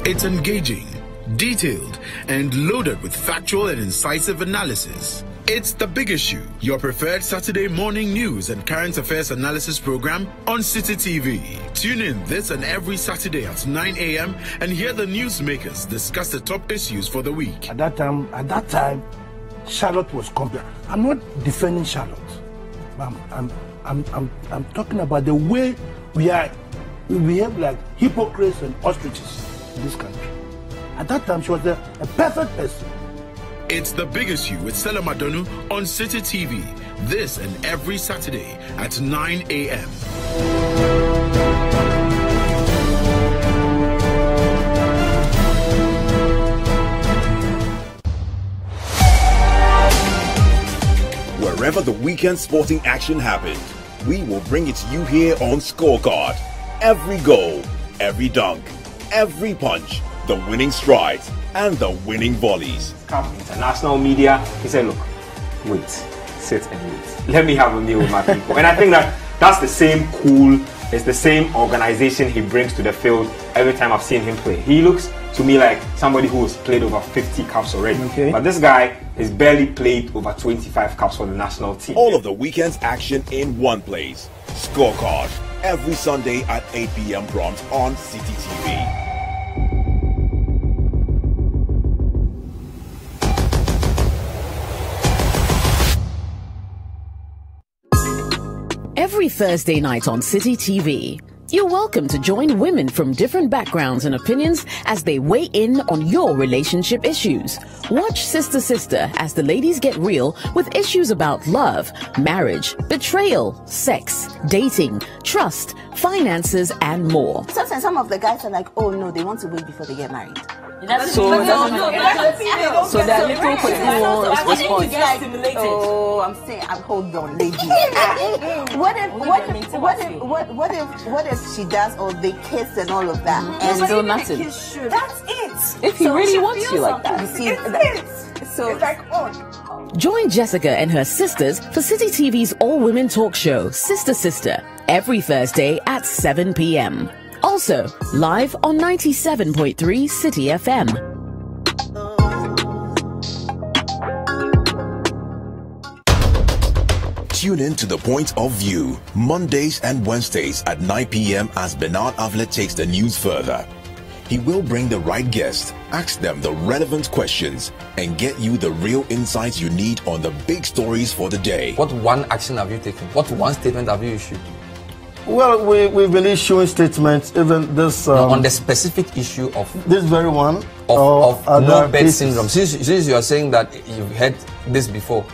It's engaging, detailed, and loaded with factual and incisive analysis. It's The Big Issue, your preferred Saturday morning news and current affairs analysis program on City TV. Tune in this and every Saturday at 9 a.m. and hear the newsmakers discuss the top issues for the week. At that time, Charlotte was complete. I'm not defending Charlotte. I'm talking about the way we behave like hypocrites and ostriches in this country. At that time, she was a perfect person. It's The Big Issue with Stella Madonu on City TV. This and every Saturday at 9 a.m. Wherever the weekend sporting action happened, we will bring it to you here on Scorecard. Every goal, every dunk, every punch, the winning strides, and the winning volleys. Come international media, he said, look, wait, sit and wait. Let me have a meal with my people. And I think that's the same cool, it's the same organization he brings to the field every time I've seen him play. He looks to me like somebody who has played over 50 caps already. Okay. But this guy has barely played over 25 caps for the national team. All of the weekend's action in one place. Scorecard. Every Sunday at 8 p.m. prompt on City TV. Every Thursday night on City TV, you're welcome to join women from different backgrounds and opinions as they weigh in on your relationship issues. Watch Sister Sister as the ladies get real with issues about love, marriage, betrayal, sex, dating, trust, finances, and more. Sometimes some of the guys are like, oh no, they want to wait before they get married. So that little question was like, oh, I'm saying, hold on, ladies. What if she does all the kiss and all of that, and still nothing? That's it. If he really wants you like that, you see, so it's like on. Join Jessica and her sisters for City TV's all-women talk show, Sister Sister, every Thursday at 7 p.m. Also, live on 97.3 City FM. Tune in to The Point of View, Mondays and Wednesdays at 9 p.m. as Bernard Avlet takes the news further. He will bring the right guests, ask them the relevant questions, and get you the real insights you need on the big stories for the day. What one action have you taken? What one statement have you issued? Well, we've been issuing statements, even this... on the specific issue of... This very one. Of Morbid syndrome. Since you are saying that you've had this before.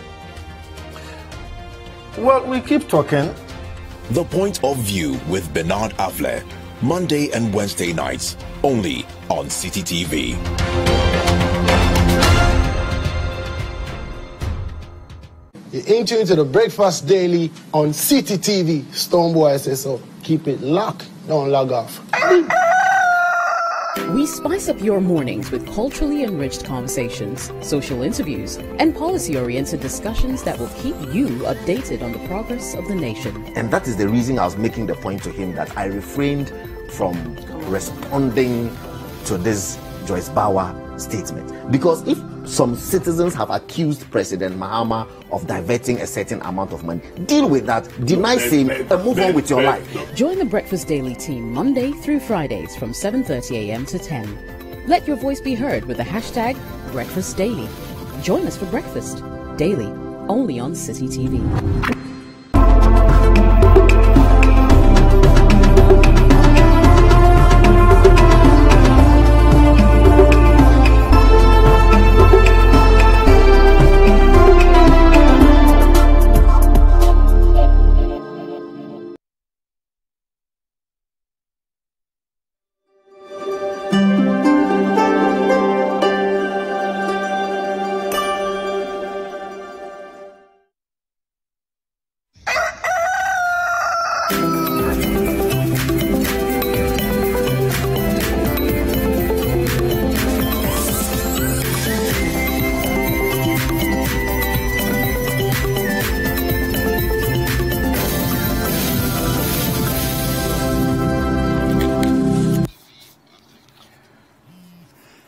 Well, we keep talking. The Point of View with Bernard Avle, Monday and Wednesday nights, only on City TV. You're into the Breakfast Daily on City TV. Stonebwoy says so. Keep it locked. Don't log off. We spice up your mornings with culturally enriched conversations, social interviews, and policy-oriented discussions that will keep you updated on the progress of the nation. And that is the reason I was making the point to him that I refrained from responding to this Joyce Bauer statement. Because if some citizens have accused President Mahama of diverting a certain amount of money, deal with that, deny same, and move on with your life. Join the Breakfast Daily team Monday through Fridays from 7:30 a.m. to 10. Let your voice be heard with the hashtag Breakfast Daily. Join us for breakfast daily, only on City TV.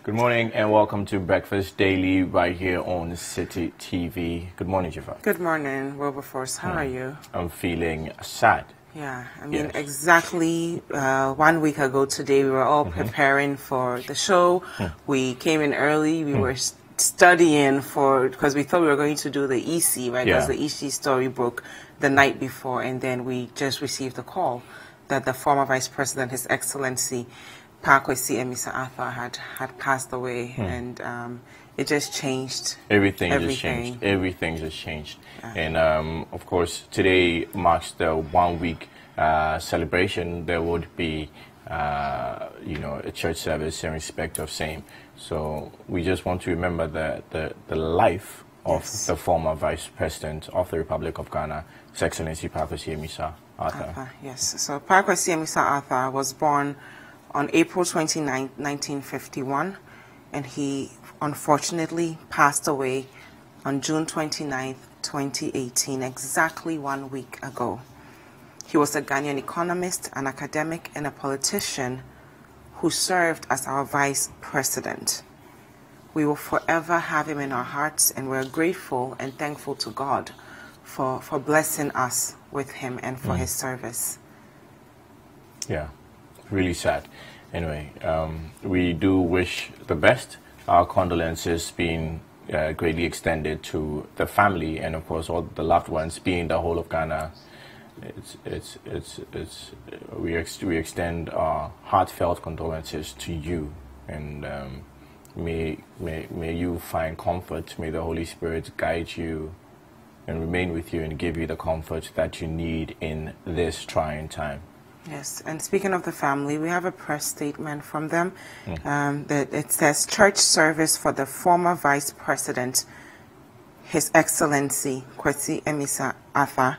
Good morning and welcome to Breakfast Daily right here on City TV. Good morning, Jifa. Good morning, Wilberforce. How are you? I'm feeling sad. Yeah, I mean, exactly 1 week ago today, we were all preparing for the show. We came in early. We were studying because we thought we were going to do the EC, right? Because the EC story broke the night before, and then we just received a call that the former Vice President, His Excellency Pakwesi Amissah-Arthur, had passed away, and it just changed. Everything just changed. Everything just changed. And of course, today marks the 1 week celebration. There would be, a church service in respect of same. So we just want to remember the life of the former Vice President of the Republic of Ghana, His Excellency Pakwesi Amissah-Arthur. Yes. So Pakwesi Amissah-Arthur was born on April 29, 1951, and he unfortunately passed away on June 29, 2018, exactly 1 week ago. He was a Ghanaian economist, an academic, and a politician who served as our vice president. We will forever have him in our hearts, and we're grateful and thankful to God for blessing us with him and for his service. Yeah, really sad. Anyway, we do wish the best. Our condolences being greatly extended to the family and, of course, all the loved ones, being the whole of Ghana. We extend our heartfelt condolences to you, and may you find comfort. May the Holy Spirit guide you and remain with you and give you the comfort that you need in this trying time. Yes, and speaking of the family, we have a press statement from them that it says, church service for the former Vice President, His Excellency Kwesi Amissah-Arthur.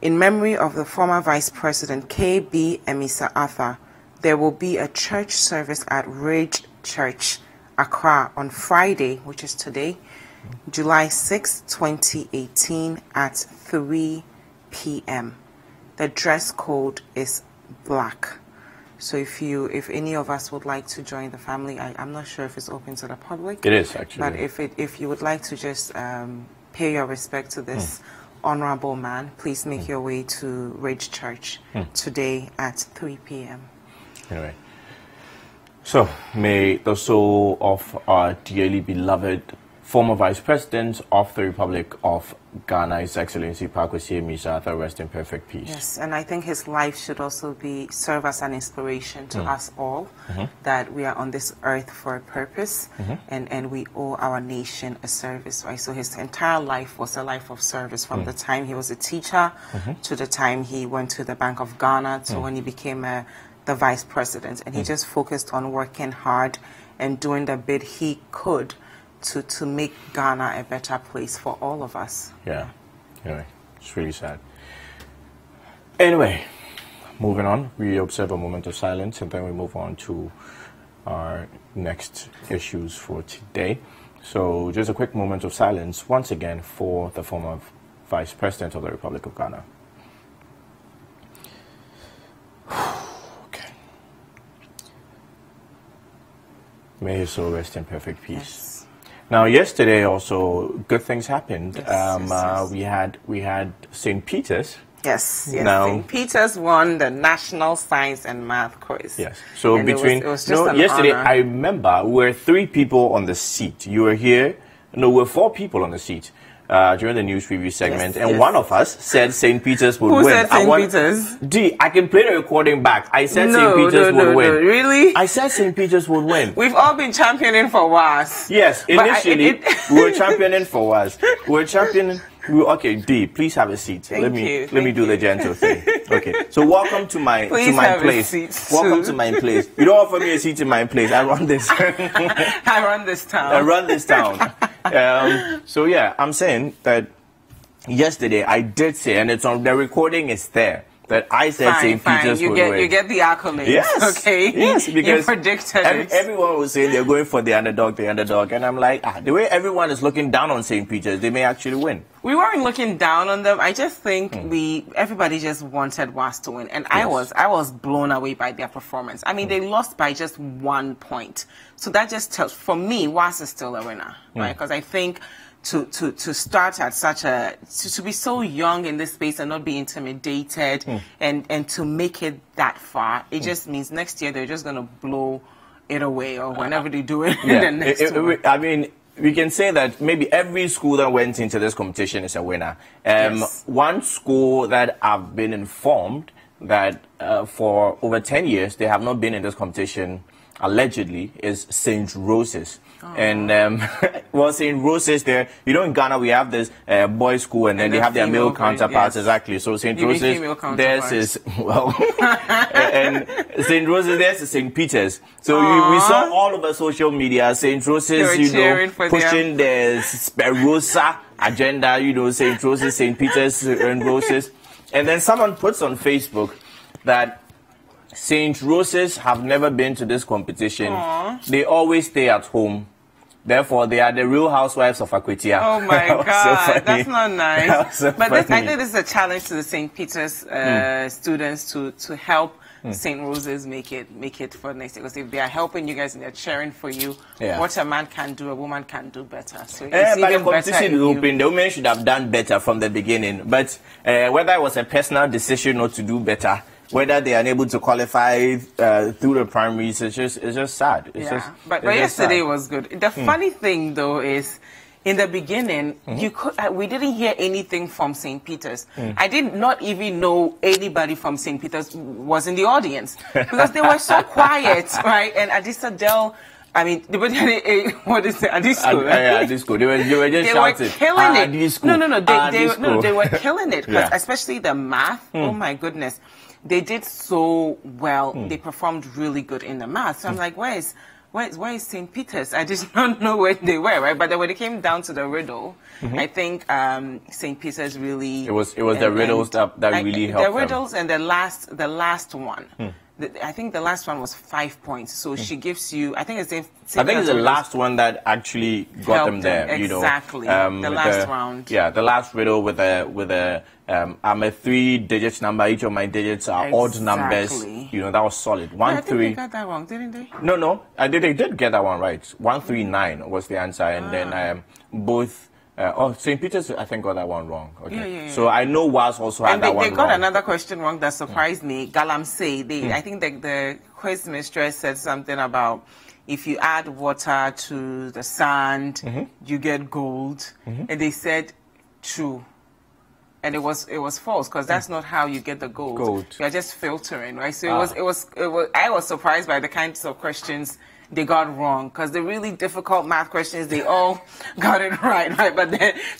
In memory of the former Vice President K.B. Amissah-Arthur, there will be a church service at Ridge Church, Accra, on Friday, which is today, July 6, 2018, at 3 p.m. The dress code is black. So if any of us would like to join the family, I'm not sure if it's open to the public. It is, actually. But if you would like to just pay your respect to this honorable man, please make your way to Ridge Church today at 3 p.m. Anyway, so may the soul of our dearly beloved former Vice President of the Republic of Ghana, His Excellency Pakwesi Amissah-Arthur, rest in perfect peace. Yes, and I think his life should also serve as an inspiration to us all, that we are on this earth for a purpose, and we owe our nation a service, right? So his entire life was a life of service, from the time he was a teacher to the time he went to the Bank of Ghana to when he became the Vice President. And he just focused on working hard and doing the bit he could to make Ghana a better place for all of us. Yeah, anyway, it's really sad. Anyway, moving on, we observe a moment of silence and then we move on to our next issues for today. So just a quick moment of silence once again for the former Vice President of the Republic of Ghana. Okay. May his soul rest in perfect peace. Yes. Now, yesterday also good things happened. Yes. We had St. Peter's. Yes. Now, St. Peter's won the National Science and Math Quiz. Yes. So and between it was just an yesterday, honor. I remember we were 3 people on the seat. You were here. No, we were 4 people on the seat during the news preview segment, and one of us said St. Peter's would win. Who said St. Peter's? D, I can play the recording back. I said St. Peter's would win. Really? I said St. Peter's would win. We've all been championing for WAS. Yes, initially we were championing for WAS. We were championing. Okay, D, please have a seat. Let me do the gentle thing. Okay, so welcome to my place. Welcome to my place. You don't offer me a seat in my place. I run this. I run this town. I run this town. So yeah, I'm saying that yesterday I did say, and it's on the recording is there, that I said St. Peter's would win. You get the accolades. Yes. Okay. Yes, because you predicted it. Everyone was saying they're going for the underdog, and I'm like, the way everyone is looking down on St. Peter's, they may actually win. We weren't looking down on them. I just think everybody just wanted WAS to win, and yes. I was blown away by their performance. I mean, they lost by just 1 point, so that just tells, for me, WAS is still a winner, right? Because I think to start at such a to be so young in this space and not be intimidated and to make it that far, it just means next year they're just going to blow it away, or whenever they do it. Yeah. The next one. I mean, we can say that maybe every school that went into this competition is a winner. Yes. One school that I've been informed that for over 10 years they have not been in this competition, allegedly, is St. Rose's. And well, St. Rose's, there, you know, in Ghana we have this boys' school, and then they have their male counterparts. Yes. Exactly. So St. Rose's, theirs is and St. Rose's, theirs is St. Peter's. So we saw all over social media St. Rose's, you know, pushing the Sperosa agenda. You know, St. Rose's, St. Peter's, and Rose's, and then someone puts on Facebook that St. Rose's have never been to this competition. They always stay at home. Therefore, they are the Real Housewives of Akwetia. Oh my God, that's not nice. So but I think this is a challenge to the St. Peter's students to help St. Rose's make it for next year. Because if they are helping you guys and they're cheering for you, what a man can do, a woman can do better. So it's but even the competition is better open. The women should have done better from the beginning. But whether it was a personal decision not to do better, whether they are unable to qualify through the primaries, it's just sad. But yesterday was good. The funny thing, though, is in the beginning, we didn't hear anything from St. Peter's. I did not even know anybody from St. Peter's was in the audience because they were so quiet, right? And Adisadel, I mean, what is it? Adisco, right? Adisco. They were just shouting. They were killing it. Adisco. They were killing it. Especially the math. Oh my goodness. They did so well. They performed really good in the math. So I'm like, where is St. Peter's? I did not know where they were, right? But then when it came down to the riddle, I think St. Peter's really... It was the riddles that really helped them. The riddles and the last one. I think the last one was 5 points. So she gives you... I think it's the last one that actually got them there. Exactly. You know, the last round. Yeah, the last riddle with a I'm a 3-digit number. Each of my digits are odd numbers. You know, that was solid. 1, 3. I think they got that wrong, didn't they? No. They did get that one right. 139 was the answer, and then both. St. Peter's, I think, got that one wrong. Okay. So I know WAS also had that one wrong. They got another question wrong that surprised me. Galamsey, I think the quiz mistress said something about if you add water to the sand, you get gold. And they said true. And it was false because that's not how you get the gold. You're just filtering, right? So it was. I was surprised by the kinds of questions they got wrong because the really difficult math questions they all got it right? But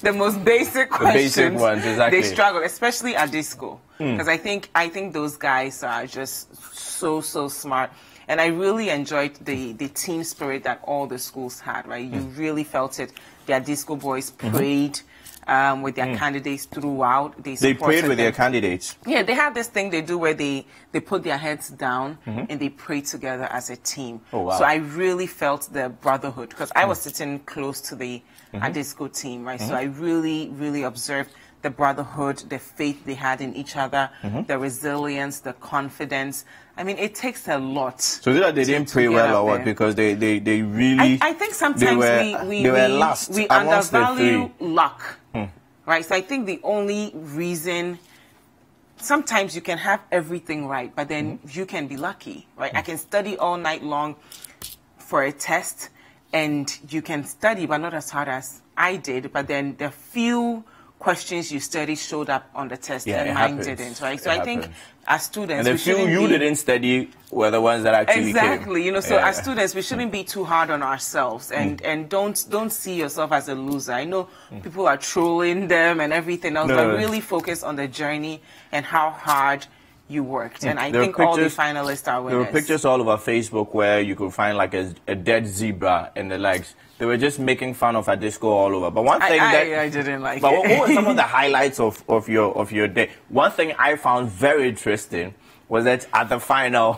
the most basic questions, the basic ones, exactly. They struggled, especially at Disco, because I think those guys are just so smart. And I really enjoyed the team spirit that all the schools had, right? You really felt it. Their Disco boys prayed with their candidates throughout. They prayed with their candidates. Yeah, they have this thing they do where they put their heads down and they pray together as a team. Oh, wow. So I really felt the brotherhood because I was sitting close to the Adisco team, right? So I really observed the brotherhood, the faith they had in each other, the resilience, the confidence. I mean, it takes a lot. So they didn't pray well or what? Because they really... I think sometimes we undervalue luck, right? So I think the only reason... Sometimes you can have everything right, but then you can be lucky, right? I can study all night long for a test, and you can study, but not as hard as I did, but then the few questions you studied showed up on the test and mine didn't, right? So I think as students, and the few you didn't study were the ones that actually came. You know, so as students, we shouldn't be too hard on ourselves and don't see yourself as a loser. I know people are trolling them and everything else, but really focus on the journey and how hard you worked. And I think all the finalists are winners. There were pictures all over Facebook where you could find like a dead zebra and the legs. they were just making fun of Adisco all over. But one thing I didn't like but it. What were some of the highlights of your day? One thing I found very interesting was that at the final,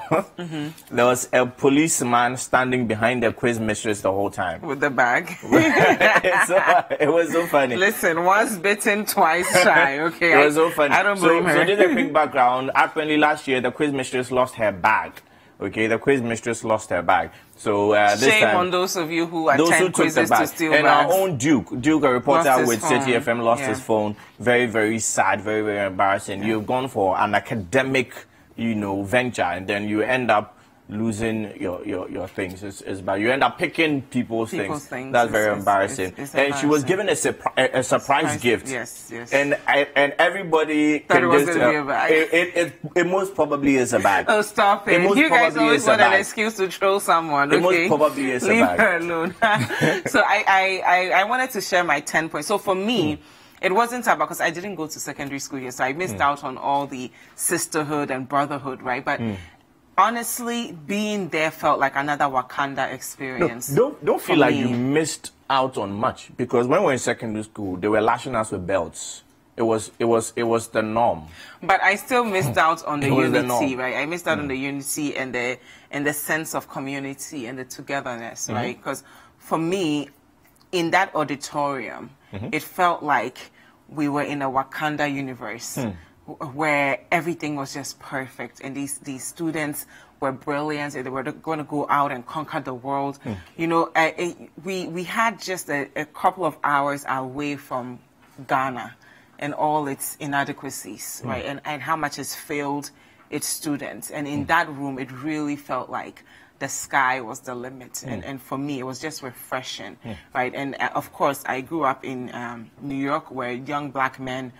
there was a policeman standing behind the quiz mistress the whole time. With the bag. It was so funny. Listen, once bitten, twice shy, okay? It was so funny. I don't blame her. So just a quick background. Apparently last year, the quiz mistress lost her bag. Okay, the quiz mistress lost her bag. So this shame time, on those of you who those attend who took the quizzes bag. to steal and bags. our own Duke, a reporter with phone. City FM, lost Yeah. his phone. Very, very sad, very, very embarrassing. Yeah. You've gone for an academic, venture, and then you end up losing your things. It's bad. You end up picking people's things. That's very embarrassing. It's and she was given a surprise gift. Yes, yes. And everybody Thought can it was just gonna be a bag. it most probably is a bag. Oh, stop it. It most You guys probably always is a want an bag. excuse to troll someone, It okay? most probably is a Leave bag. her alone. So I wanted to share my 10 points. So for me, it wasn't about, because I didn't go to secondary school yet, so I missed out on all the sisterhood and brotherhood, right? But honestly, being there felt like another Wakanda experience. No, don't feel for like me. you missed out on much, because when we were in secondary school, they were lashing us with belts. It was the norm. But I still missed out on the It was the unity, norm. right? I missed out on the unity and the sense of community and the togetherness, right? Because for me, in that auditorium, it felt like we were in a Wakanda universe where everything was just perfect, and these students were brilliant, and they were going to go out and conquer the world. You know, we had just a couple of hours away from Ghana and all its inadequacies, right? And how much has failed its students. And in that room, it really felt like the sky was the limit. And for me, it was just refreshing, right? And of course, I grew up in New York, where young black men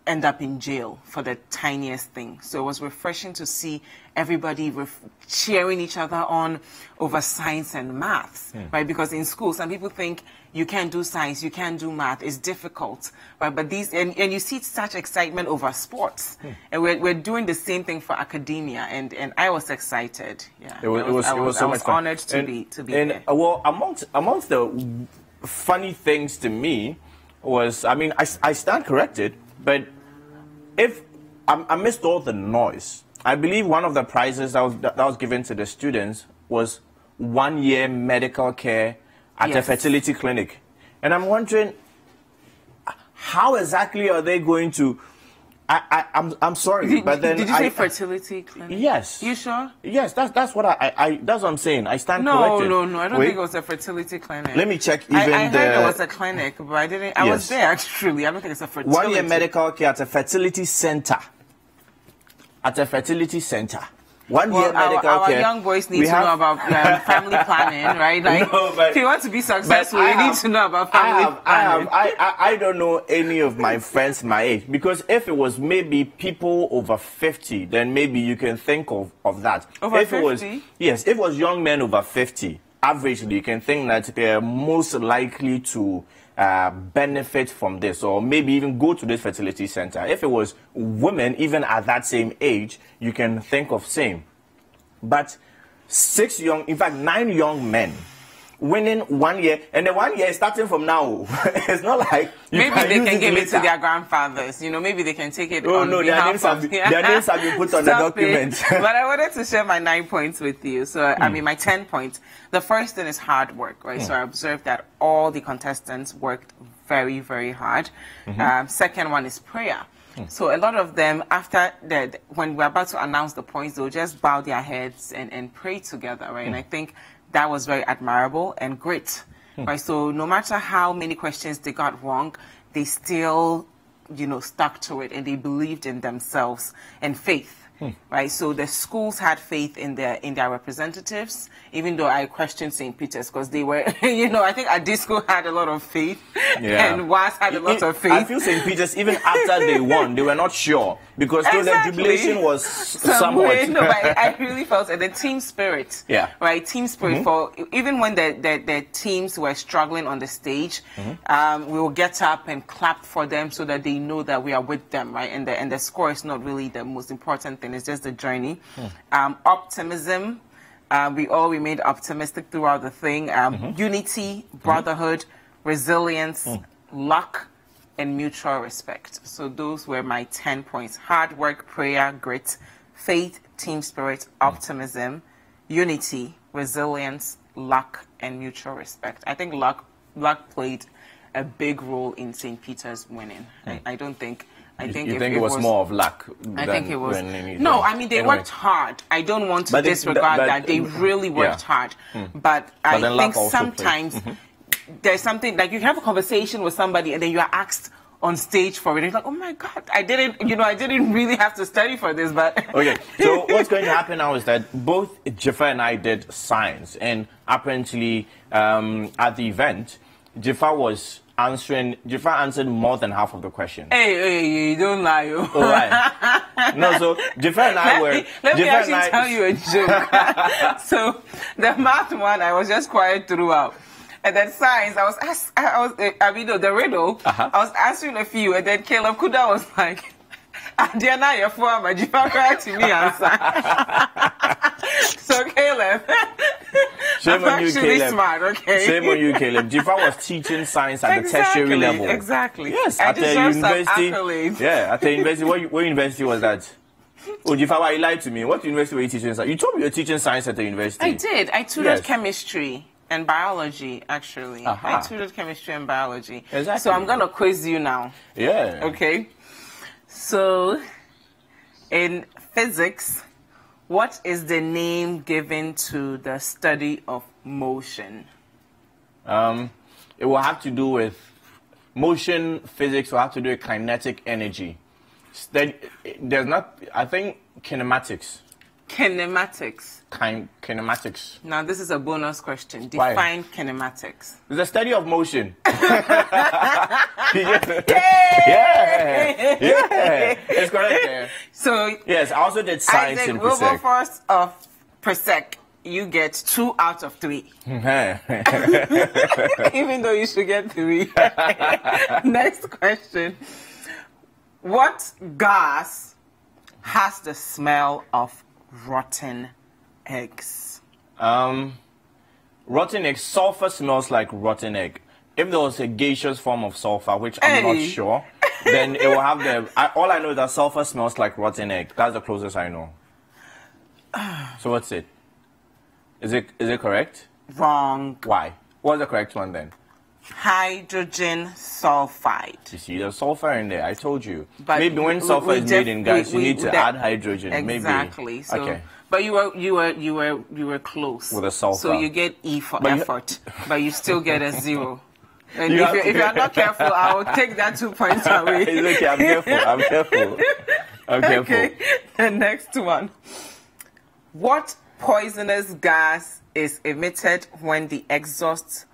end up in jail for the tiniest thing. So it was refreshing to see everybody cheering each other on over science and maths, right? Because in school, some people think you can't do science, you can't do math, it's difficult, right? But these, and you see such excitement over sports. And we're doing the same thing for academia, and I was excited. Yeah, It was so much fun. Honored to be there. Well, amongst the funny things to me was, I mean, I stand corrected, but if I missed all the noise, I believe one of the prizes that was given to the students was 1 year medical care at a fertility clinic. And I'm wondering, how exactly are they going to... I'm sorry, but then did you say fertility clinic? Yes. You sure? Yes, that's what that's what I'm saying. I stand No, corrected. no, I don't think it was a fertility clinic. Let me check I heard it was a clinic, but I didn't. I was there actually. I don't think it's a fertility. 1 year medical care at a fertility center. At a fertility center. 1 year medical care. Our young boys need to know about family planning, right? Like, if you want to be successful, you need to know about family planning. I don't know any of my friends my age, because if it was maybe people over 50, then maybe you can think of that. Over if 50? It was, yes, if it was young men over 50, averagely, you can think that they're most likely to benefit from this, or maybe even go to this fertility center. If it was women, even at that same age, you can think of same. But 9 young men winning 1 year, and the 1 year is starting from now. It's not like maybe they can give it to their grandfathers. You know, maybe they can take it. Oh on no, their names have been put on the document. But I wanted to share my 9 points with you. So I mean, my 10 points. The first thing is hard work, right? So I observed that all the contestants worked very, very hard. Second one is prayer. So a lot of them, after that, when we're about to announce the points, they'll just bow their heads and pray together, right? And I think that was very admirable and great, right? So no matter how many questions they got wrong, they still, stuck to it, and they believed in themselves and faith. Right, so the schools had faith in their representatives, even though I questioned St. Peter's, because they were, I think Adisco had a lot of faith, and WAS had a lot of faith. I feel St. Peter's, even after they won, they were not sure, because the jubilation was somewhat. No, but I really felt it. The team spirit, right? Team spirit for even when the teams were struggling on the stage, we will get up and clap for them so that they know that we are with them, right? And the score is not really the most important thing. It's just the journey. Optimism, We all remained optimistic throughout the thing. Unity, brotherhood, resilience, luck, and mutual respect. So those were my 10 points. Hard work, prayer, grit, faith, team spirit, optimism, unity, resilience, luck, and mutual respect. I think luck played a big role in St. Peter's winning. I don't think... I think you think it was more of luck? I think it was. No, I mean, they worked hard. I don't want to disregard that. They really worked hard. But I think sometimes there's something, like you have a conversation with somebody and then you are asked on stage for it. It's like, oh my God, I didn't really have to study for this, but... Okay, so what's going to happen now is that both Jaffa and I did science, and apparently at the event, Jaffa answered more than half of the questions. Hey, don't lie. Oh, right. No, so Jaffa and I were... Let me actually tell you a joke. So the math one, I was just quiet throughout. And then science, the riddle, I was answering a few, and then Caleb Kuda was like, Diana, you're for my Jaffa to me answer. So Caleb, shame on you, Caleb. Smart, okay? Shame on you, Caleb. Jaffa was teaching science at the tertiary level. Exactly. Yes, at the university. Yeah, at the university. What university was that? Oh, Jaffa, why you lied to me? What university were you teaching science? You told me you were teaching science at the university. I did. I tutored chemistry and biology, actually. I tutored chemistry and biology. Exactly. So I'm going to quiz you now. Yeah. Okay. So, in physics, what is the name given to the study of motion? It will have to do with motion. Physics will have to do with kinetic energy. There's not, I think, kinematics. Kinematics. Kinematics. Now, this is a bonus question. Define kinematics. It's the study of motion. Yeah, it's correct there. So, yes, I also did science in Presec. Wilberforce of Presec, you get 2 out of 3. Even though you should get 3. Next question. What gas has the smell of rotten eggs? Rotten egg. Sulfur smells like rotten egg. If there was a gaseous form of sulfur, which I'm not sure, then it will have all I know is that sulfur smells like rotten egg. That's the closest I know. So what's it? Is it correct? Wrong. Why? What's the correct one then? Hydrogen sulfide. You see, there's sulfur in there. I told you. But maybe when sulfur is made in gas, you need to add hydrogen. Exactly. Maybe. So, okay. But you were close. With a sulfur. So you get E for effort, but you still get a 0. And if you're not careful, I will take that 2 points away. It's okay. I'm careful. Okay. The next one. What poisonous gas is emitted when the exhaust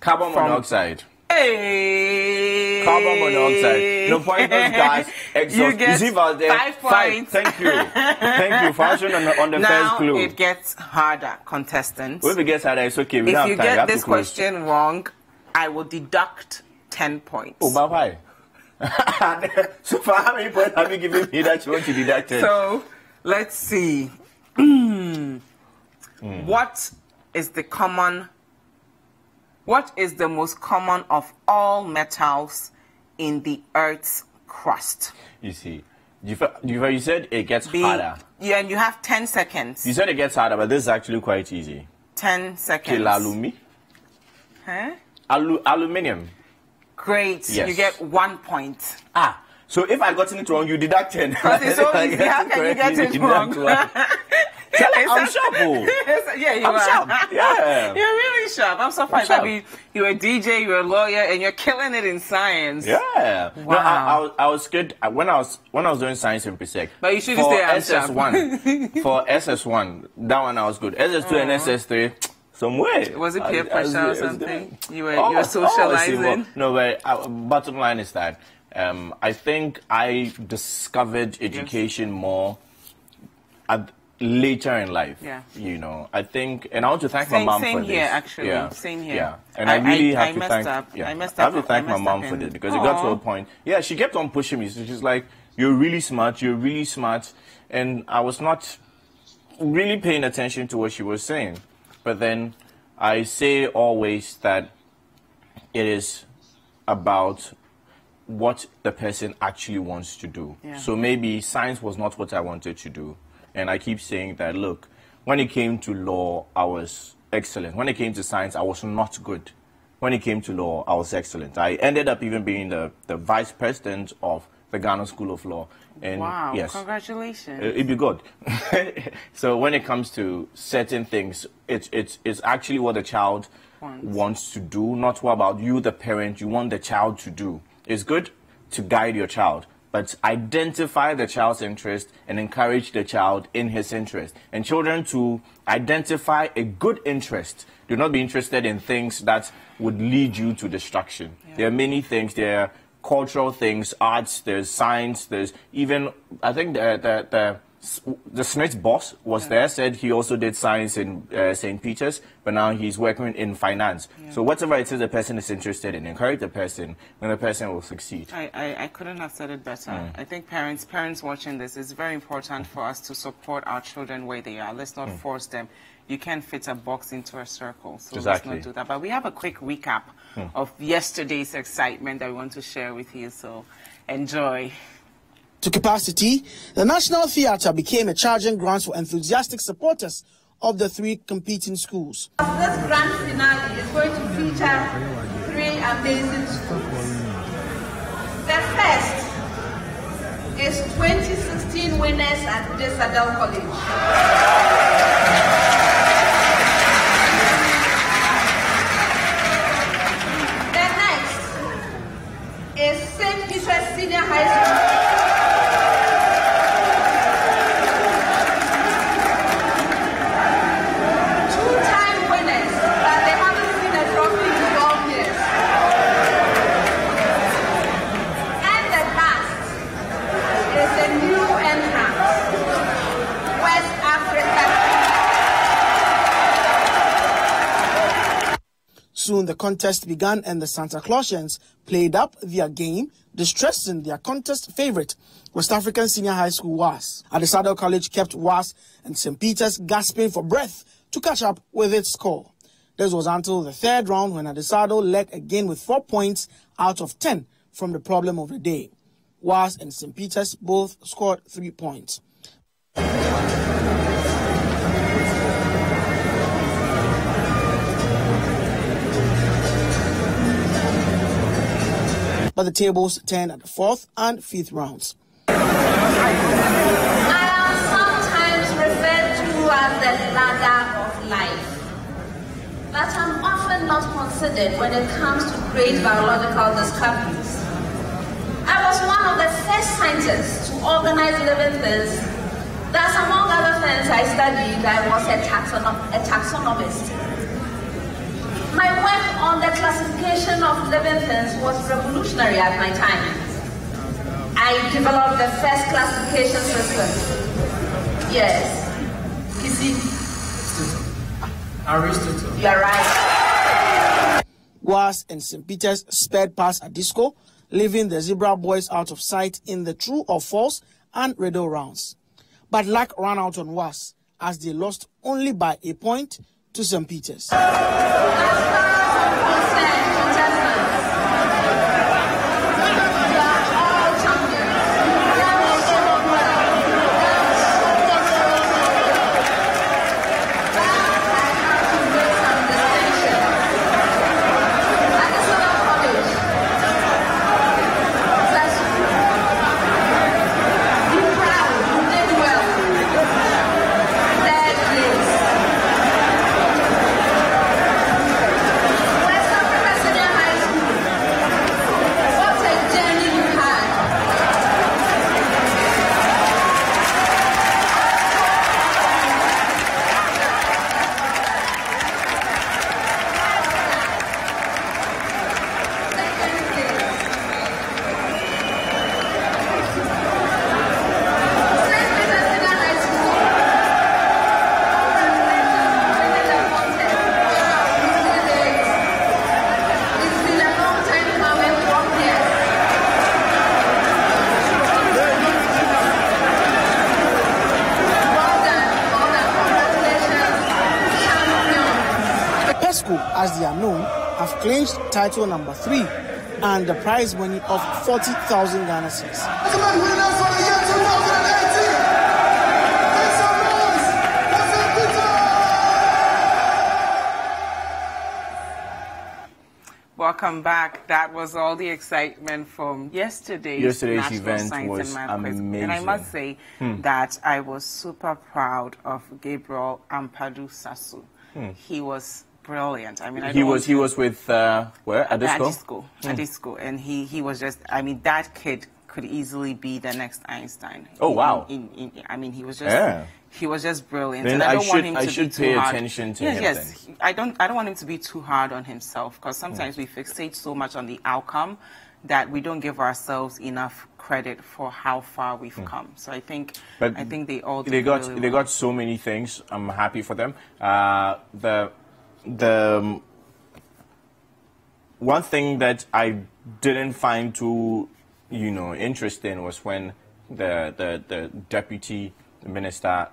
carbon monoxide. Hey! Carbon monoxide. No poisonous gas. Exhaust. You get 5 points. Thank you. Thank you for answering on the first clue. Now it gets harder, contestants. If it gets harder, it's okay. If you get this question wrong, I will deduct 10 points. Oh, bye-bye. So for how many points have you given me that you want to deduct it? So, let's see. What is the most common of all metals in the Earth's crust? You see, you said it gets harder. Yeah, and you have 10 seconds. You said it gets harder, but this is actually quite easy. 10 seconds. Kilalumi? Huh? Aluminium. Great. Yes. You get 1 point. So if I got it wrong, you deduct 10. Because it's so easy. How can you get it wrong? I'm sharp. Yeah, you are. Sharp. Yeah. You're really sharp. I'm surprised. I mean, you're a DJ, you're a lawyer, and you're killing it in science. Yeah. Wow. No, I was scared when I was doing science in Presec. But you should stay on SS1. For SS1, that one I was good. SS2 and SS3. Somewhere. Was it peer pressure or something? You were socializing? No, but bottom line is that I think I discovered education more later in life. Yeah. You know, I think, and I want to thank my mom for this. Same here, actually. Yeah. Same here. Yeah. And I really have to thank. I messed I up. have to thank my mom for this because it got to a point. Yeah, she kept on pushing me. So she's like, "You're really smart. You're really smart," and I was not really paying attention to what she was saying. But then I say always that it is about what the person actually wants to do. Yeah. So maybe science was not what I wanted to do. And I keep saying that, look, when it came to law, I was excellent. When it came to science, I was not good. When it came to law, I was excellent. I ended up even being the vice president of the Ghana School of Law. And wow, yes, congratulations. It'd be good. So when it comes to certain things, it's actually what the child wants to do, not what about you, the parent, you want the child to do. It's good to guide your child, but identify the child's interest and encourage the child in his interest. And children to identify a good interest. Do not be interested in things that would lead you to destruction. Yeah. There are many things. There are cultural things, arts, there's science, there's even, I think the Smith boss was there, said he also did science in St. Peter's, but now he's working in finance. Yeah. So whatever it is the person is interested in, encourage the person, and the person will succeed. I couldn't have said it better. I think parents watching this, it's very important for us to support our children where they are. Let's not force them. You can't fit a box into a circle, so let's not do that. But we have a quick recap of yesterday's excitement that we want to share with you, so enjoy. To capacity, the National Theatre became a charging ground for enthusiastic supporters of the three competing schools. This grand finale is going to feature three amazing schools. The first is 2016 winners at Desadel College. Is St. Peter's Senior High School. Two-time winners, but they haven't seen a trophy in 12 years. And the last is a new entrant, West Africa. Soon the contest began and the Santa Clausians played up their game, distressing their contest favorite, West African Senior High School WAS. Adesado College kept WAS and St. Peter's gasping for breath to catch up with its score. This was until the third round when Adesado led again with 4 points out of 10 from the problem of the day. WAS and St. Peter's both scored 3 points. But the tables turned at the fourth and fifth rounds. I am sometimes referred to as the ladder of life, but I'm often not considered when it comes to great biological discoveries. I was one of the first scientists to organize living things. Thus, among other things I studied, I was a taxonomist. My work on the classification of living things was revolutionary at my time. I developed the first classification system. Yes. Aristotle. You're right. WAS and St. Peter's sped past Adisco, leaving the Zebra Boys out of sight in the true or false and riddle rounds. But luck ran out on WAS as they lost only by a point to St. Peter's. West Africa Senior Adisco, as they are known, have clinched title number 3 and the prize money of 40,000 Ghana cedis. Welcome back. That was all the excitement from yesterday's event Science was and Math Quiz. amazing. And I must say that I was super proud of Gabriel Ampadu Sasu. He was brilliant. I mean, he was with where? Adisco? Adisco. And he was just, I mean, that kid could easily be the next Einstein. Oh, wow. I mean, he was just he was just brilliant. Then and I don't want him to should be too pay hard. attention to him. Yes, I don't want him to be too hard on himself, because sometimes we fixate so much on the outcome that we don't give ourselves enough credit for how far we've come. So I think they all did really well. They got so many things. I'm happy for them. The one thing that I didn't find too interesting was when the deputy minister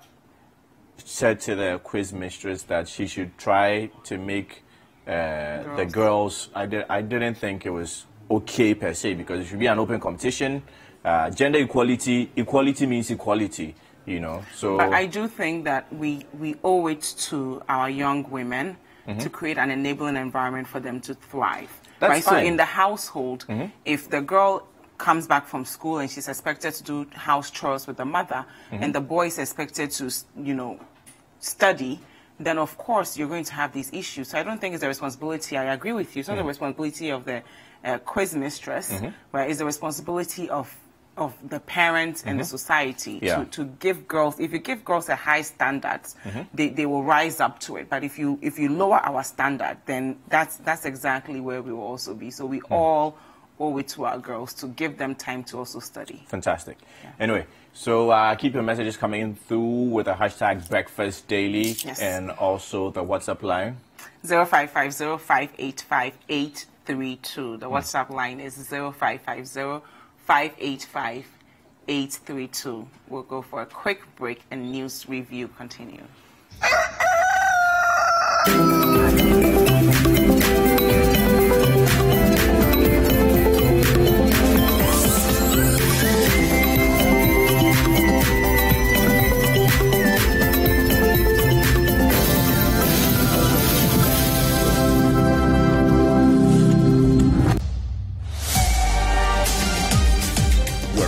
said to the quiz mistress that she should try to make the girls. I didn't think it was okay per se, because it should be an open competition. Gender equality means equality, So but I do think that we owe it to our young women to create an enabling environment for them to thrive. That's right. fine. So in the household, if the girl comes back from school and she's expected to do house chores with the mother, and the boy is expected to, study, then of course you're going to have these issues. So I don't think it's the responsibility. I agree with you. It's not the responsibility of the quiz mistress, right? It's the responsibility of the parents and the society to give girls. If you give girls a high standards, they will rise up to it. But if you lower our standard, then that's exactly where we will also be. So we all owe it to our girls to give them time to also study. Fantastic. Anyway, so keep your messages coming through with the hashtag Breakfast Daily and also the WhatsApp line. 0550-585-832. The WhatsApp line is 0550-585-832. We'll go for a quick break and news review continue.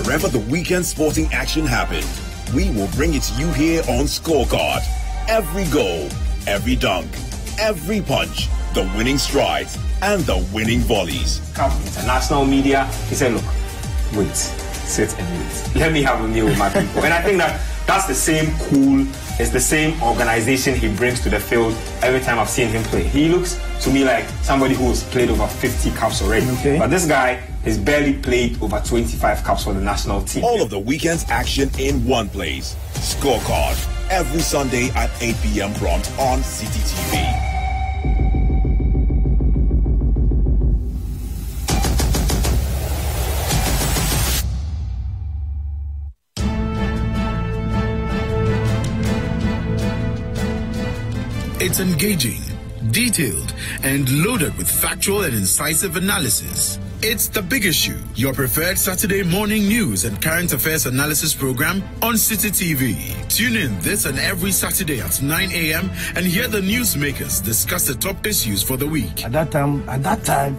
Wherever the weekend sporting action happened, we will bring it to you here on Scorecard. Every goal, every dunk, every punch, the winning strides, and the winning volleys. International media, he said, look, wait, sit and wait. Let me have a meal with my people. And I think that's the same it's the same organization he brings to the field every time I've seen him play. He looks to me like somebody who's played over 50 caps already. But this guy has barely played over 25 caps for the national team. All of the weekend's action in one place. Scorecard. Every Sunday at 8 p.m. prompt on City TV. It's engaging, detailed, and loaded with factual and incisive analysis. It's The Big Issue, your preferred Saturday morning news and current affairs analysis program on City TV. Tune in this and every Saturday at 9 a.m. and hear the newsmakers discuss the top issues for the week. At that time,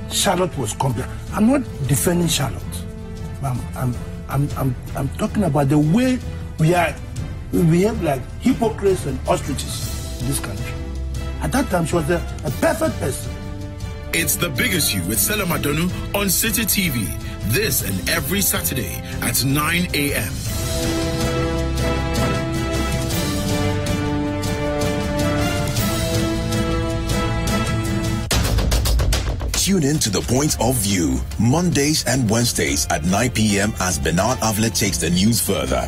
Charlotte was complete. I'm not defending Charlotte. I'm talking about the way we behave like hypocrites and ostriches in this country. At that time, she was a perfect person. It's The Big Issue with Sela Madonu on City TV. This and every Saturday at 9 a.m. Tune in to The Point of View, Mondays and Wednesdays at 9 p.m. as Bernard Avlet takes the news further.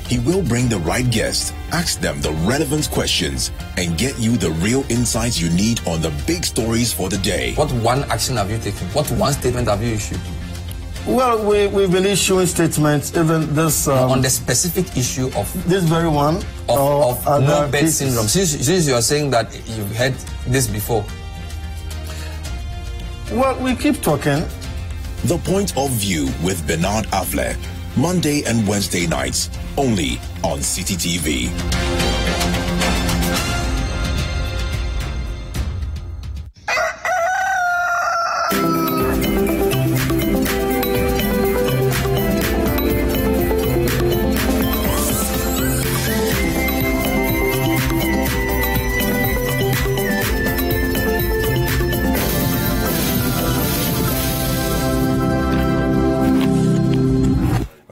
He will bring the right guest, ask them the relevant questions, and get you the real insights you need on the big stories for the day. What one action have you taken? What one statement have you issued? Well, we've been issuing statements, even this... on the specific issue of... This very one? Of no bed syndrome. Since you are saying that you've heard this before. Well, we keep talking. The Point of View with Bernard Avle. Monday and Wednesday nights, only on City TV.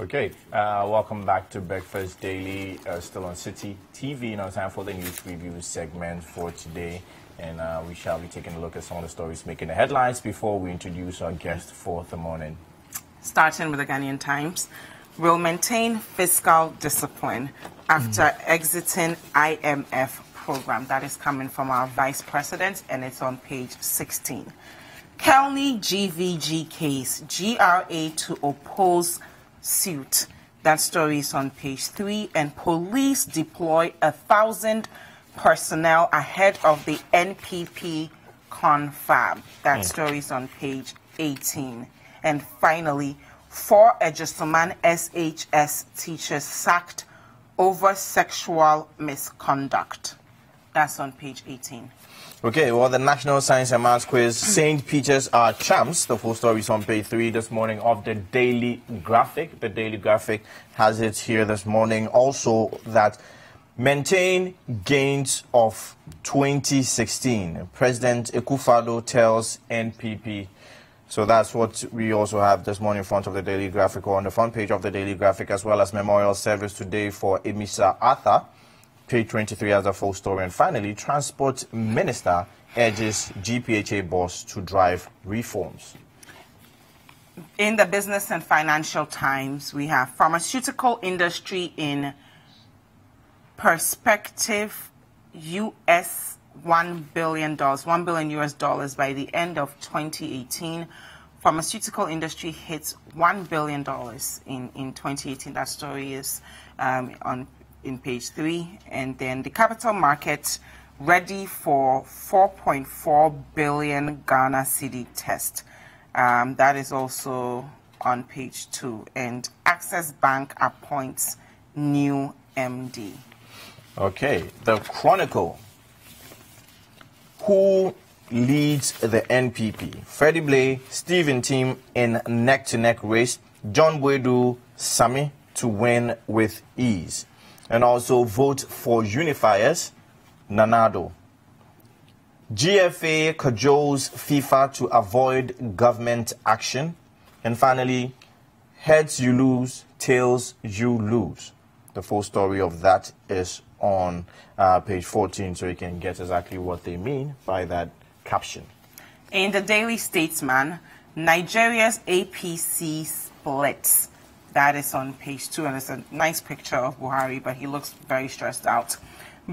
Okay, welcome back to Breakfast Daily, still on City TV. Now time for the news review segment for today, and we shall be taking a look at some of the stories making the headlines before we introduce our guest for the morning. Starting with the Ghanaian Times, will maintain fiscal discipline after exiting IMF program. That is coming from our Vice President, and it's on page 16. Kelly GVG case, GRA to oppose suit. That story is on page 3. And police deploy 1,000 personnel ahead of the NPP confab. That story is on page 18. And finally, 4 Ejisoman SHS teachers sacked over sexual misconduct. That's on page 18. Okay, well, the National Science and Maths Quiz, St. Peter's are champs. The full story is on page 3 this morning of the Daily Graphic. The Daily Graphic has it here this morning. Also, that maintain gains of 2016. President Akufo-Addo tells NPP. So that's what we also have this morning in front of the Daily Graphic, or on the front page of the Daily Graphic, as well as memorial service today for Emisa Arthur. Page 23 has a full story. And finally, Transport Minister urges GPHA boss to drive reforms. In the Business and Financial Times, we have pharmaceutical industry in perspective, US $1 billion US dollars by the end of 2018. Pharmaceutical industry hits $1 billion in 2018. That story is in page 3. And then the capital market ready for 4.4 billion Ghana cedi test. That is also on page 2. And Access Bank appoints new MD. Okay, the Chronicle. Who leads the NPP? Freddie Blay, Stephen Team in neck-to-neck race. John Boydu, Sami to win with ease. And also vote for unifiers, Nanado. GFA cajoles FIFA to avoid government action. And finally, heads you lose, tails you lose. The full story of that is on page 14, so you can get exactly what they mean by that caption. In the Daily Statesman, Nigeria's APC splits. That is on page 2, and it's a nice picture of Buhari, but he looks very stressed out.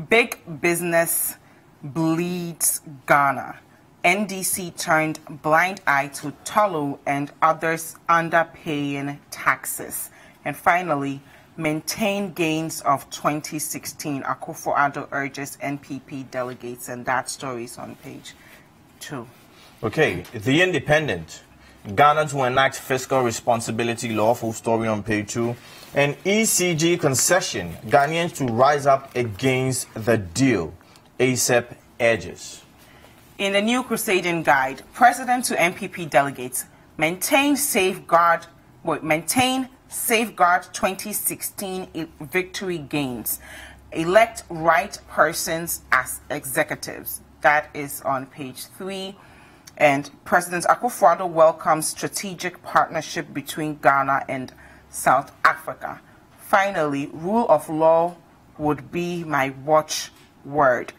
Big business bleeds Ghana. NDC turned blind eye to Tolu and others underpaying taxes. And finally, maintain gains of 2016. Akufo-Addo urges NPP delegates, and that story is on page 2. Okay, The Independent. Ghana to enact fiscal responsibility law, full story on page 2. And ECG concession, Ghanaians to rise up against the deal, ASEP urges. In the New Crusading Guide, President to NPP delegates, maintain safeguard 2016 victory gains. Elect right persons as executives. That is on page 3. And President Akufo-Addo welcomes strategic partnership between Ghana and South Africa. Finally, rule of law would be my watchword.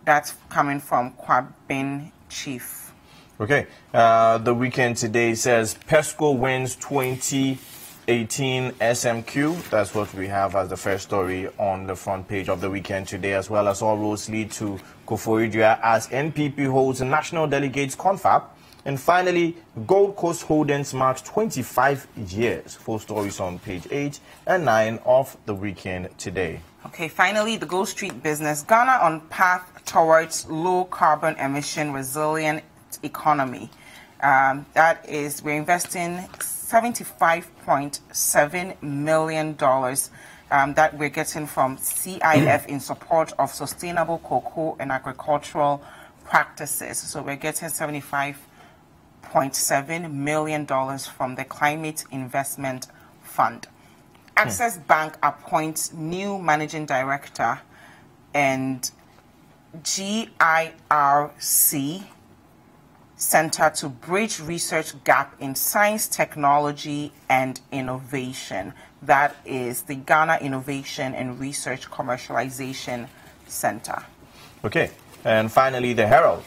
That's coming from Kwabin Chief. Okay, the Weekend today says PESCO wins 2018 SMQ. That's what we have as the first story on the front page of the Weekend today, as well as all roads lead to Koforidua as NPP holds a national delegates confab. And finally, Gold Coast Holdings marks 25 years. Full stories on page 8 and 9 of The Weekend today. Okay, finally, the Gold Street business. Ghana on path towards low carbon emission resilient economy. That is, we're investing $75.7 million that we're getting from CIF in support of sustainable cocoa and agricultural practices. So we're getting $75.7 million from the Climate Investment Fund. Access Bank appoints new managing director, and GIRC Center to bridge research gap in science, technology, and innovation. That is the Ghana Innovation and Research Commercialization Center. Okay, and finally, the Herald.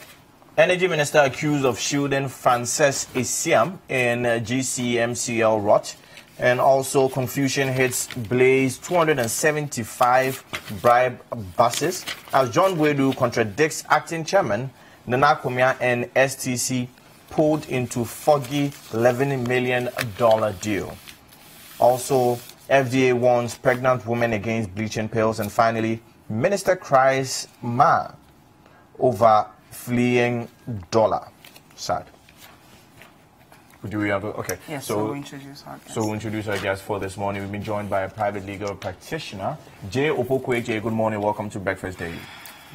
Energy Minister accused of shielding Frances Isiam in GCMCL rot. And also, confusion hits Blaze 275 bribe buses as John Wedu contradicts acting chairman Nana Kumia and STC pulled into foggy $11 million deal. Also, FDA warns pregnant women against bleaching pills. And finally, minister cries ma over fleeing dollar. Sad. Do we have okay? Yes, so we'll introduce our guest. So we'll introduce our guest for this morning. We've been joined by a private legal practitioner, Jay Opokwe. Jay, good morning. Welcome to Breakfast Daily.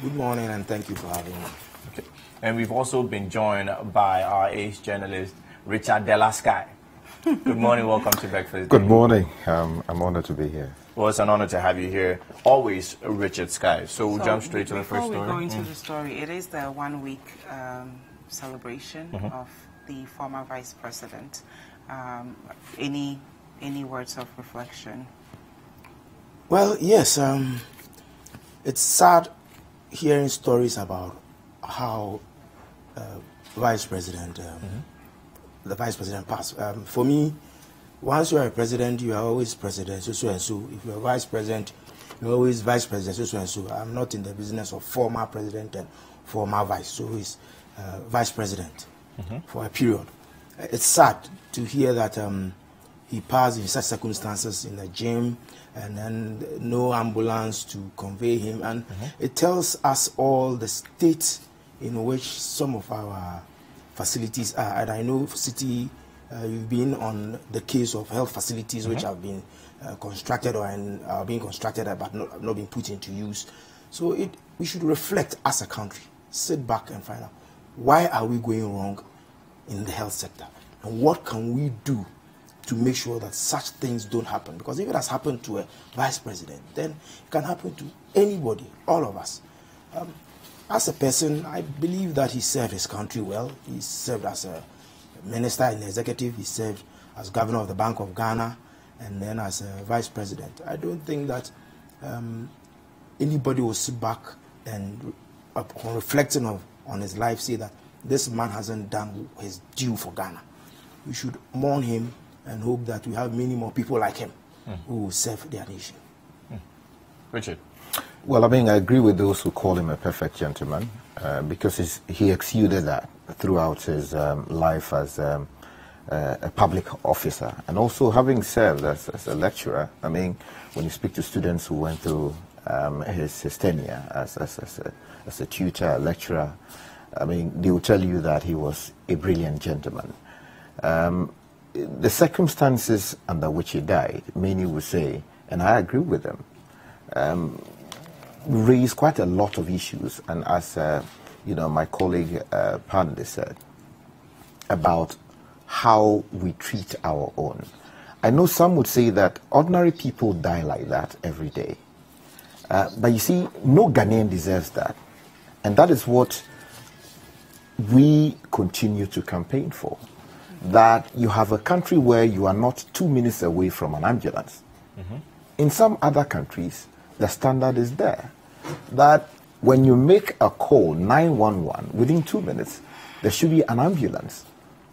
Good morning, and thank you for having me. Okay. And we've also been joined by our ace journalist, Richard Delasky. Good morning. Welcome to Breakfast Daily. Good morning. I'm honored to be here. Well, it's an honor to have you here. Always Richard Sky. So we'll jump straight to the first story. Before we go into the story, it is the 1 week celebration of the former vice president. Any words of reflection? Well, yes. It's sad hearing stories about how the vice president passed. For me, once you are a president, you are always president, so and so. If you are vice president, you are always vice president, so and so. I'm not in the business of former president and former vice, so he's vice president for a period. It's sad to hear that he passed in such circumstances in the gym, and then no ambulance to convey him. And it tells us all the state in which some of our facilities are. And I know City, you've been on the case of health facilities which have been constructed or are being constructed but not being put into use. So we should reflect as a country, sit back and find out why are we going wrong in the health sector, and what can we do to make sure that such things don't happen. Because if it has happened to a vice president, then it can happen to anybody, all of us. As a person, I believe that he served his country well. He served as a minister in the executive, he served as governor of the Bank of Ghana, and then as a vice president. I don't think that anybody will sit back and upon reflecting on his life say that this man hasn't done his due for Ghana. We should mourn him and hope that we have many more people like him who will serve their nation. Richard? Well, I mean, I agree with those who call him a perfect gentleman because he exuded that throughout his life as a public officer. And also having served as a lecturer, I mean, when you speak to students who went through his tenure as a tutor, a lecturer, I mean, they will tell you that he was a brilliant gentleman. The circumstances under which he died, many would say, and I agree with them, raised quite a lot of issues. And as my colleague Pandey said, about how we treat our own. I know some would say that ordinary people die like that every day. But you see, no Ghanaian deserves that. And that is what we continue to campaign for. That you have a country where you are not 2 minutes away from an ambulance. In some other countries, the standard is there. That when you make a call, 911, within 2 minutes, there should be an ambulance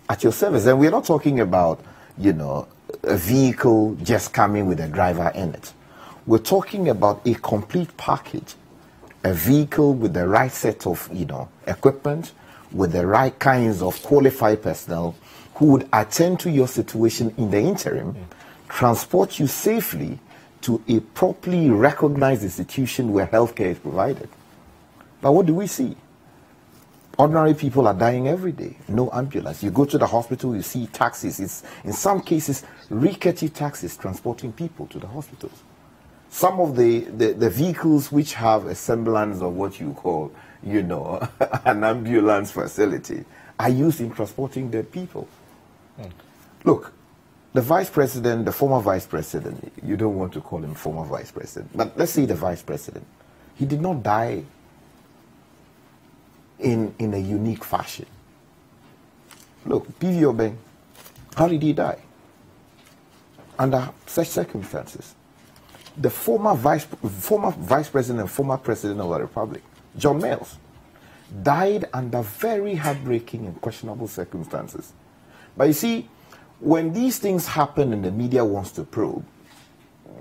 at your service. And we're not talking about, a vehicle just coming with a driver in it. We're talking about a complete package, a vehicle with the right set of, equipment, with the right kinds of qualified personnel who would attend to your situation in the interim, transport you safely to a properly recognized institution where healthcare is provided. But what do we see? Ordinary people are dying every day. No ambulance. You go to the hospital, you see taxis. It's, in some cases, rickety taxis transporting people to the hospitals. Some of the vehicles which have a semblance of what you call, you know, an ambulance facility are used in transporting dead people. Look, the vice president, the former vice president, you don't want to call him former vice president, but let's say the vice president, he did not die in a unique fashion. Look, PV Obeng, how did he die? Under such circumstances. The former vice president and former president of the Republic, John Mayles, died under very heartbreaking and questionable circumstances. But you see, when these things happen and the media wants to probe,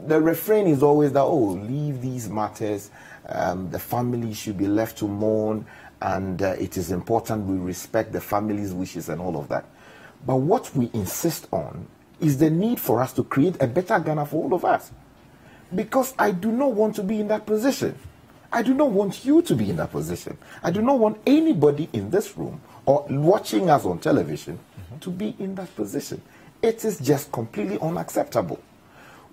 the refrain is always that, oh, leave these matters, the family should be left to mourn, and it is important we respect the family's wishes and all of that. But what we insist on is the need for us to create a better Ghana for all of us. Because I do not want to be in that position. I do not want you to be in that position. I do not want anybody in this room or watching us on television to be in that position. It is just completely unacceptable.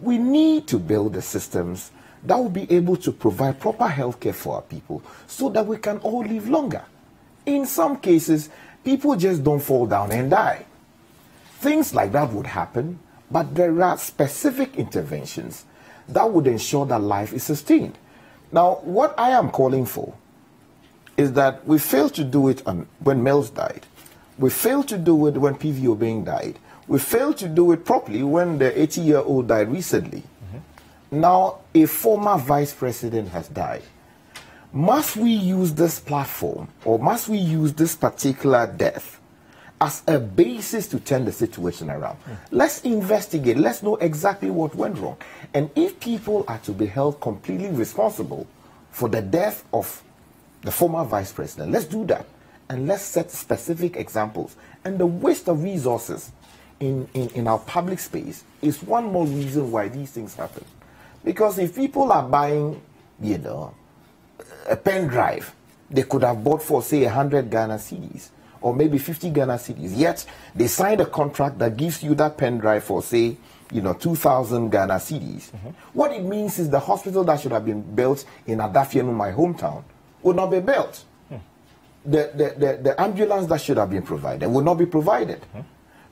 We need to build the systems that will be able to provide proper health care for our people so that we can all live longer. In some cases, people just don't fall down and die. Things like that would happen, but there are specific interventions that would ensure that life is sustained. Now, what I am calling for is that we failed to do it when Mayles died. We failed to do it when PV Obeng died. We failed to do it properly when the 80-year-old died recently. Now, a former vice president has died. Must we use this platform, or must we use this particular death as a basis to turn the situation around? Let's investigate. Let's know exactly what went wrong. And if people are to be held completely responsible for the death of the former vice president, let's do that. And let's set specific examples. And the waste of resources in our public space is one more reason why these things happen. Because if people are buying, you know, a pen drive, they could have bought for, say, 100 Ghana cedis, or maybe 50 Ghana cedis. Yet, they signed a contract that gives you that pen drive for, say, you know, 2,000 Ghana cedis. What it means is the hospital that should have been built in Adafianu, my hometown, would not be built. The ambulance that should have been provided will not be provided.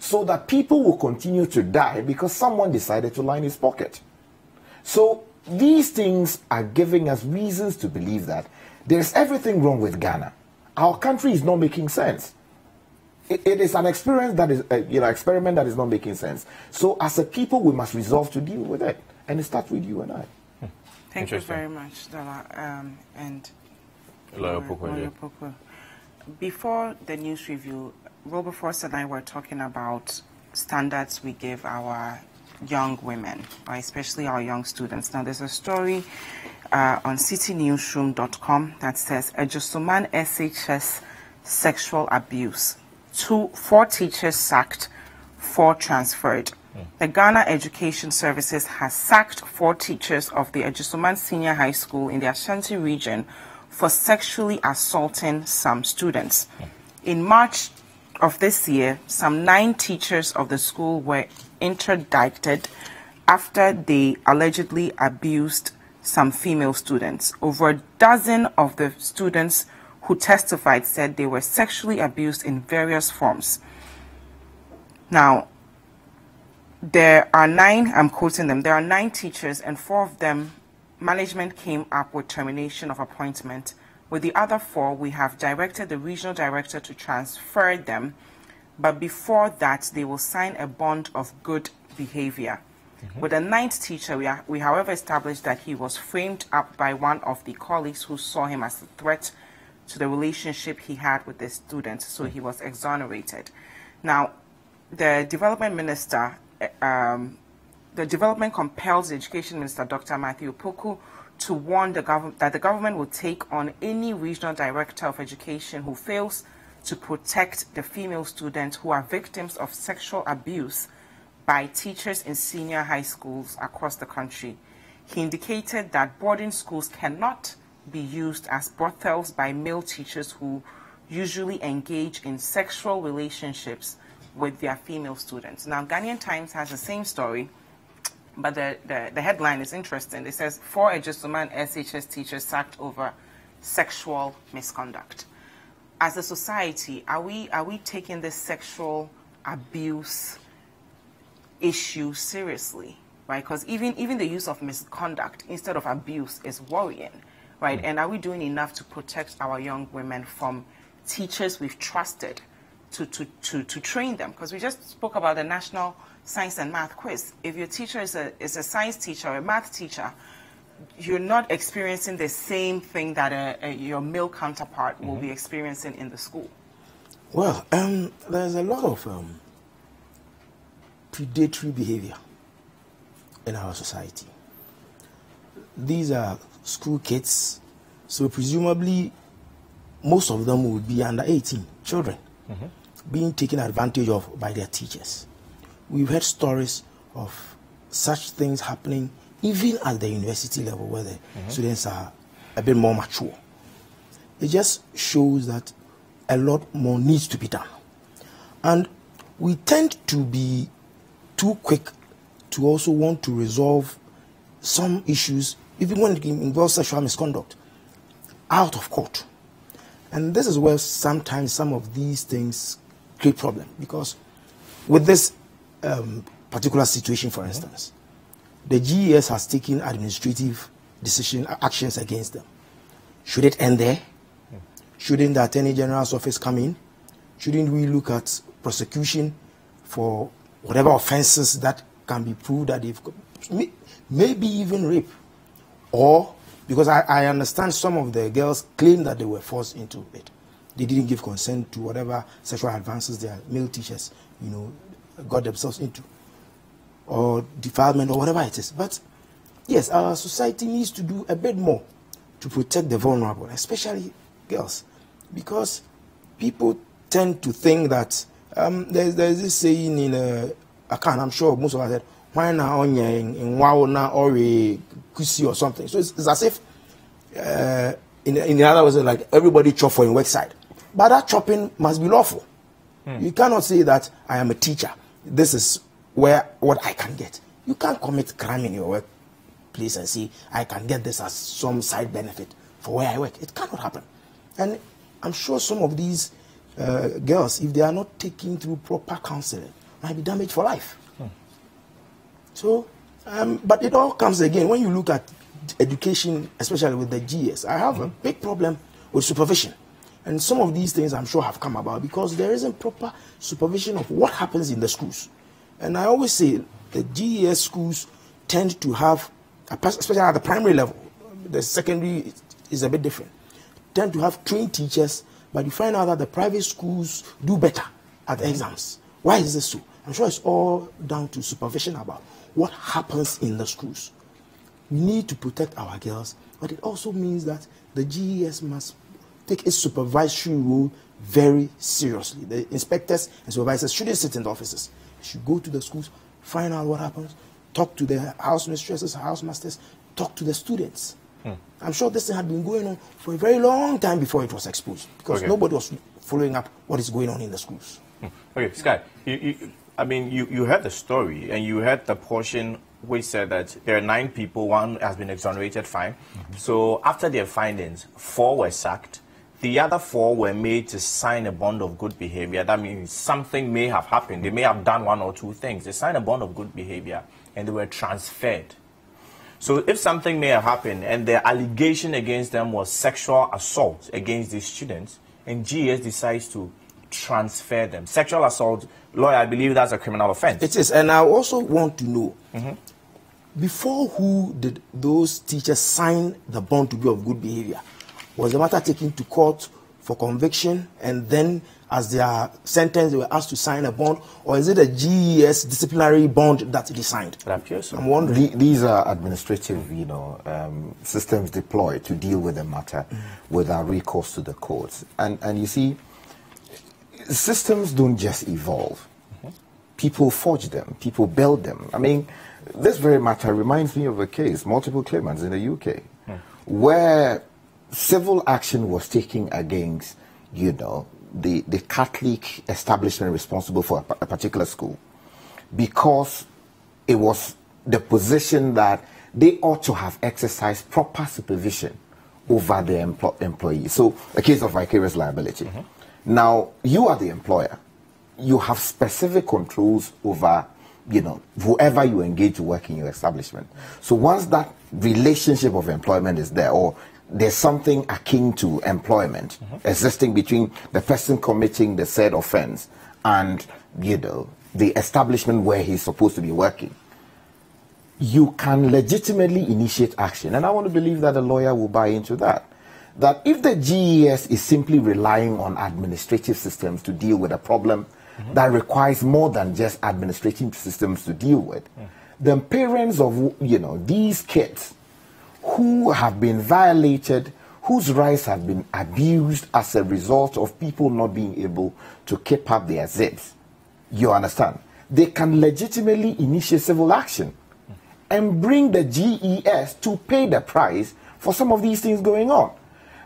So that people will continue to die because someone decided to line his pocket. So these things are giving us reasons to believe that there's everything wrong with Ghana. Our country is not making sense. It is an experience that is, experiment that is not making sense. So as a people, we must resolve to deal with it. And it starts with you and I. Thank you very much, Dala. And Loyopoko. Before the news review, Wilberforce and I were talking about standards we give our young women, or especially our young students. Now, there's a story on citynewsroom.com that says, Ejusuman SHS sexual abuse. 4 teachers sacked, 4 transferred. The Ghana Education Services has sacked 4 teachers of the Ejusuman Senior High School in the Ashanti region for sexually assaulting some students. In March of this year, some 9 teachers of the school were interdicted after they allegedly abused some female students. Over a dozen of the students who testified said they were sexually abused in various forms. Now, there are 9, I'm quoting them, there are 9 teachers, and 4 of them, management came up with termination of appointment. With the other 4, we have directed the regional director to transfer them, but before that, they will sign a bond of good behavior. With the 9th teacher, we however established that he was framed up by one of the colleagues who saw him as a threat to the relationship he had with the students, so he was exonerated. Now, the development minister, the development compels the education minister, Dr. Matthew Opoku, to warn the government that the government will take on any regional director of education who fails to protect the female students who are victims of sexual abuse by teachers in senior high schools across the country. He indicated that boarding schools cannot be used as brothels by male teachers who usually engage in sexual relationships with their female students. Now, Ghanaian Times has the same story, but the headline is interesting. It says, 4 Ejisoman SHS teachers sacked over sexual misconduct. As a society, are we taking this sexual abuse issue seriously, right? Because even the use of misconduct instead of abuse is worrying, right? And are we doing enough to protect our young women from teachers we've trusted to train them? Because we just spoke about the National Science and Math Quiz. If your teacher is a science teacher or a math teacher, you're not experiencing the same thing that your male counterpart will be experiencing in the school. Well, there's a lot of predatory behavior in our society. These are school kids, so presumably most of them will be under 18, children, being taken advantage of by their teachers. We've heard stories of such things happening even at the university level, where the students are a bit more mature. It just shows that a lot more needs to be done. And we tend to be too quick to also want to resolve some issues, even when it involves sexual misconduct, out of court. And this is where sometimes some of these things create problems, because with this particular situation, for instance, the GES has taken administrative actions against them. Should it end there? Shouldn't the Attorney General's office come in? Shouldn't we look at prosecution for whatever offenses that can be proved that they've maybe even rape? Or, because I understand some of the girls claim that they were forced into it. They didn't give consent to whatever sexual advances their male teachers, got themselves into, or defilement, or whatever it is. But yes, our society needs to do a bit more to protect the vulnerable, especially girls, because people tend to think that there's this saying in Akan, I'm sure most of us said, why now in Waona or Kusi or something. So it's as if in the other words, like everybody chop for in workside. But that chopping must be lawful. You cannot say that I am a teacher. This is what I can get. You can't commit crime in your workplace and say I can get this as some side benefit for where I work. It cannot happen. And I'm sure some of these girls, if they are not taken through proper counseling, might be damaged for life. So, but it all comes again when you look at education, especially with the GS. I have a big problem with supervision. And some of these things I'm sure have come about because there isn't proper supervision of what happens in the schools. And I always say the GES schools tend to have, especially at the primary level, the secondary is a bit different, tend to have trained teachers, but you find out that the private schools do better at the exams. Why is this so? I'm sure it's all down to supervision about what happens in the schools. We need to protect our girls, but it also means that the GES must take its supervisory role very seriously. The inspectors and supervisors shouldn't sit in the offices. They should go to the schools, find out what happens, talk to the house mistresses, house masters, talk to the students. I'm sure this thing had been going on for a very long time before it was exposed, because nobody was following up what is going on in the schools. Okay, Sky, you heard the story, and you heard the portion which said that there are 9 people, 1 has been exonerated, fine. So after their findings, 4 were sacked. The other 4 were made to sign a bond of good behavior. That means something may have happened. They may have done 1 or 2 things. They signed a bond of good behavior, and they were transferred. So if something may have happened, and the allegation against them was sexual assault against these students, and GES decides to transfer them. Sexual assault, lawyer, I believe that's a criminal offense. It is, and I also want to know, before who did those teachers sign the bond to be of good behavior? Was the matter taken to court for conviction, and then as they are sentenced, they were asked to sign a bond, or is it a GES disciplinary bond that they signed? It appears so. I'm wondering. These are administrative, systems deployed to deal with the matter without recourse to the courts. And you see, systems don't just evolve. People forge them, people build them. I mean, this very matter reminds me of a case, multiple claimants in the UK, where civil action was taken against, you know, the Catholic establishment responsible for a particular school, because it was the position that they ought to have exercised proper supervision over their employees. So a case of vicarious liability. Now, you are the employer. You have specific controls over, you know, whoever you engage to work in your establishment. So once that relationship of employment is there, or there's something akin to employment existing between the person committing the said offense and, you know, the establishment where he's supposed to be working, you can legitimately initiate action. And I want to believe that a lawyer will buy into that. That if the GES is simply relying on administrative systems to deal with a problem that requires more than just administrative systems to deal with, then parents of, you know, these kids who have been violated, whose rights have been abused as a result of people not being able to keep up their zips, you understand, they can legitimately initiate civil action and bring the GES to pay the price for some of these things going on.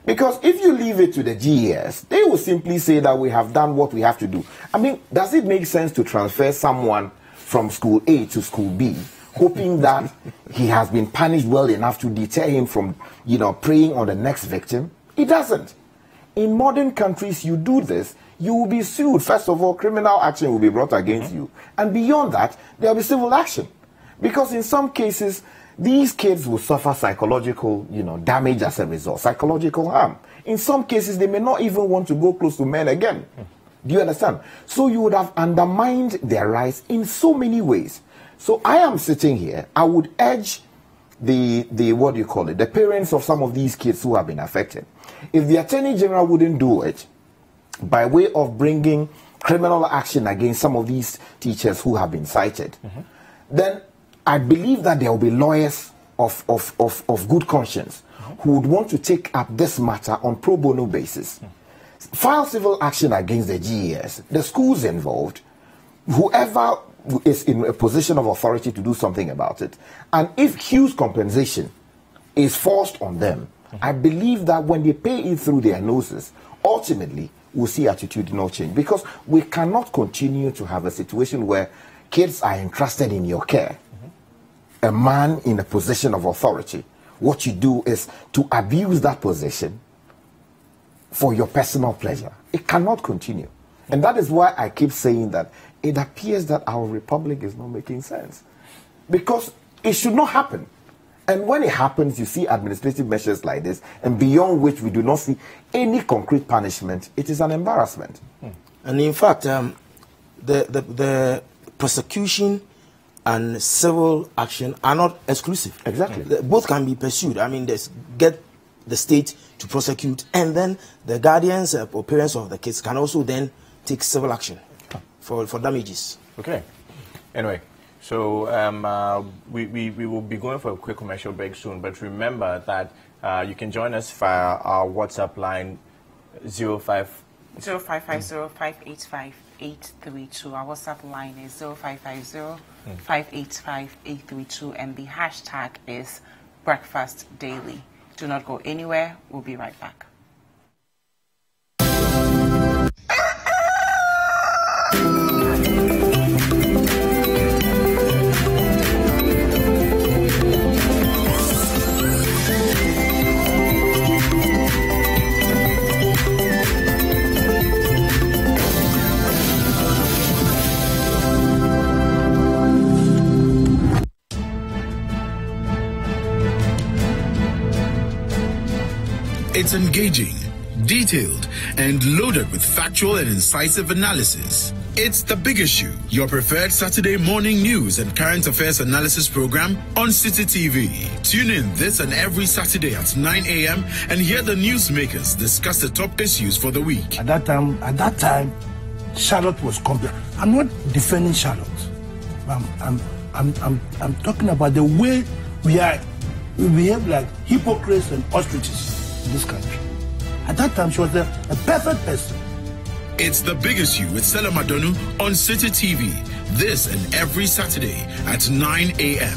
Because if you leave it to the GES, they will simply say that we have done what we have to do. I mean, does it make sense to transfer someone from school A to school B, hoping that he has been punished well enough to deter him from, you know, preying on the next victim? It doesn't. In modern countries, you do this, you will be sued. First of all, criminal action will be brought against you. And beyond that, there will be civil action. Because in some cases, these kids will suffer psychological, you know, damage as a result, psychological harm. In some cases, they may not even want to go close to men again. Do you understand? So you would have undermined their rights in so many ways. So I am sitting here, I would urge the what do you call it, the parents of some of these kids who have been affected. If the Attorney General wouldn't do it by way of bringing criminal action against some of these teachers who have been cited, then I believe that there will be lawyers of good conscience who would want to take up this matter on pro bono basis. File civil action against the GES, the schools involved, whoever is in a position of authority to do something about it. And if huge compensation is forced on them, I believe that when they pay it through their noses, ultimately we'll see attitudinal change. Because we cannot continue to have a situation where kids are entrusted in your care. A man in a position of authority, what you do is to abuse that position for your personal pleasure. It cannot continue. And that is why I keep saying that it appears that our republic is not making sense. Because it should not happen. And when it happens, you see administrative measures like this, and beyond which we do not see any concrete punishment. It is an embarrassment. And in fact, the prosecution and civil action are not exclusive. Exactly. Both can be pursued. I mean, get the state to prosecute, and then the guardians or parents of the kids can also then take civil action for damages. Okay. Anyway, so we will be going for a quick commercial break soon, but remember that you can join us via our WhatsApp line 0550-585-832. Our WhatsApp line is 0550-585-832, and the hashtag is Breakfast Daily. Do not go anywhere. We'll be right back. It's engaging, detailed, and loaded with factual and incisive analysis. It's The Big Issue, your preferred Saturday morning news and current affairs analysis program on City TV. Tune in this and every Saturday at 9 a.m. and hear the newsmakers discuss the top issues for the week. At that time, Charlotte was complete. I'm not defending Charlotte. I'm talking about the way we behave like hypocrites and ostriches in this country. At that time, she was a perfect person. It's The Big Issue with Stella Madonu on City TV. This and every Saturday at 9 a.m.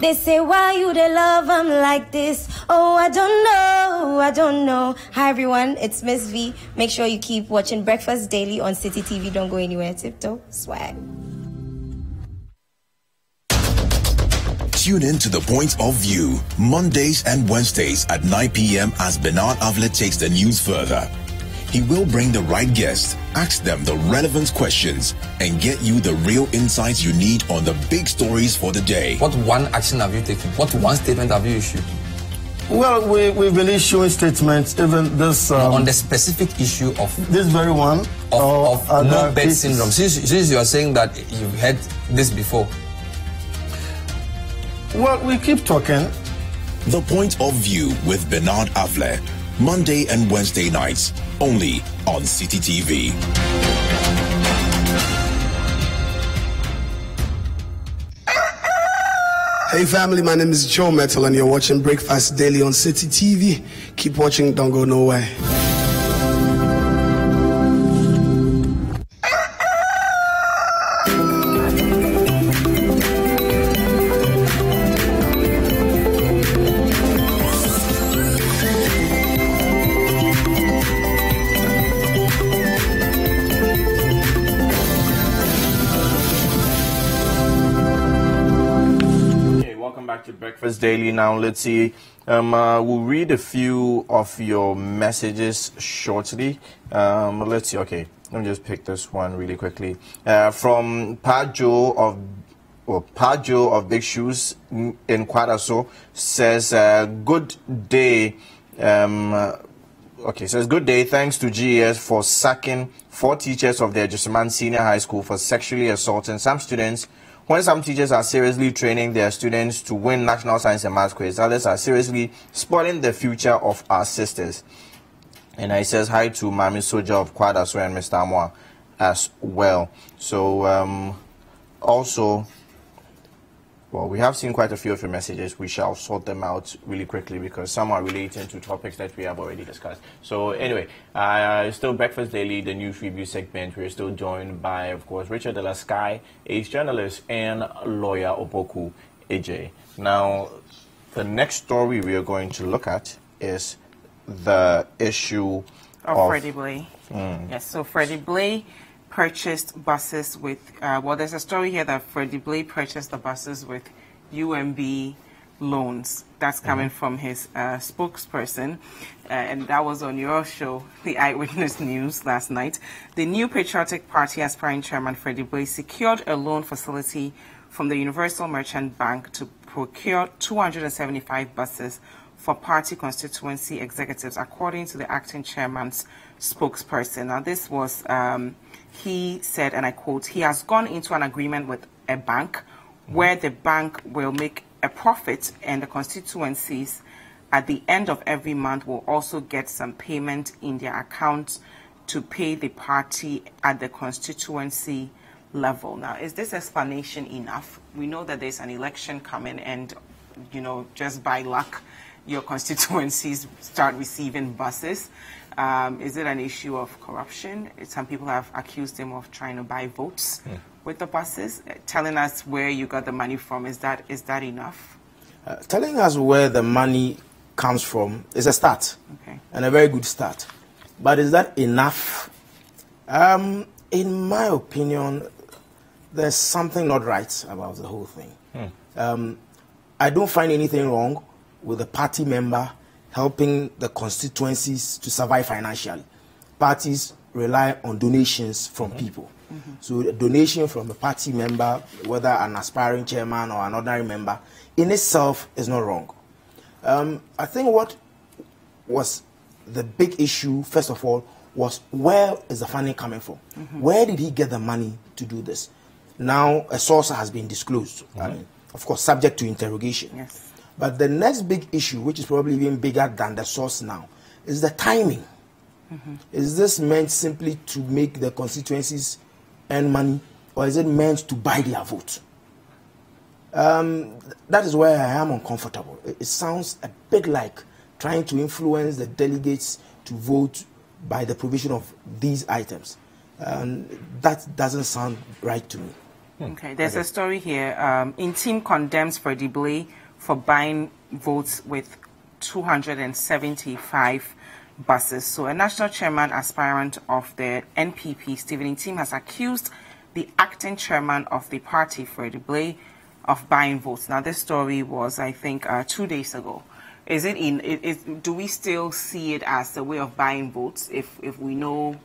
They say, why you they love them like this? Oh, I don't know. Hi everyone, it's Miss V. Make sure you keep watching Breakfast Daily on City TV. Don't go anywhere. Tiptoe swag. Tune in to The Point of View, Mondays and Wednesdays at 9 p.m. as Bernard Avlet takes the news further. He will bring the right guests, ask them the relevant questions, and get you the real insights you need on the big stories for the day. What one action have you taken? What one statement have you issued? Well, we've been issuing statements, even this... on the specific issue of... This very one. Of low bed syndrome. Since you are saying that you've had this before. Well, we keep talking. The Point of View with Bernard Avlet. Monday and Wednesday nights, only on City TV. Hey family, my name is Joe Metal and you're watching Breakfast Daily on City TV. Keep watching, don't go nowhere. Breakfast Daily. Now let's see, we'll read a few of your messages shortly. Let's see. Okay, let me just pick this one really quickly from Pajo of Big Shoes in Kwadaso. Says good day. Says good day, thanks to GES for sacking 4 teachers of the Joseman Senior High School for sexually assaulting some students. When some teachers are seriously training their students to win National Science and Maths quiz, others are seriously spoiling the future of our sisters. And he says hi to Mami Soja of Kwadaso and Mr. Amwa as well. So also, well, we have seen quite a few of your messages. We shall sort them out really quickly because some are relating to topics that we have already discussed. So anyway, still Breakfast Daily, the news review segment. We're still joined by, of course, Richard De La Sky, ace journalist, and lawyer Opoku AJ. Now, the next story we are going to look at is the issue of Freddie Blay. Yes, so Freddie Blay purchased buses with, well, there's a story here that Freddie Blay purchased the buses with UMB loans. That's coming from his spokesperson, and that was on your show, The Eyewitness News, last night. The New Patriotic Party aspiring chairman Freddie Blay secured a loan facility from the Universal Merchant Bank to procure 275 buses for party constituency executives, according to the acting chairman's spokesperson. Now, this was... he said, and I quote, he has gone into an agreement with a bank where the bank will make a profit and the constituencies at the end of every month will also get some payment in their account to pay the party at the constituency level. Now, is this explanation enough? We know that there's an election coming and, you know, just by luck, your constituencies start receiving buses. Is it an issue of corruption? Some people have accused him of trying to buy votes with the buses. Telling us where you got the money from, is that enough? Telling us where the money comes from is a start, and a very good start. But is that enough? In my opinion, there's something not right about the whole thing. I don't find anything wrong with the party member helping the constituencies to survive financially. Parties rely on donations from people. So a donation from a party member, whether an aspiring chairman or an ordinary member, in itself is not wrong. I think what was the big issue, first of all, was where is the funding coming from? Where did he get the money to do this? Now a source has been disclosed. I mean, of course, subject to interrogation. But the next big issue, which is probably even bigger than the source now, is the timing. Is this meant simply to make the constituencies earn money, or is it meant to buy their vote? That is where I am uncomfortable. It sounds a bit like trying to influence the delegates to vote by the provision of these items. That doesn't sound right to me. Okay, there's a story here. Intim condemns Freddie Blay for buying votes with 275 buses. So a national chairman aspirant of the NPP, Stephen Intim, has accused the acting chairman of the party, Freddie Blay, of buying votes. Now, this story was, I think, 2 days ago. Is it do we still see it as a way of buying votes if we know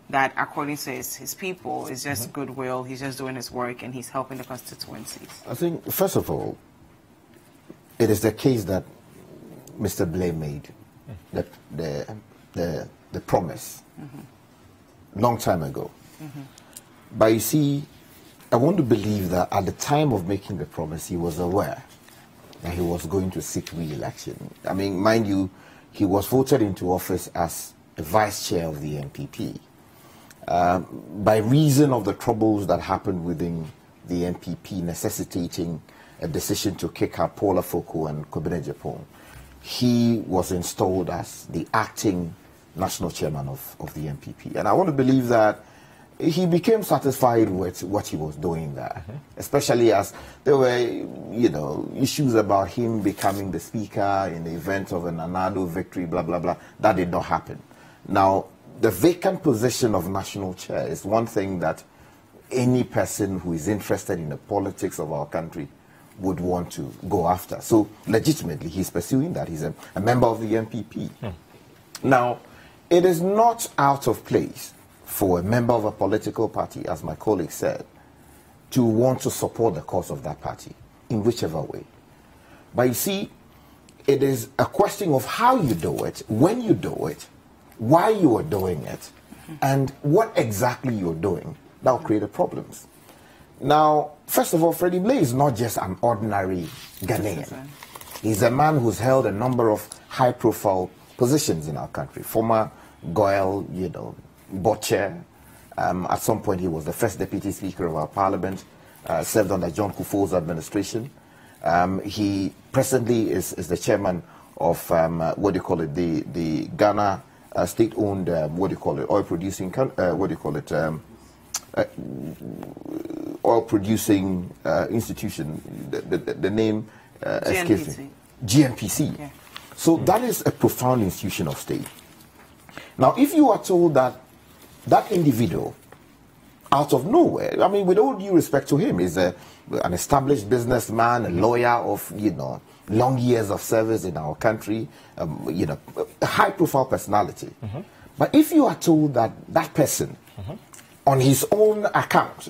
that, according to his people, it's just goodwill, he's just doing his work and he's helping the constituencies? I think, first of all, it is the case that Mr. Blay made, the promise long time ago. But you see, I want to believe that at the time of making the promise, he was aware that he was going to seek re-election. I mean, mind you, he was voted into office as the vice chair of the NPP. By reason of the troubles that happened within the NPP necessitating a decision to kick out Paul Afoko and Kwabena Agyapong, he was installed as the acting national chairman of the NPP. And I want to believe that he became satisfied with what he was doing there, especially as there were, issues about him becoming the speaker in the event of an Anado victory, blah, blah, blah. That did not happen. Now, the vacant position of national chair is one thing that any person who is interested in the politics of our country would want to go after. So, legitimately, he's pursuing that. He's a member of the NPP. Now, it is not out of place for a member of a political party, as my colleague said, to want to support the cause of that party in whichever way. But you see, it is a question of how you do it, when you do it, why you are doing it, and what exactly you're doing. That will create problems. Now, first of all, Freddie Blay is not just an ordinary Ghanaian. He's a man who's held a number of high-profile positions in our country. Former GOIL, board chair. At some point, he was the first deputy speaker of our parliament, served under John Kufuor's administration. He presently is the chairman of, the Ghana state-owned, oil-producing, oil-producing institution. The name escapes me. GNPC. Yeah. So that is a profound institution of state. Now, if you are told that that individual, out of nowhere, I mean, with all due respect to him, is an established businessman, a lawyer of, long years of service in our country, a high-profile personality. But if you are told that that person, on his own account,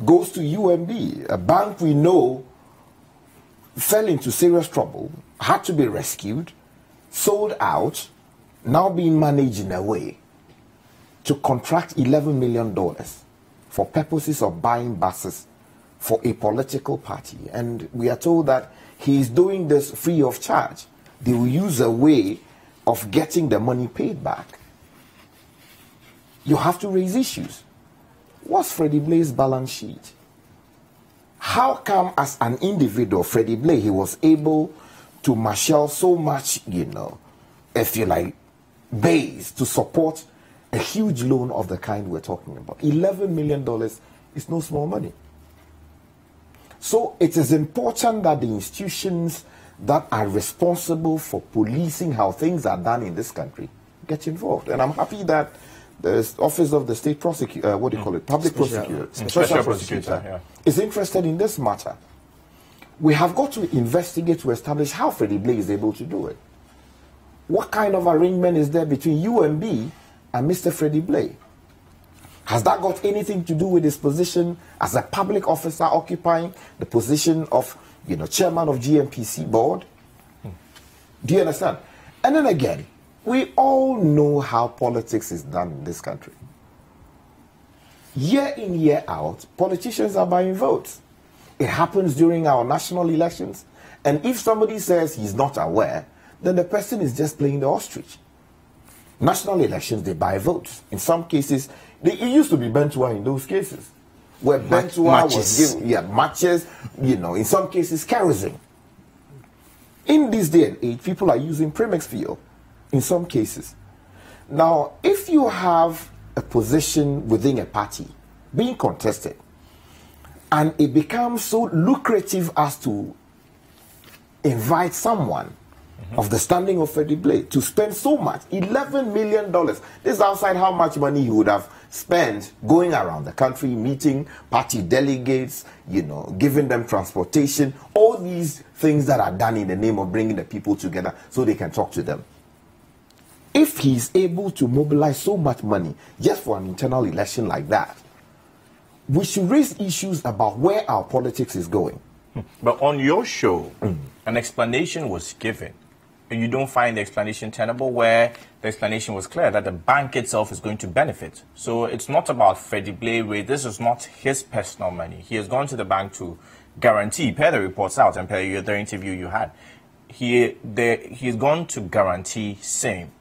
goes to UMB, a bank we know fell into serious trouble, had to be rescued, sold out, now being managed in a way to contract $11 million for purposes of buying buses for a political party. And we are told that he is doing this free of charge. They will use a way of getting the money paid back. You have to raise issues. What's Freddie Blay's balance sheet? How come as an individual, Freddie Blay, he was able to marshal so much, if you like, base to support a huge loan of the kind we're talking about? $11 million is no small money. So it is important that the institutions that are responsible for policing how things are done in this country get involved. And I'm happy that the Office of the State Prosecutor, Public Prosecutor, Special Prosecutor, is interested in this matter. We have got to investigate to establish how Freddie Blay is able to do it. What kind of arrangement is there between UMB and Mr. Freddie Blay? Has that got anything to do with his position as a public officer occupying the position of, chairman of GNPC board? Do you understand? And then again, we all know how politics is done in this country. Year in, year out, politicians are buying votes. It happens during our national elections. And if somebody says he's not aware, then the person is just playing the ostrich. National elections, they buy votes. In some cases, it used to be Bentua in those cases. where Bentua was given, matches, in some cases kerosene. In this day and age, people are using Premix fuel in some cases. Now, if you have a position within a party being contested, and it becomes so lucrative as to invite someone of the standing of Freddie Bray to spend so much, $11 million. This is outside how much money he would have spent going around the country, meeting party delegates, giving them transportation, all these things that are done in the name of bringing the people together so they can talk to them. If he's able to mobilize so much money just for an internal election like that, we should raise issues about where our politics is going. But on your show, an explanation was given. You don't find the explanation tenable, where the explanation was clear that the bank itself is going to benefit. So it's not about Freddie Bray. This is not his personal money. He has gone to the bank to guarantee, per the reports out and per the other interview you had, he's gone to guarantee same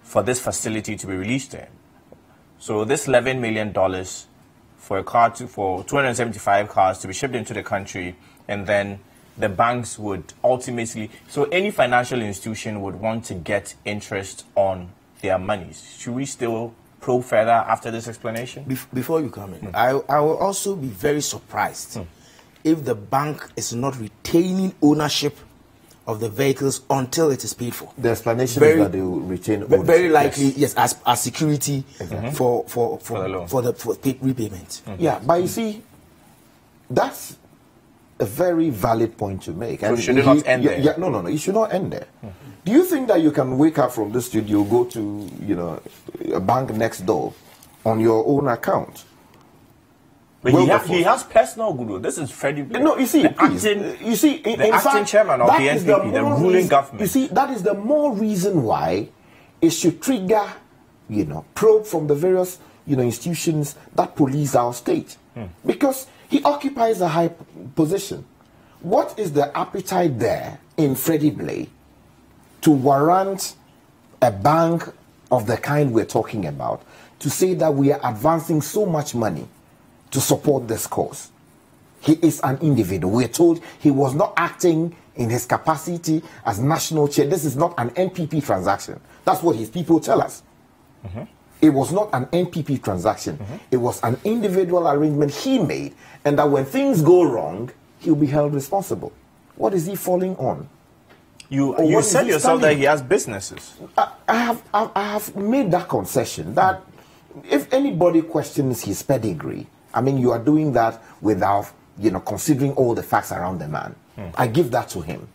for this facility to be released to him. So this $11 million for for 275 cars to be shipped into the country, and then the banks would ultimately, so any financial institution would want to get interest on their monies. Should we still probe further after this explanation? Before you come in, I will also be very surprised if the bank is not retaining ownership of the vehicles until it is paid for. The explanation is that they will retain ownership. Very likely, yes, as security for repayment. Yeah, but you see, that's a very valid point to make. So should it not end there? No, it should not end there. Do you think that you can wake up from this studio, go to a bank next door on your own account? But he has personal goodwill. This is Freddie Bray. No, you see, the acting chairman of the NPP, the ruling government. You see, that is the more reason why it should trigger, probe from the various, institutions that police our state. Because he occupies a high position. What is the appetite there in Freddie Bray to warrant a bank of the kind we're talking about to say that we are advancing so much money to support this cause? He is an individual. We're told he was not acting in his capacity as national chair. This is not an NPP transaction. That's what his people tell us. It was not an NPP transaction. It was an individual arrangement he made, and that when things go wrong, he'll be held responsible. What is he falling on? You said yourself that he has businesses. I have made that concession that if anybody questions his pedigree, I mean, you are doing that without, considering all the facts around the man. I give that to him.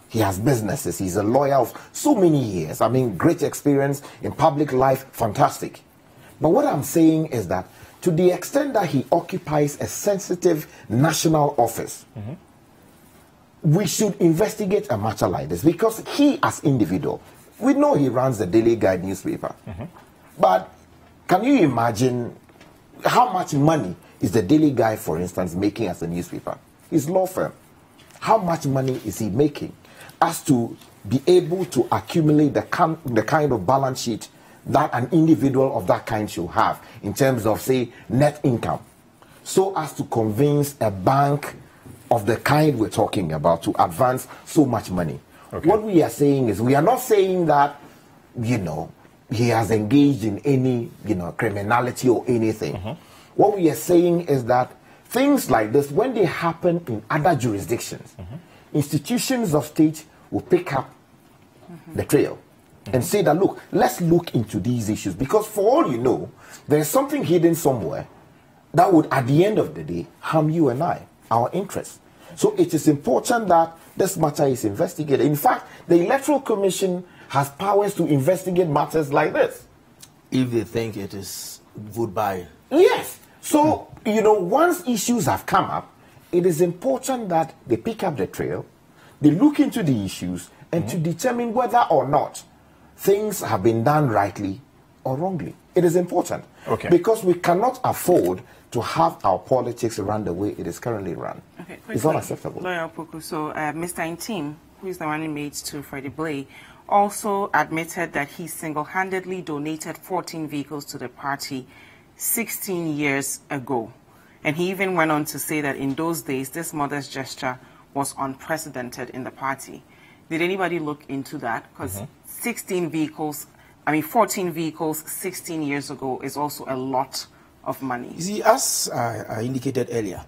He has businesses. He's a lawyer of so many years. I mean, great experience in public life, fantastic. But what I'm saying is that to the extent that he occupies a sensitive national office, we should investigate a matter like this, because he as individual, we know he runs the Daily Guide newspaper. But can you imagine how much money is the Daily Guide, for instance, making as a newspaper? His law firm. How much money is he making as to be able to accumulate the kind of balance sheet that an individual of that kind should have in terms of, say, net income, so as to convince a bank of the kind we're talking about to advance so much money? What we are saying is, we are not saying that, he has engaged in any, criminality or anything. What we are saying is that things like this, when they happen in other jurisdictions, institutions of state will pick up the trail and say that, look, let's look into these issues, because for all you know, there's something hidden somewhere that would, at the end of the day, harm you and I, our interests. So it is important that this matter is investigated. In fact, the Electoral Commission has powers to investigate matters like this. If they think it is vote by. Yes. So, once issues have come up, it is important that they pick up the trail, they look into the issues, and to determine whether or not things have been done rightly or wrongly. It is important. Because we cannot afford to have our politics run the way it is currently run. It's not acceptable. Lawyer Opoku, so Mr. Intim, who is the running mate to Freddie Bray, also admitted that he single-handedly donated 14 vehicles to the party 16 years ago. And he even went on to say that in those days, this modest gesture was unprecedented in the party. Did anybody look into that? Because 14 vehicles 16 years ago is also a lot of money. You see, as I indicated earlier,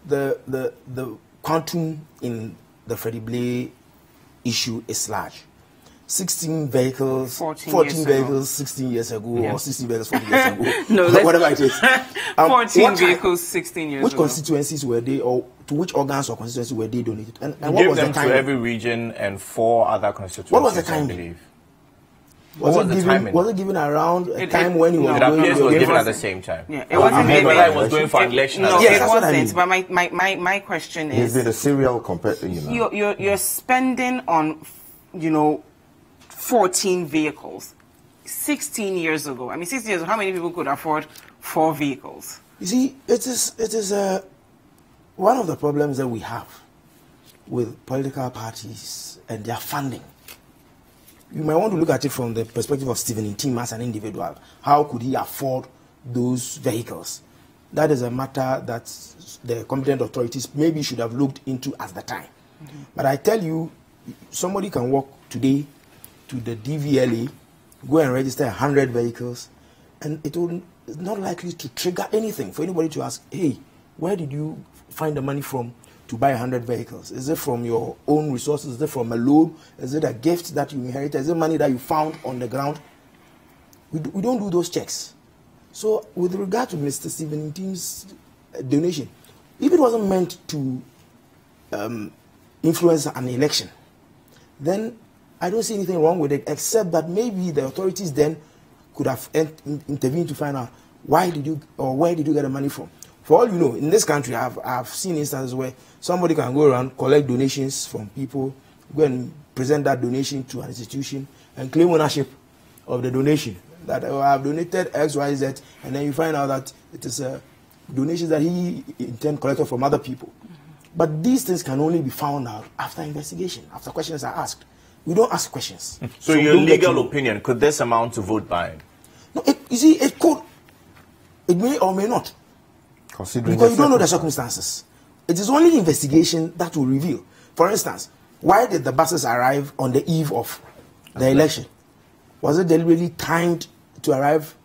the quantum in the Freddie Blay issue is large. 16 vehicles, 14 vehicles 16 years ago, or 16 vehicles 14 years ago, no, whatever it is. 14 vehicles 16 years which ago. Which constituencies were they, or to which organs or constituencies were they donated? And what was them the time? To every region and 4 other constituencies. What was the time? I believe. Was it given around a time when he was going? It was given at the same time. Yeah, it wasn't given. It was going for election. No, yes, it wasn't. But my question is, is it a serial comparison? You're spending on, 14 vehicles 16 years ago. 16 years ago, how many people could afford 4 vehicles? You see, it is one of the problems that we have with political parties and their funding. You might want to look at it from the perspective of Stephen Ntim as an individual. How could he afford those vehicles? That is a matter that the competent authorities maybe should have looked into at the time. But I tell you, somebody can walk today to the DVLA, go and register 100 vehicles, and it's not likely to trigger anything for anybody to ask, hey, where did you find the money from to buy 100 vehicles? Is it from your own resources? Is it from a loan? Is it a gift that you inherited? Is it money that you found on the ground? We don't do those checks. So with regard to Mr. Stephen Ntim's donation, if it wasn't meant to influence an election, then I don't see anything wrong with it, except that maybe the authorities then could have intervened to find out where did you get the money from. For all you know, in this country, I've seen instances where somebody can go around, collect donations from people, go and present that donation to an institution, and claim ownership of the donation. That I've donated X, Y, Z, and then you find out that it is a donation that he intended collected from other people. But these things can only be found out after investigation, after questions are asked. We don't ask questions. So your legal opinion, could this amount to vote buying? No, you see, it could. It may or may not. Because you don't know the circumstances. It is only investigation that will reveal. For instance, why did the buses arrive on the eve of the election? Was it deliberately timed to arrive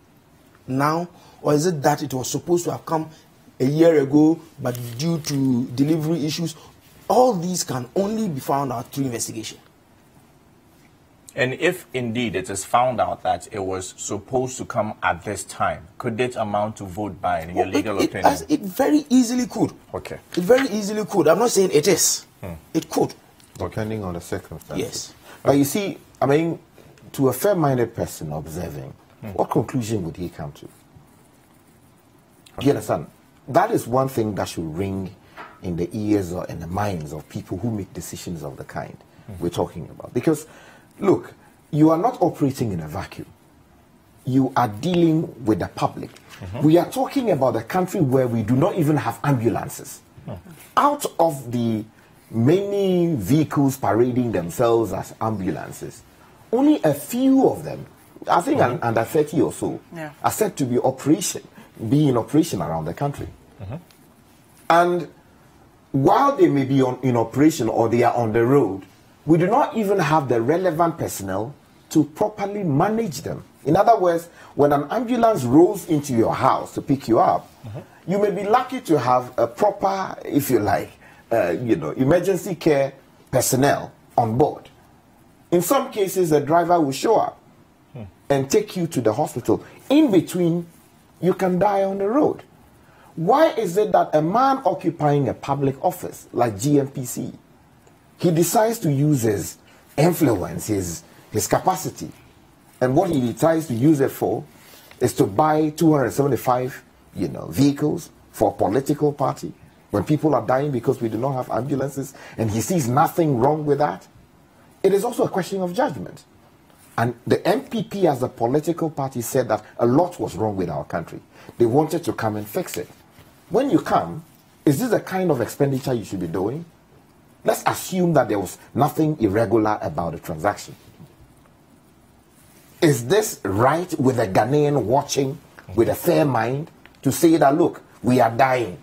now? Or is it that it was supposed to have come a year ago, but due to delivery issues? All these can only be found out through investigation. And if indeed it is found out that it was supposed to come at this time, could it amount to vote buying in your legal opinion? It very easily could. Okay. It very easily could. I'm not saying it is. It could. Depending on the circumstances. Yes. But you see, to a fair-minded person observing, what conclusion would he come to? Do you understand? That is one thing that should ring in the ears or in the minds of people who make decisions of the kind we're talking about. Because look, you are not operating in a vacuum. You are dealing with the public. We are talking about a country where we do not even have ambulances. Out of the many vehicles parading themselves as ambulances, only a few of them, I think under 30 or so, are said to be in operation around the country. And while they may be in operation or they are on the road, we do not even have the relevant personnel to properly manage them. In other words, when an ambulance rolls into your house to pick you up, you may be lucky to have a proper, if you like, emergency care personnel on board. In some cases, the driver will show up and take you to the hospital. In between, you can die on the road. Why is it that a man occupying a public office like GMPC, he decides to use his influence, his capacity, and what he decides to use it for is to buy 275, vehicles for a political party when people are dying because we do not have ambulances, and he sees nothing wrong with that? It is also a question of judgment. And the MPP as a political party said that a lot was wrong with our country. They wanted to come and fix it. When you come, is this the kind of expenditure you should be doing? Let's assume that there was nothing irregular about the transaction. Is this right with a Ghanaian watching with a fair mind to say that, look, We are dying.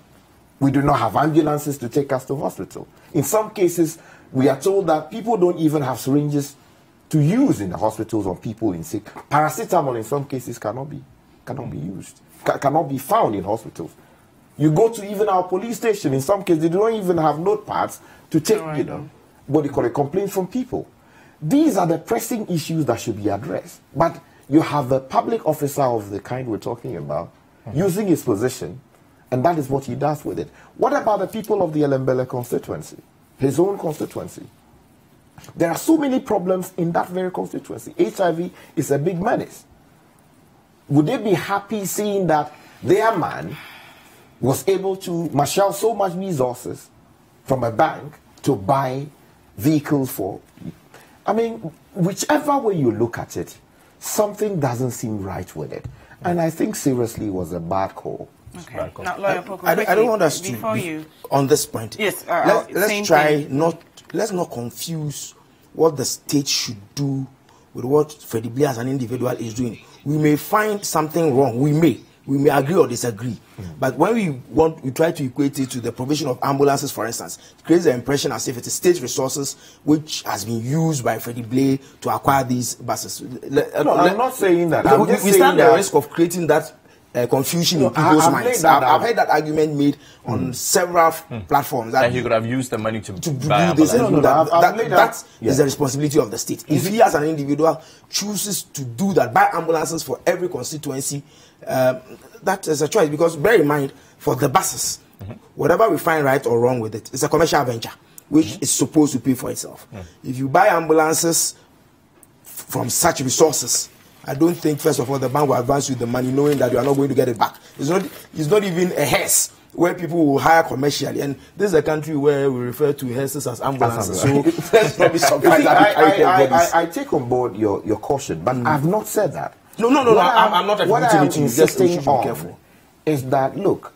We do not have ambulances to take us to hospital. In some cases, we are told that people don't even have syringes to use in the hospitals on people in sick. Paracetamol in some cases cannot be used, cannot be found in hospitals. You go to even our police station, in some cases they don't even have notepads to take, what they call a complaint from people. These are the pressing issues that should be addressed. But you have a public officer of the kind we're talking about using his position, and that is what he does with it. What about the people of the Elembele constituency, his own constituency? There are so many problems in that very constituency. HIV is a big menace. Would they be happy seeing that their man was able to marshal so much resources from a bank to buy vehicles for? I mean, whichever way you look at it, something doesn't seem right with it. And I think seriously it was a bad call. Okay. Now, Lawyer Poku, I don't want us to on this point. Yes. Let's not confuse what the state should do with what Freddie Blee as an individual is doing. We may find something wrong. We may agree or disagree. But when we try to equate it to the provision of ambulances, for instance, it creates the impression as if it is state resources which has been used by Freddie Blee to acquire these buses. No, I'm not saying that. We stand the risk of creating that confusion in people's minds. I've heard that argument made on several platforms. That he could have used the money to do buy this. that is the responsibility of the state. If he as an individual chooses to do that, buy ambulances for every constituency, that is a choice. Because bear in mind, for the buses, whatever we find right or wrong with it, it's a commercial venture which is supposed to pay for itself. If you buy ambulances from such resources, I don't think, first of all, the bank will advance you the money knowing that you are not going to get it back. It's not even a hearse where people will hire commercially. And this is a country where we refer to hearses as ambulances. So let's not be surprised. I take on board your caution, but I've not said that. No. I'm not what I'm insisting on is that, look,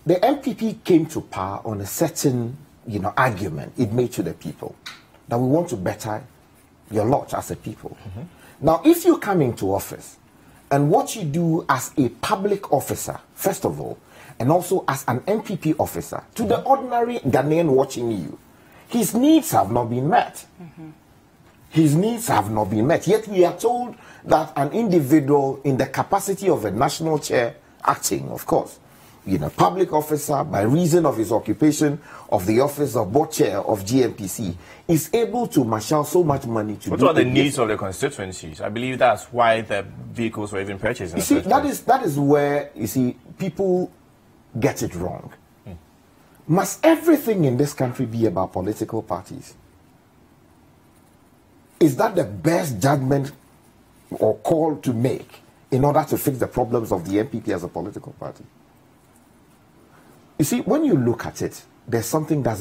the MPP came to power on a certain, argument it made to the people that we want to better your lot as a people. Now, if you come into office and what you do as a public officer, first of all, and also as an MPP officer, to the ordinary Ghanaian watching you, his needs have not been met. His needs have not been met. Yet we are told that an individual in the capacity of a national chair, acting, of course, public officer by reason of his occupation of the office of board chair of GNPC, is able to marshal so much money to What are the needs of the constituencies? I believe that's why the vehicles were even purchased. You see, that is where, people get it wrong. Must everything in this country be about political parties? Is that the best judgment or call to make in order to fix the problems of the MPP as a political party? You see, when you look at it, there's something that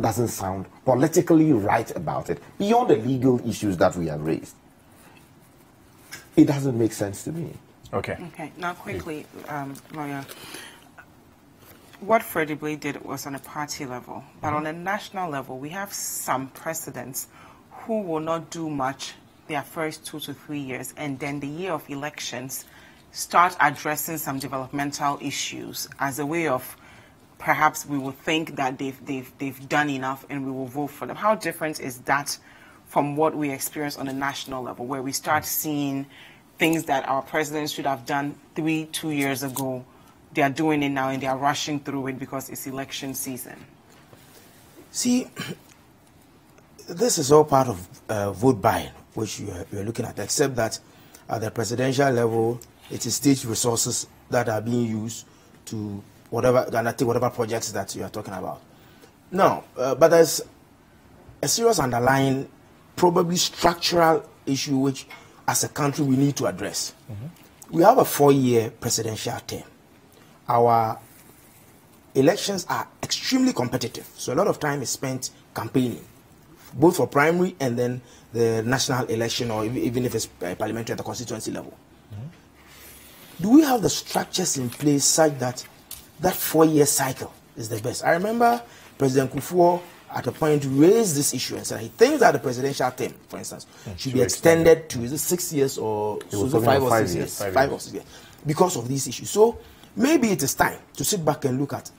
doesn't sound politically right about it, beyond the legal issues that we have raised. It doesn't make sense to me. Okay. Now, quickly, Lawyer, what Freddie Blee did was on a party level, but on a national level, we have some presidents who will not do much their first 2 to 3 years, and then the year of elections start addressing some developmental issues as a way of perhaps we will think that they've done enough and we will vote for them. How different is that from what we experience on a national level, where we start seeing things that our presidents should have done 2 years ago? They are doing it now and they are rushing through it because it's election season. See, this is all part of vote buying, which you're looking at, except that at the presidential level, it is state resources that are being used to whatever projects that you are talking about. No, but there's a serious underlying, probably structural issue which, as a country, we need to address. We have a 4-year presidential term. Our elections are extremely competitive, so a lot of time is spent campaigning, both for primary and then the national election, or even if it's parliamentary at the constituency level. Do we have the structures in place such that that 4-year cycle is the best? I remember President Kufuor at a point raised this issue and said he thinks that the presidential term, for instance, should be extended to 6 years or 5 or 6 years, because of these issues. So maybe it is time to sit back and look at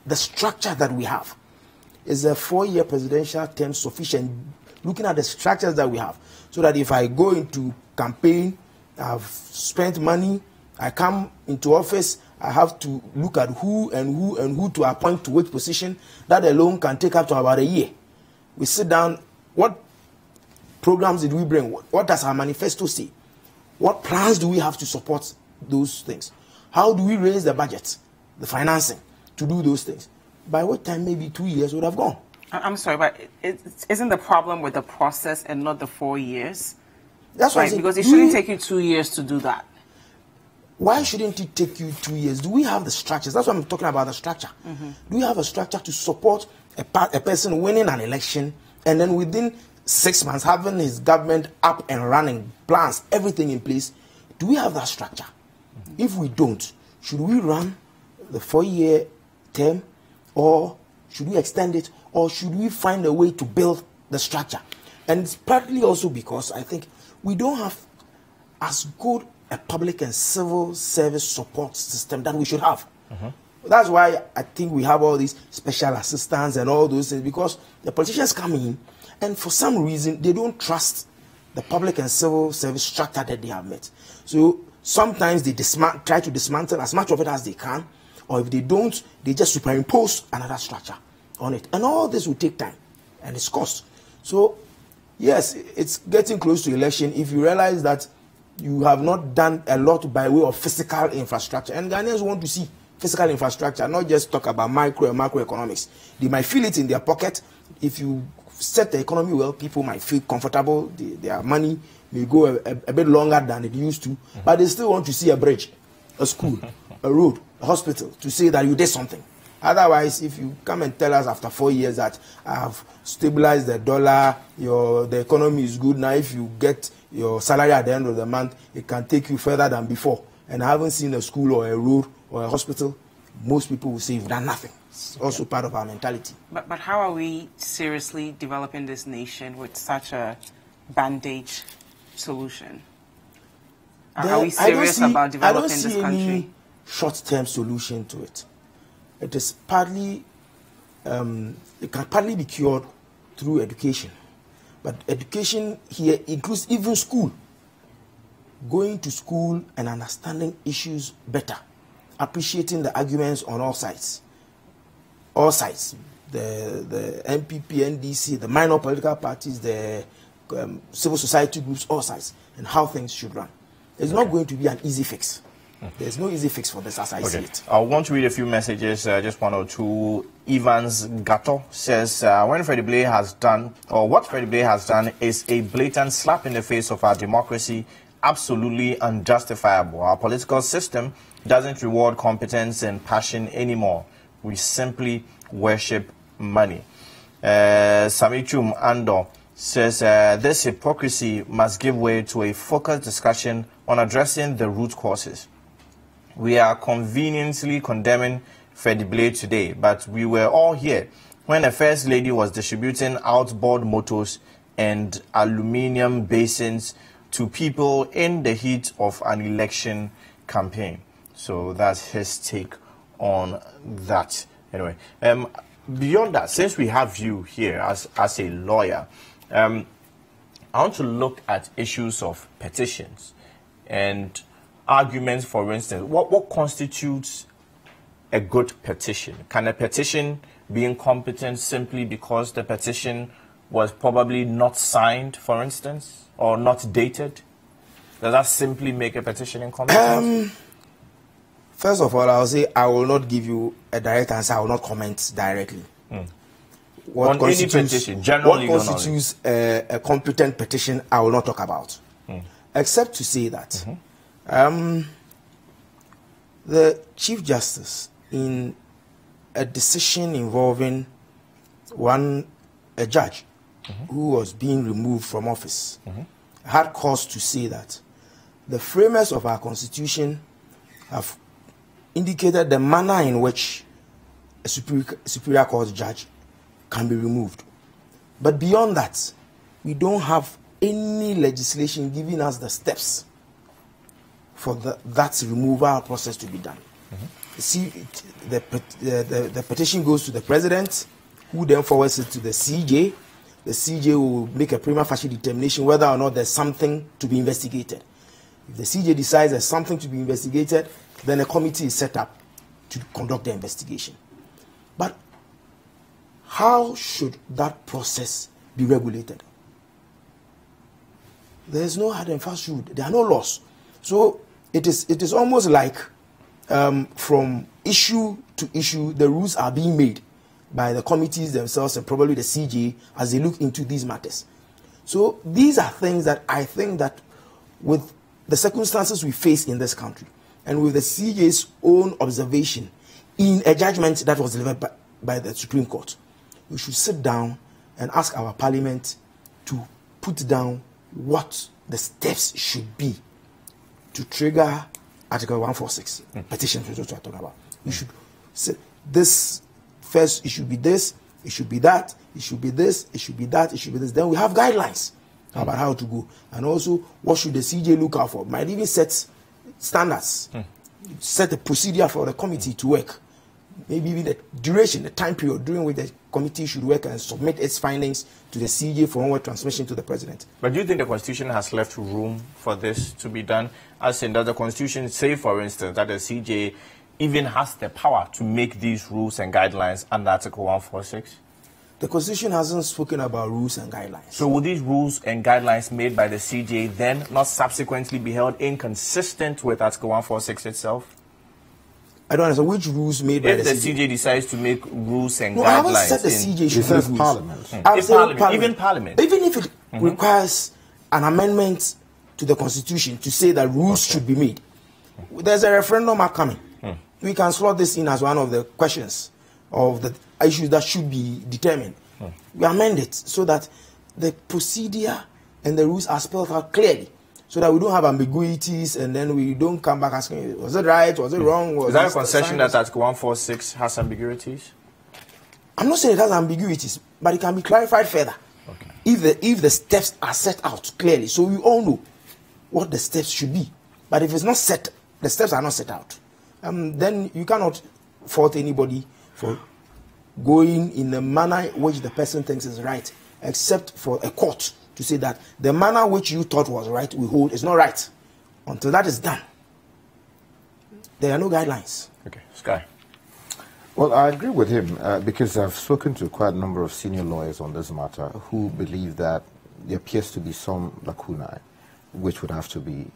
the structure that we have. Is a 4-year presidential term sufficient? Looking at the structures that we have, so that if I go into campaign, I've spent money, I come into office, I have to look at who to appoint to which position. That alone can take up to about a year. We sit down, what programs did we bring? What does our manifesto say? What plans do we have to support those things? How do we raise the budget, the financing to do those things? By what time maybe 2 years would have gone. I'm sorry, but isn't the problem with the process and not the 4 years? That's right. Because it shouldn't take you 2 years to do that. Why shouldn't it take you 2 years? Do we have the structures? That's what I'm talking about, the structure. Do we have a structure to support a person winning an election and then within 6 months having his government up and running, plans, everything in place? Do we have that structure? If we don't, should we run the 4-year term, or should we extend it, or should we find a way to build the structure? And it's partly also because I think we don't have as good a public and civil service support system that we should have. That's why I think we have all these special assistants and all those things, because the politicians come in and for some reason they don't trust the public and civil service structure that they have met. So sometimes they try to dismantle as much of it as they can, or if they don't, they just superimpose another structure on it. And all this will take time and it's cost. So yes, it's getting close to election. If you realize that you have not done a lot by way of physical infrastructure, and Ghanaians want to see physical infrastructure, not just talk about micro and macroeconomics. They might feel it in their pocket. If you set the economy well, people might feel comfortable. Their money may go a bit longer than it used to, but they still want to see a bridge, a school, a road, a hospital, to say that you did something. Otherwise, if you come and tell us after 4 years that I've stabilized the dollar, the economy is good now, if you get your salary at the end of the month, it can take you further than before, and I haven't seen a school or a road or a hospital, most people will say you've done nothing. It's also part of our mentality. But how are we seriously developing this nation with such a bandage solution? Are we serious about developing this country? I don't see any short-term solution to it. It is partly, it can partly be cured through education. But education here includes even school. Going to school and understanding issues better. Appreciating the arguments on all sides. All sides. The NPP, NDC, the minor political parties, the civil society groups, all sides. And how things should run. It's not going to be an easy fix. There's no easy fix for this as I see it. I want to read a few messages, just one or two. Evans Gato says, when Freddie Blay has done, or what Freddie Blay has done is a blatant slap in the face of our democracy, absolutely unjustifiable. Our political system doesn't reward competence and passion anymore. We simply worship money. Samichum Ando says, this hypocrisy must give way to a focused discussion on addressing the root causes. We are conveniently condemning Freddie Blay today, but we were all here when the First Lady was distributing outboard motors and aluminium basins to people in the heat of an election campaign. So that's his take on that. Anyway, beyond that, since we have you here as a lawyer, I want to look at issues of petitions and arguments. For instance, what constitutes a good petition? Can a petition be incompetent simply because the petition was probably not signed, for instance, or not dated? Does that simply make a petition incompetent? First of all, I'll say I will not give you a direct answer. I will not comment directly. What on any petition, generally, what constitutes a competent petition, I will not talk about. Except to say that the Chief Justice, in a decision involving a judge who was being removed from office, had cause to say that the framers of our Constitution have indicated the manner in which a Superior Court judge can be removed. But beyond that, we don't have any legislation giving us the steps for that removal process to be done. the petition goes to the president, who then forwards it to the CJ. The CJ will make a prima facie determination whether or not there's something to be investigated. If the CJ decides there's something to be investigated, then a committee is set up to conduct the investigation. But how should that process be regulated? There is no hard and fast rule. There are no laws. So it is almost like from issue to issue, the rules are being made by the committees themselves and probably the CJ as they look into these matters. So these are things that I think that with the circumstances we face in this country and with the CJ's own observation in a judgment that was delivered by the Supreme Court, we should sit down and ask our parliament to put down what the steps should be to trigger Article 146 petition, which is what we're talking about. We should say this first, it should be this, it should be that, it should be this, it should be that, it should be this. Then we have guidelines about how to go. And also, what should the CJ look out for? Might even set standards, set a procedure for the committee to work. Maybe even the duration, the time period during which the committee should work and submit its findings to the CJ for onward transmission to the president. But do you think the Constitution has left room for this to be done? As in, does the Constitution say, for instance, that the CJ even has the power to make these rules and guidelines under Article 146? The Constitution hasn't spoken about rules and guidelines. So will these rules and guidelines made by the CJ then not subsequently be held inconsistent with Article 146 itself? I don't understand which rules made by the CJ decides to make rules and guidelines. I haven't said the CJ should make rules. Parliament. Even Parliament. Even if it requires an amendment to the Constitution to say that rules should be made, there's a referendum upcoming. We can slot this in as one of the questions of the issues that should be determined. We amend it so that the procedure and the rules are spelled out clearly, so that we don't have ambiguities and then we don't come back asking, was it right, was it wrong? Is that a concession that Article 146 has ambiguities? I'm not saying it has ambiguities, but it can be clarified further. If the steps are set out clearly, so we all know what the steps should be. But if it's not set, the steps are not set out, then you cannot fault anybody for going in the manner which the person thinks is right, except for a court to say that the manner which you thought was right, we hold, is not right. Until that is done, there are no guidelines. Okay, Sky. Well, I agree with him because I've spoken to quite a number of senior lawyers on this matter who believe that there appears to be some lacunae which would have to be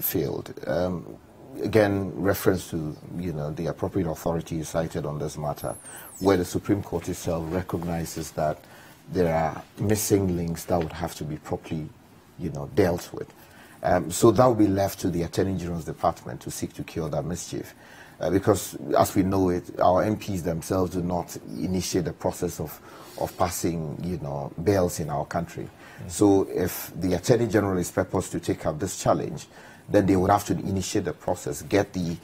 filled. Again, reference to the appropriate authority cited on this matter, where the Supreme Court itself recognizes that there are missing links that would have to be properly, dealt with. So that would be left to the Attorney General's Department to seek to cure that mischief. Because, as we know it, our MPs themselves do not initiate the process of passing, bails in our country. So if the Attorney General is purposed to take up this challenge, then they would have to initiate the process, get the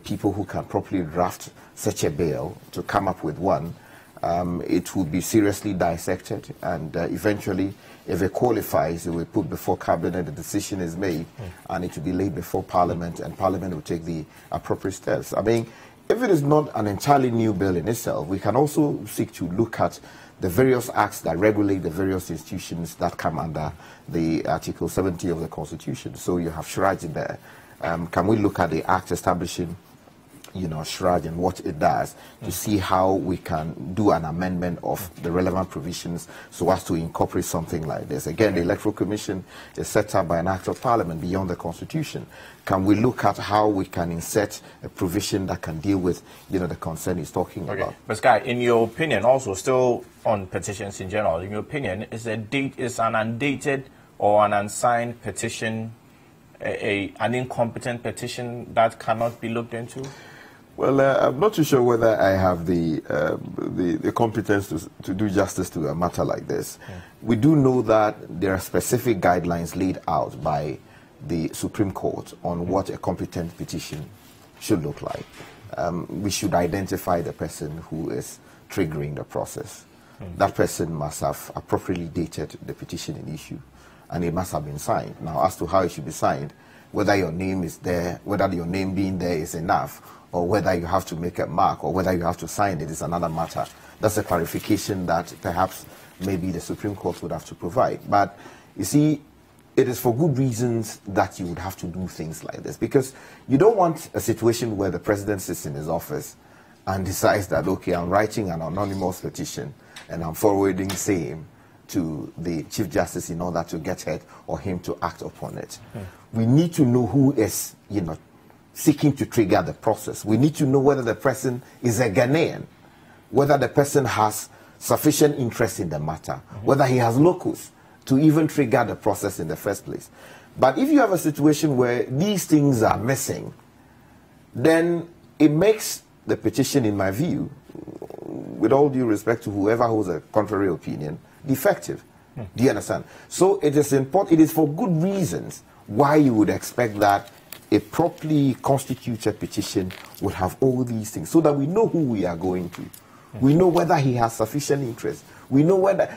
people who can properly draft such a bail to come up with one. It will be seriously dissected, and eventually, if it qualifies, it will be put before Cabinet, the decision is made, and it will be laid before Parliament, and Parliament will take the appropriate steps. I mean, if it is not an entirely new bill in itself, we can also seek to look at the various acts that regulate the various institutions that come under the Article 70 of the Constitution. So you have SHRAJ in there. Can we look at the act establishing SHRAJ and what it does to see how we can do an amendment of the relevant provisions so as to incorporate something like this? Again, the Electoral Commission is set up by an act of Parliament beyond the Constitution. Can we look at how we can insert a provision that can deal with, the concern he's talking about? But Sky, in your opinion, also still on petitions in general, in your opinion, is an undated or an unsigned petition an incompetent petition that cannot be looked into? Well, I'm not too sure whether I have the competence to do justice to a matter like this. We do know that there are specific guidelines laid out by the Supreme Court on what a competent petition should look like. We should identify the person who is triggering the process. That person must have appropriately dated the petition in issue, and it must have been signed. Now, as to how it should be signed, whether your name is there, whether your name being there is enough, or whether you have to make a mark, or whether you have to sign it is another matter. That's a clarification that perhaps maybe the Supreme Court would have to provide. But you see, it is for good reasons that you would have to do things like this, because you don't want a situation where the president sits in his office and decides that, okay, I'm writing an anonymous petition and I'm forwarding same to the Chief Justice in order to get her or him to act upon it. We need to know who is, seeking to trigger the process. We need to know whether the person is a Ghanaian, whether the person has sufficient interest in the matter, whether he has locus to even trigger the process in the first place. But if you have a situation where these things are missing, then it makes the petition, in my view, with all due respect to whoever holds a contrary opinion, defective. Do you understand? So it is important, it is for good reasons why you would expect that a properly constituted petition would have all these things, so that we know who we are going to. We know whether he has sufficient interest. We know whether...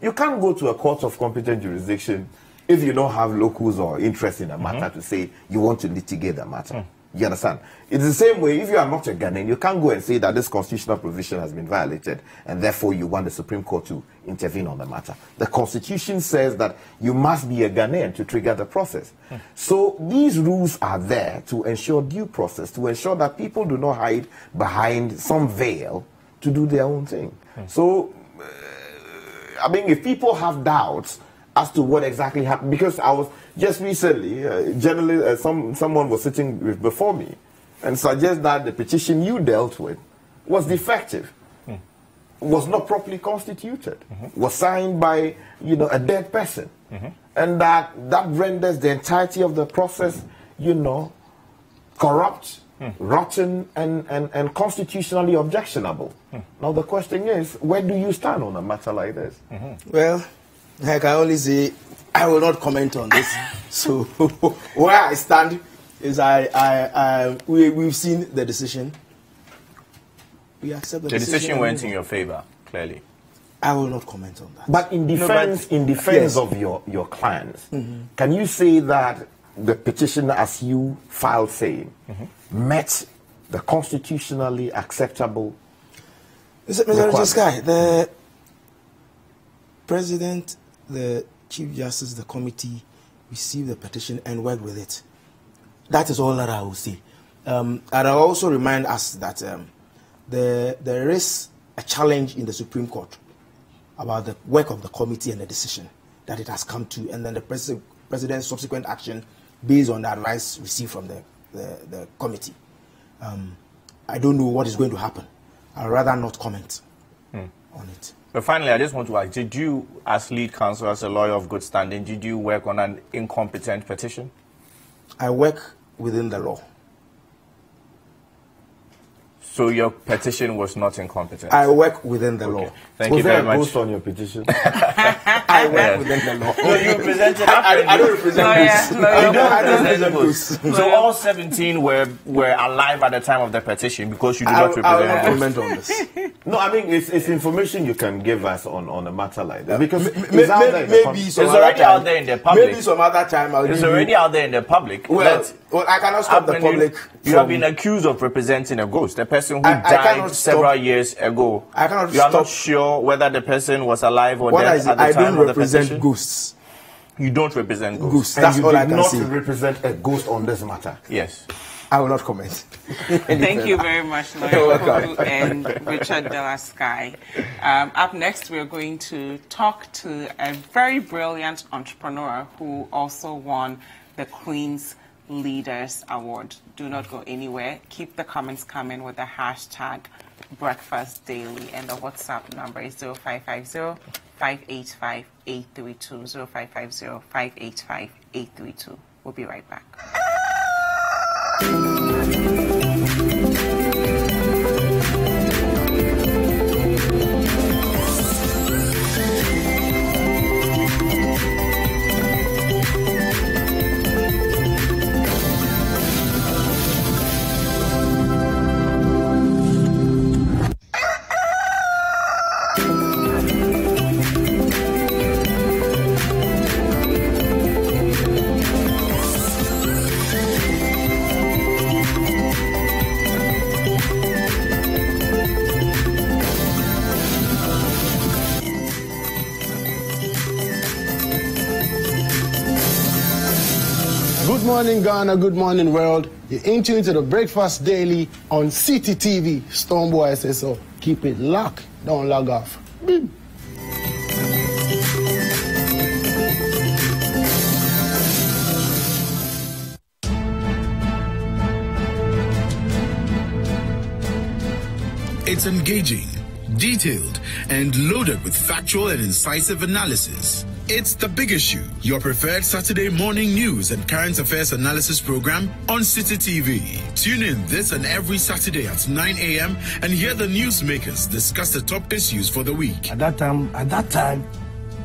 you can't go to a court of competent jurisdiction if you don't have locus or interest in a matter to say you want to litigate the matter. You understand? It's the same way, if you are not a Ghanaian, you can't go and say that this constitutional provision has been violated and therefore you want the Supreme Court to intervene on the matter. The Constitution says that you must be a Ghanaian to trigger the process. So these rules are there to ensure due process, to ensure that people do not hide behind some veil to do their own thing. So, I mean, if people have doubts as to what exactly happened, because I was just recently, someone was sitting before me and suggested that the petition you dealt with was defective, was not properly constituted, was signed by, a dead person, and that renders the entirety of the process, corrupt, rotten, and constitutionally objectionable. Now the question is, where do you stand on a matter like this? Well, I can only say I will not comment on this. So where I stand is we've seen the decision. We accept the decision. The decision went in your favor, clearly. I will not comment on that. But in defense, yes, of your clients, can you say that the petition, as you filed saying, met the constitutionally acceptable Mr. Sky, the President, the Chief Justice, the committee received the petition and worked with it. That is all that I will say. And I also remind us that there is a challenge in the Supreme Court about the work of the committee and the decision that it has come to, and then the President's subsequent action based on the advice received from the committee. I don't know what is going to happen. I'd rather not comment on it. But finally, I just want to ask, did you, as lead counsel, as a lawyer of good standing, did you work on an incompetent petition? I work within the law. So your petition was not incompetent? I work within the law. Thank you very much. Was there a ghost on your petition? I work within the law. No, you represented... I don't represent ghosts. So all 17 were alive at the time of the petition because you do not represent I will not comment on this. No, I mean, it's information you can give us on a matter like that. Because it's already out there in the public. Maybe some other time it's already out there in the public. Well, I cannot stop the public. You have been accused of representing a ghost, a person who died several years ago. I cannot You are not sure whether the person was alive or dead at the I time don't of the petition? represent ghosts. You don't represent ghosts. That's all I can say. You did not represent a ghost on this matter. Yes. I will not comment. Thank you very much, Lawyer Kodu and Richard Dela Sky. Up next, we're going to talk to a very brilliant entrepreneur who also won the Queen's Leaders Award. Do not go anywhere. Keep the comments coming with the hashtag Breakfast Daily, and the WhatsApp number is 0550-585-832, 0550-585-832. We'll be right back. Good morning, Ghana. Good morning, world. You're in tune to the Breakfast Daily on City TV. Stonebwoy SSO. Keep it locked. Don't log off. Beep. It's engaging, detailed, and loaded with factual and incisive analysis. It's The Big Issue, your preferred Saturday morning news and current affairs analysis program on City TV. Tune in this and every Saturday at 9 a.m. and hear the newsmakers discuss the top issues for the week. At that time,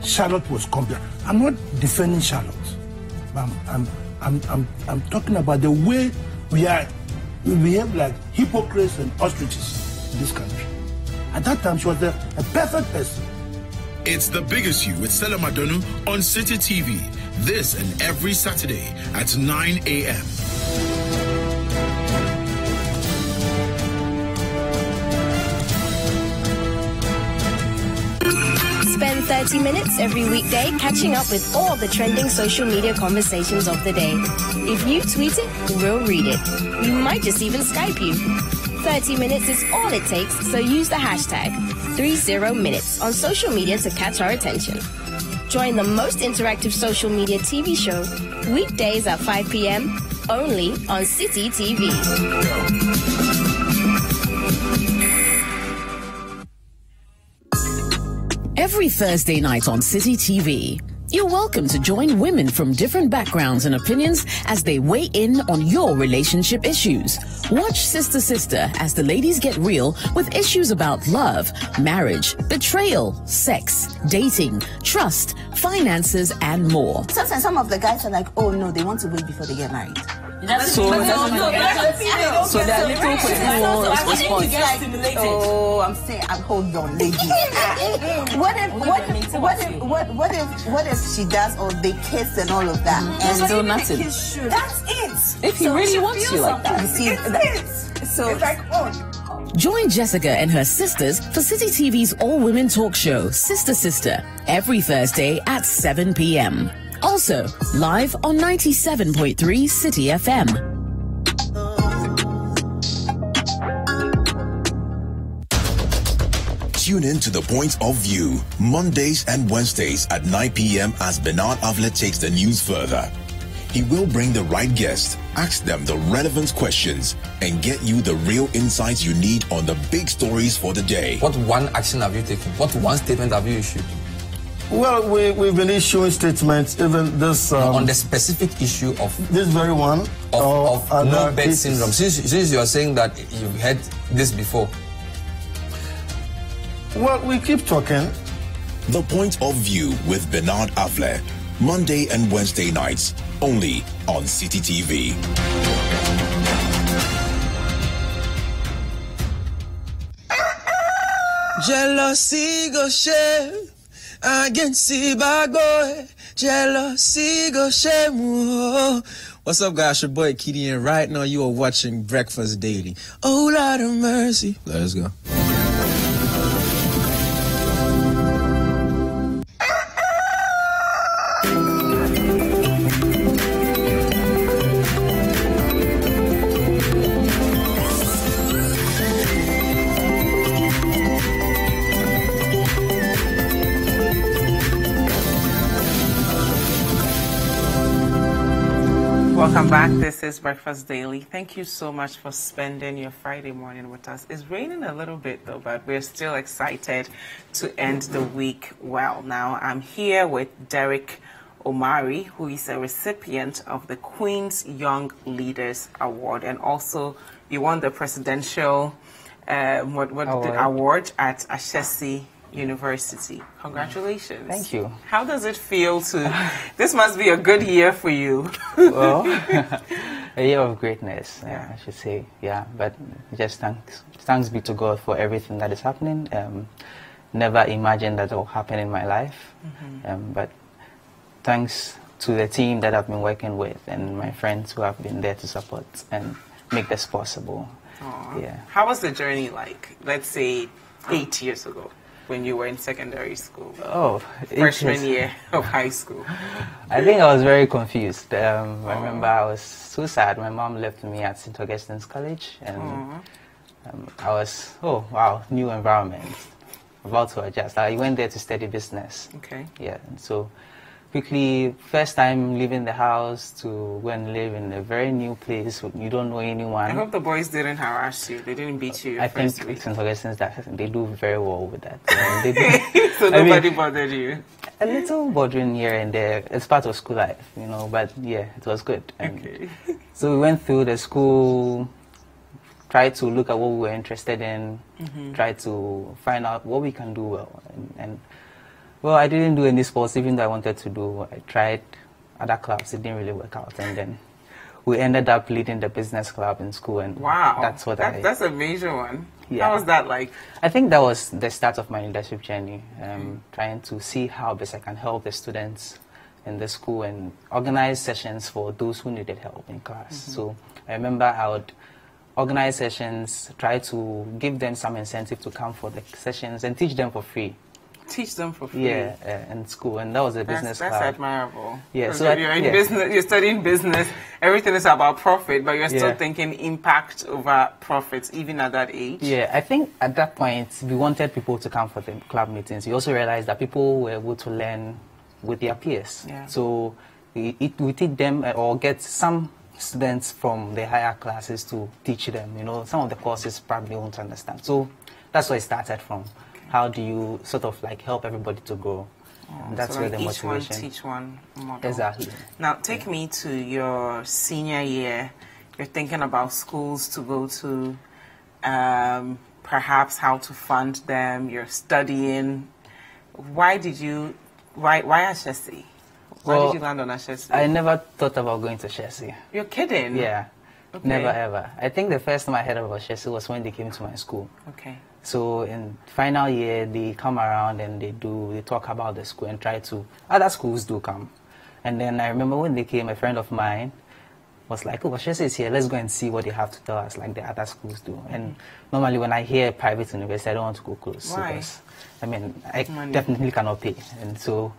Charlotte was complete. I'm not defending Charlotte. I'm talking about the way we behave like hypocrites and ostriches in this country. At that time, she was a perfect person. It's The Big Issue with Stella Madonu on City TV. This and every Saturday at 9 a.m. Spend 30 minutes every weekday catching up with all the trending social media conversations of the day. If you tweet it, we'll read it. We might just even Skype you. 30 minutes is all it takes, so use the hashtag 30minutes on social media to catch our attention. Join the most interactive social media TV show weekdays at 5 p.m. only on City TV. Every Thursday night on City TV, you're welcome to join women from different backgrounds and opinions as they weigh in on your relationship issues. Watch Sister Sister as the ladies get real with issues about love, marriage, betrayal, sex, dating, trust, finances, and more. Sometimes some of the guys are like, oh no, they want to wait before they get married. So there are little questions. Oh, I'm saying, hold on, ladies. What if she does or they kiss and all of that? And still nothing. That's it. If he really wants you like that. You see, that's it. So it's like, oh. Join Jessica and her sisters for City TV's all-women talk show, Sister Sister, every Thursday at 7 p.m. Also, live on 97.3 City FM. Tune in to The Point of View, Mondays and Wednesdays at 9 p.m. as Bernard Avlet takes the news further. He will bring the right guest, ask them the relevant questions, and get you the real insights you need on the big stories for the day. What one action have you taken? What one statement have you issued? Well, we've been issuing statements, even this... on the specific issue of... This very one. Of no bed syndrome. Since you are saying that you've had this before. Well, we keep talking. The Point of View with Bernard Avlet, Monday and Wednesday nights, only on City TV. Jealousy go shame against the bad boy. Jealousy go shame. Whoa. What's up, guys? Your boy Kitty, and right now you are watching Breakfast Daily. Oh, Lord of mercy. Let's go. Welcome back. This is Breakfast Daily. Thank you so much for spending your Friday morning with us. It's raining a little bit though, but we're still excited to end the week well. Now, I'm here with Derek Omari, who is a recipient of the Queen's Young Leaders Award, and also you won the presidential award at Ashesi University. Congratulations. Thank you. How does it feel to... This must be a good year for you. Well, a year of greatness, I should say. Yeah, but just thanks be to God for everything that is happening. Never imagined that it will happen in my life. But thanks to the team that I've been working with and my friends who have been there to support and make this possible. Aww. Yeah. How was the journey like, let's say, 8 years ago? when you were in secondary school? Oh, freshman year of high school. I think I was very confused. I remember I was so sad. My mom left me at St. Augustine's College, and I was, oh wow, new environment, about to adjust. I went there to study business. Okay. Yeah, and so quickly, first time leaving the house to go and live in a very new place. You don't know anyone. I hope the boys didn't harass you. They didn't beat you. I think St. Augustine's, they do very well with that. So nobody bothered you? A little bothering here and there. It's part of school life, you know, but yeah, it was good. Okay. So we went through the school, tried to look at what we were interested in, tried to find out what we can do well. And well, I didn't do any sports, even though I wanted to do. I tried other clubs, it didn't really work out. And then we ended up leading the business club in school. And wow, that's what that's a major one. Yeah. How was that like? I think that was the start of my leadership journey, trying to see how best I can help the students in the school and organize sessions for those who needed help in class. So I remember I would organize sessions, try to give them some incentive to come for the sessions and teach them for free. Teach them for free? Yeah, in school, and that was a business club. That's admirable. Yeah, so you're in business, you're studying business, everything is about profit, but you're still thinking impact over profits, even at that age? Yeah, I think at that point, we wanted people to come for the club meetings. We also realized that people were able to learn with their peers. Yeah. So we teach them or get some students from the higher classes to teach them. You know, some of the courses probably won't understand. So that's where it started from. How do you sort of like help everybody to grow? And that's so where the each motivation. one teach one model. Exactly. Now take me to your senior year. You're thinking about schools to go to, perhaps how to fund them. You're studying. Why Ashesi? Why did you land on Ashesi? I never thought about going to Ashesi. You're kidding? Yeah. Okay. Never ever. I think the first time I heard about Ashesi was when they came to my school. Okay. So in final year, they come around and they talk about the school and try to, other schools do come. And then I remember when they came, a friend of mine was like, oh, Ashesi is here, let's go and see what they have to tell us, like the other schools do. And normally when I hear private university, I don't want to go close. Why? Because, I mean, I definitely cannot pay. And so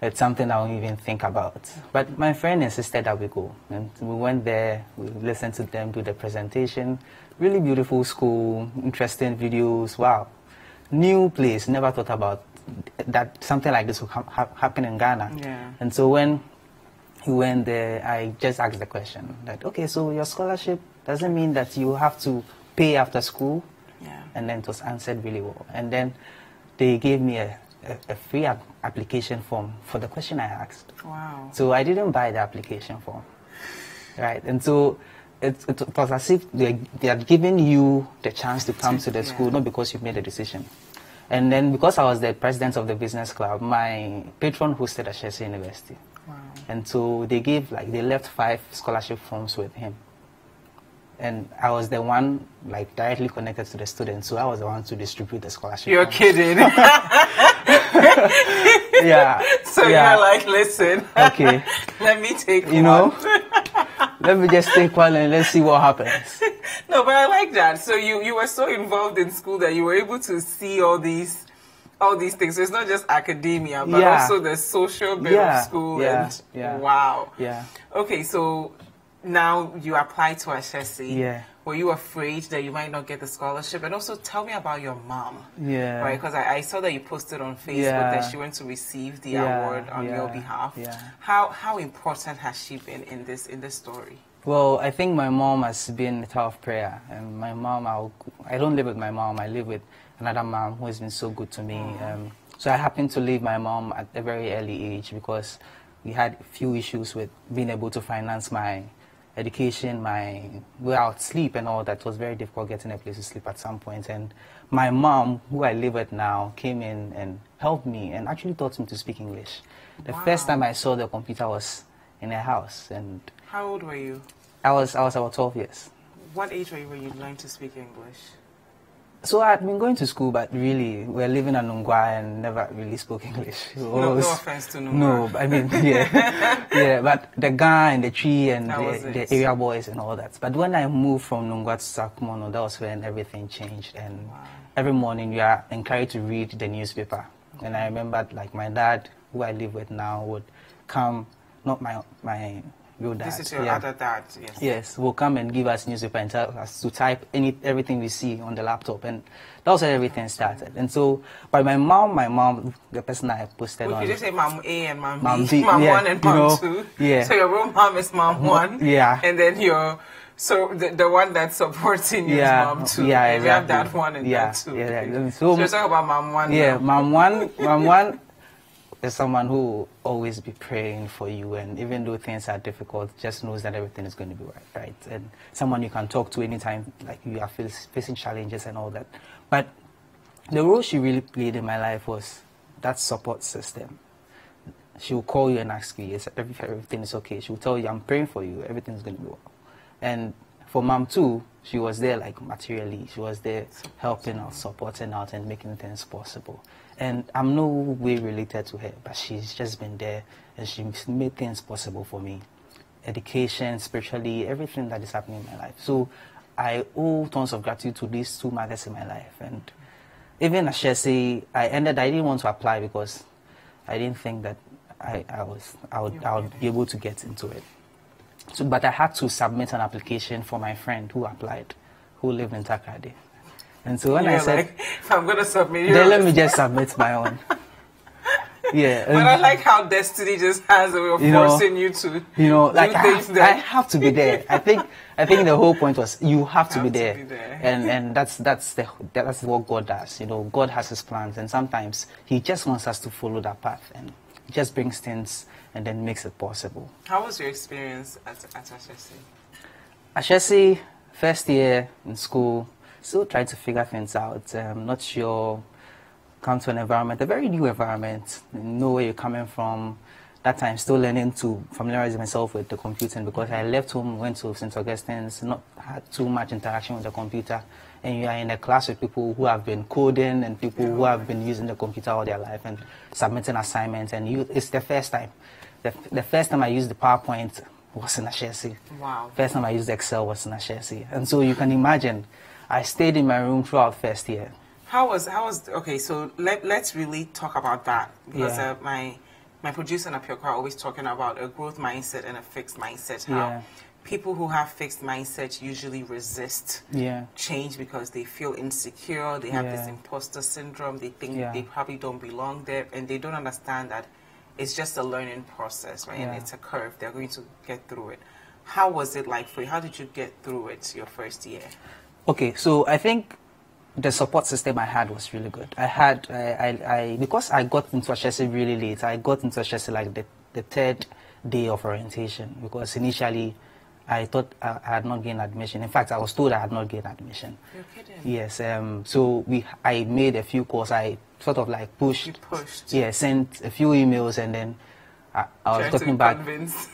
it's something I won't even think about. But my friend insisted that we go. And we went there, we listened to them do the presentation. Really beautiful school, interesting videos, wow. New place, never thought about that something like this would happen in Ghana. Yeah. And so when he went there, I just asked the question that, okay, so your scholarship doesn't mean that you have to pay after school? Yeah. And then it was answered really well. And then they gave me a free application form for the question I asked. Wow. So I didn't buy the application form, right? And so it was as if they had given you the chance to come to the school, not because you made a decision. And then because I was the president of the business club, my patron hosted at Ashesi University. Wow. And so they left 5 scholarship forms with him. And I was the one directly connected to the students, so I was the one to distribute the scholarship. You're forms. kidding. Yeah. So you're like, listen. Okay. Let me take You know? Let me just take one and let's see what happens. No, but I like that. So you were so involved in school that you were able to see all these things. So it's not just academia, but also the social bit of school. Wow. Yeah. Okay, so now you apply to Ashesi. Yeah. Were you afraid that you might not get the scholarship? And also tell me about your mom. Yeah. Right, because I saw that you posted on Facebook that she went to receive the award on your behalf. Yeah. How important has she been in this story? Well, I think my mom has been a tower of prayer. And my mom, I don't live with my mom. I live with another mom who has been so good to me. So I happened to leave my mom at a very early age because we had a few issues with being able to finance my education, without sleep and all that. It was very difficult getting a place to sleep at some point. And my mom, who I live with now, came in and helped me and actually taught me to speak English. The first time I saw the computer was in her house. And how old were you? I was about 12 years. What age were you when you learned to speak English? So I had been going to school, but really, we're living in Nungwa and never really spoke English. No offense to Nungwa. No, I mean, yeah. Yeah, but the guy and the tree and the area boys and all that. But when I moved from Nungwa to Sakumono, that was when everything changed. And every morning, you are encouraged to read the newspaper. And I remembered, like, my dad, who I live with now, would come, not my real dad. This is your other dad, yes. Yes, will come and give us newspaper and tell us to type everything we see on the laptop, and that was how everything started. And so, by my mom, the person I posted on. You just say Mom A and Mom B, B, Mom yeah, 1 and Mom 2. Yeah. So your real mom is Mom 1. Yeah. And then so the one that's supporting you is Mom 2. Yeah, exactly. You have that 1 and that 2. Yeah. So let's talk about Mom 1 Yeah, now. Mom 1 is someone who will always be praying for you, and even though things are difficult, just knows that everything is going to be right. And someone you can talk to anytime, like you are facing challenges and all that. But the role she really played in my life was that support system. She will call you and ask you, yes, everything is okay. She will tell you, I'm praying for you, everything is going to be well. And for Mom too, she was there like materially. She was there helping out, supporting out, and making things possible. And I'm no way related to her, but she's just been there, and she's made things possible for me. Education, spiritually, everything that is happening in my life. So I owe tons of gratitude to these two mothers in my life. And even as Shesi, I didn't want to apply because I didn't think that I would be able to get into it. So, but I had to submit an application for my friend who applied, who lived in Takrady. And so when I said, like, if I'm going to submit then let me just submit my own. Yeah. But I like how destiny just has a way of forcing you to like I have to be there. I think the whole point was you have to be there. And that's what God does. God has his plans, and sometimes he just wants us to follow that path, and he just brings things and then makes it possible. How was your experience at Ashesi? Ashesi, first year in school, still trying to figure things out. Not sure. Come to an environment, a very new environment. Know where you're coming from. That time, still learning to familiarize myself with the computing, because I left home, went to St. Augustine's, not had too much interaction with the computer. And you are in a class with people who have been coding and people who have been using the computer all their life and submitting assignments. And it's the first time. The first time I used the PowerPoint was in Ashesi. Wow. First time I used Excel was in Ashesi. And so you can imagine, I stayed in my room throughout first year. How was okay? So let's really talk about that, because my producer Napiokwa are always talking about a growth mindset and a fixed mindset. How people who have fixed mindsets usually resist change because they feel insecure. They have this imposter syndrome. They think they probably don't belong there, and they don't understand that it's just a learning process, right? And it's a curve. They're going to get through it. How was it like for you? How did you get through it your first year? Okay, so I think the support system I had was really good. Because I got into Ashesi really late, I got into Ashesi like the third day of orientation, because initially I thought I had not gained admission. In fact, I was told I had not gained admission. You're kidding. Yes, so I made a few calls. I sort of like pushed. Yeah, sent a few emails, and then I was talking back.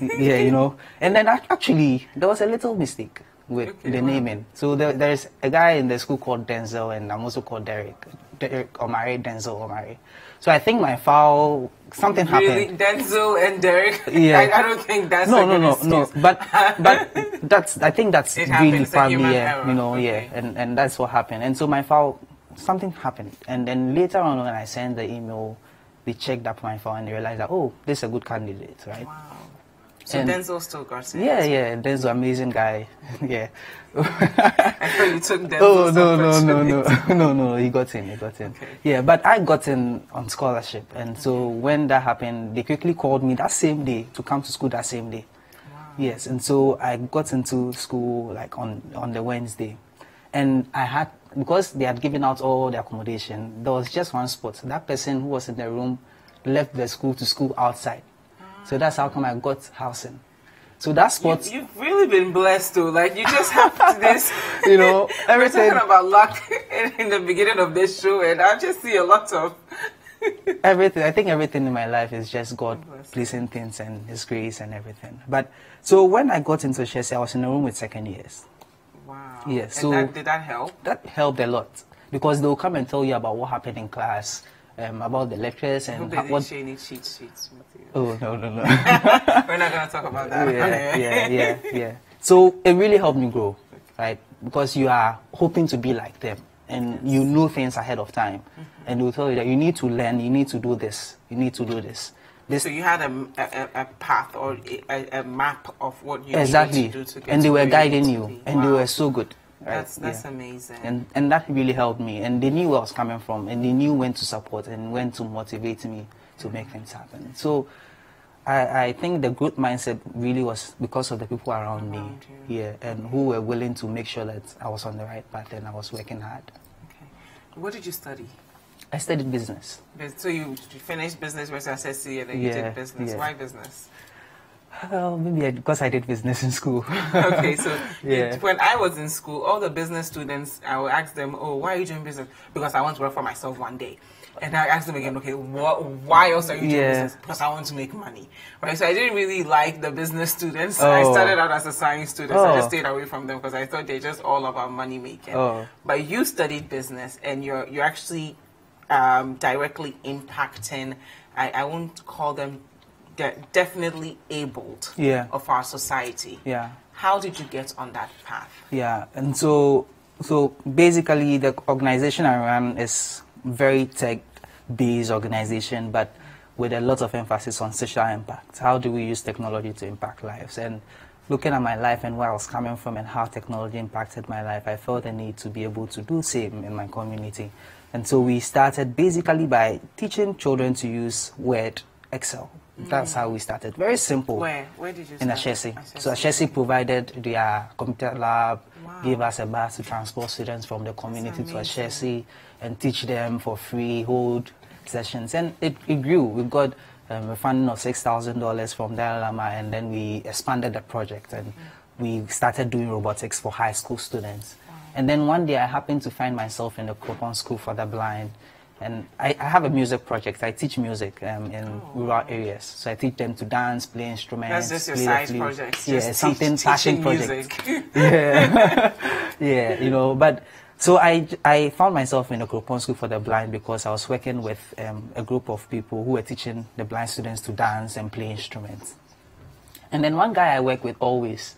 Yeah, and then actually there was a little mistake with the naming. So there's a guy in the school called Denzel, and I'm also called Derek Omari, Denzel Omari. So I think my file, something happened. Denzel and Derek? Yeah. I don't think that's no. But I think that's really probably, okay. and that's what happened. And so my file, something happened. And then later on when I sent the email, they checked up my file and they realized that, oh, this is a good candidate, right? Wow. So Denzel still got it? Yeah, Denzel, amazing guy. Yeah. I thought you took Denzel. No, he got in. Okay. Yeah, but I got in on scholarship, and so when that happened, they quickly called me that same day to come to school that same day. Wow. Yes, and so I got into school like on the Wednesday, and because they had given out all the accommodation, there was just one spot. That person who was in the room left the school to school outside. So that's how come I got housing. So that spot... You've really been blessed, though. Like, you just have this... everything... We're talking about luck in the beginning of this show, and I just see a lot of... everything. I think everything in my life is just God pleasing things and His grace and everything. But, so when I got into Ashesi, I was in a room with second years. Wow. Yeah, so... And did that help? That helped a lot. because they'll come and tell you about what happened in class, about the lectures and I hope they didn't share any cheat sheets with you. Oh, no. We're not going to talk about that. Yeah. So it really helped me grow, right? Because you are hoping to be like them, and you know things ahead of time, and they'll tell you that you need to learn, you need to do this, you need to do this. So you had a path or a map of what you exactly. need to do to get and they to were guiding you, and they were so good. Right? That's amazing. And that really helped me, and they knew where I was coming from, and they knew when to support and when to motivate me to make things happen. So I think the growth mindset really was because of the people around me here, and who were willing to make sure that I was on the right path and I was working hard. Okay. What did you study? I studied business. So you finished business with SSC and then you did business. Yeah. Why business? Maybe because I did business in school. Okay, so when I was in school, all the business students, I would ask them, oh, why are you doing business? Because I want to work for myself one day. And I asked them again, okay, why else are you doing business? Because I want to make money. Right? So I didn't really like the business students. I started out as a science student. So I just stayed away from them because I thought they're just all about money making. But you studied business and you're actually directly impacting, I won't call them definitely abled of our society. How did you get on that path? And so basically the organization I run is very tech-based organization, but with a lot of emphasis on social impact. How do we use technology to impact lives? And looking at my life and where I was coming from and how technology impacted my life, I felt the need to be able to do the same in my community. And so we started basically by teaching children to use Word, Excel. That's how we started. Very simple. Where did you start? In Ashesi. So Ashesi provided their computer lab, gave us a bus to transport students from the community to Ashesi and teach them for free, hold sessions. And it grew. We got a funding of $6,000 from Dalai Lama, and then we expanded the project and we started doing robotics for high school students. And then one day I happened to find myself in the Kropon School for the Blind. And I have a music project. I teach music in rural areas. So I teach them to dance, play instruments. That's just your side project. Yeah, something passion project. Yeah. But so I found myself in the Kropon School for the Blind because I was working with a group of people who were teaching the blind students to dance and play instruments. And then one guy I work with always,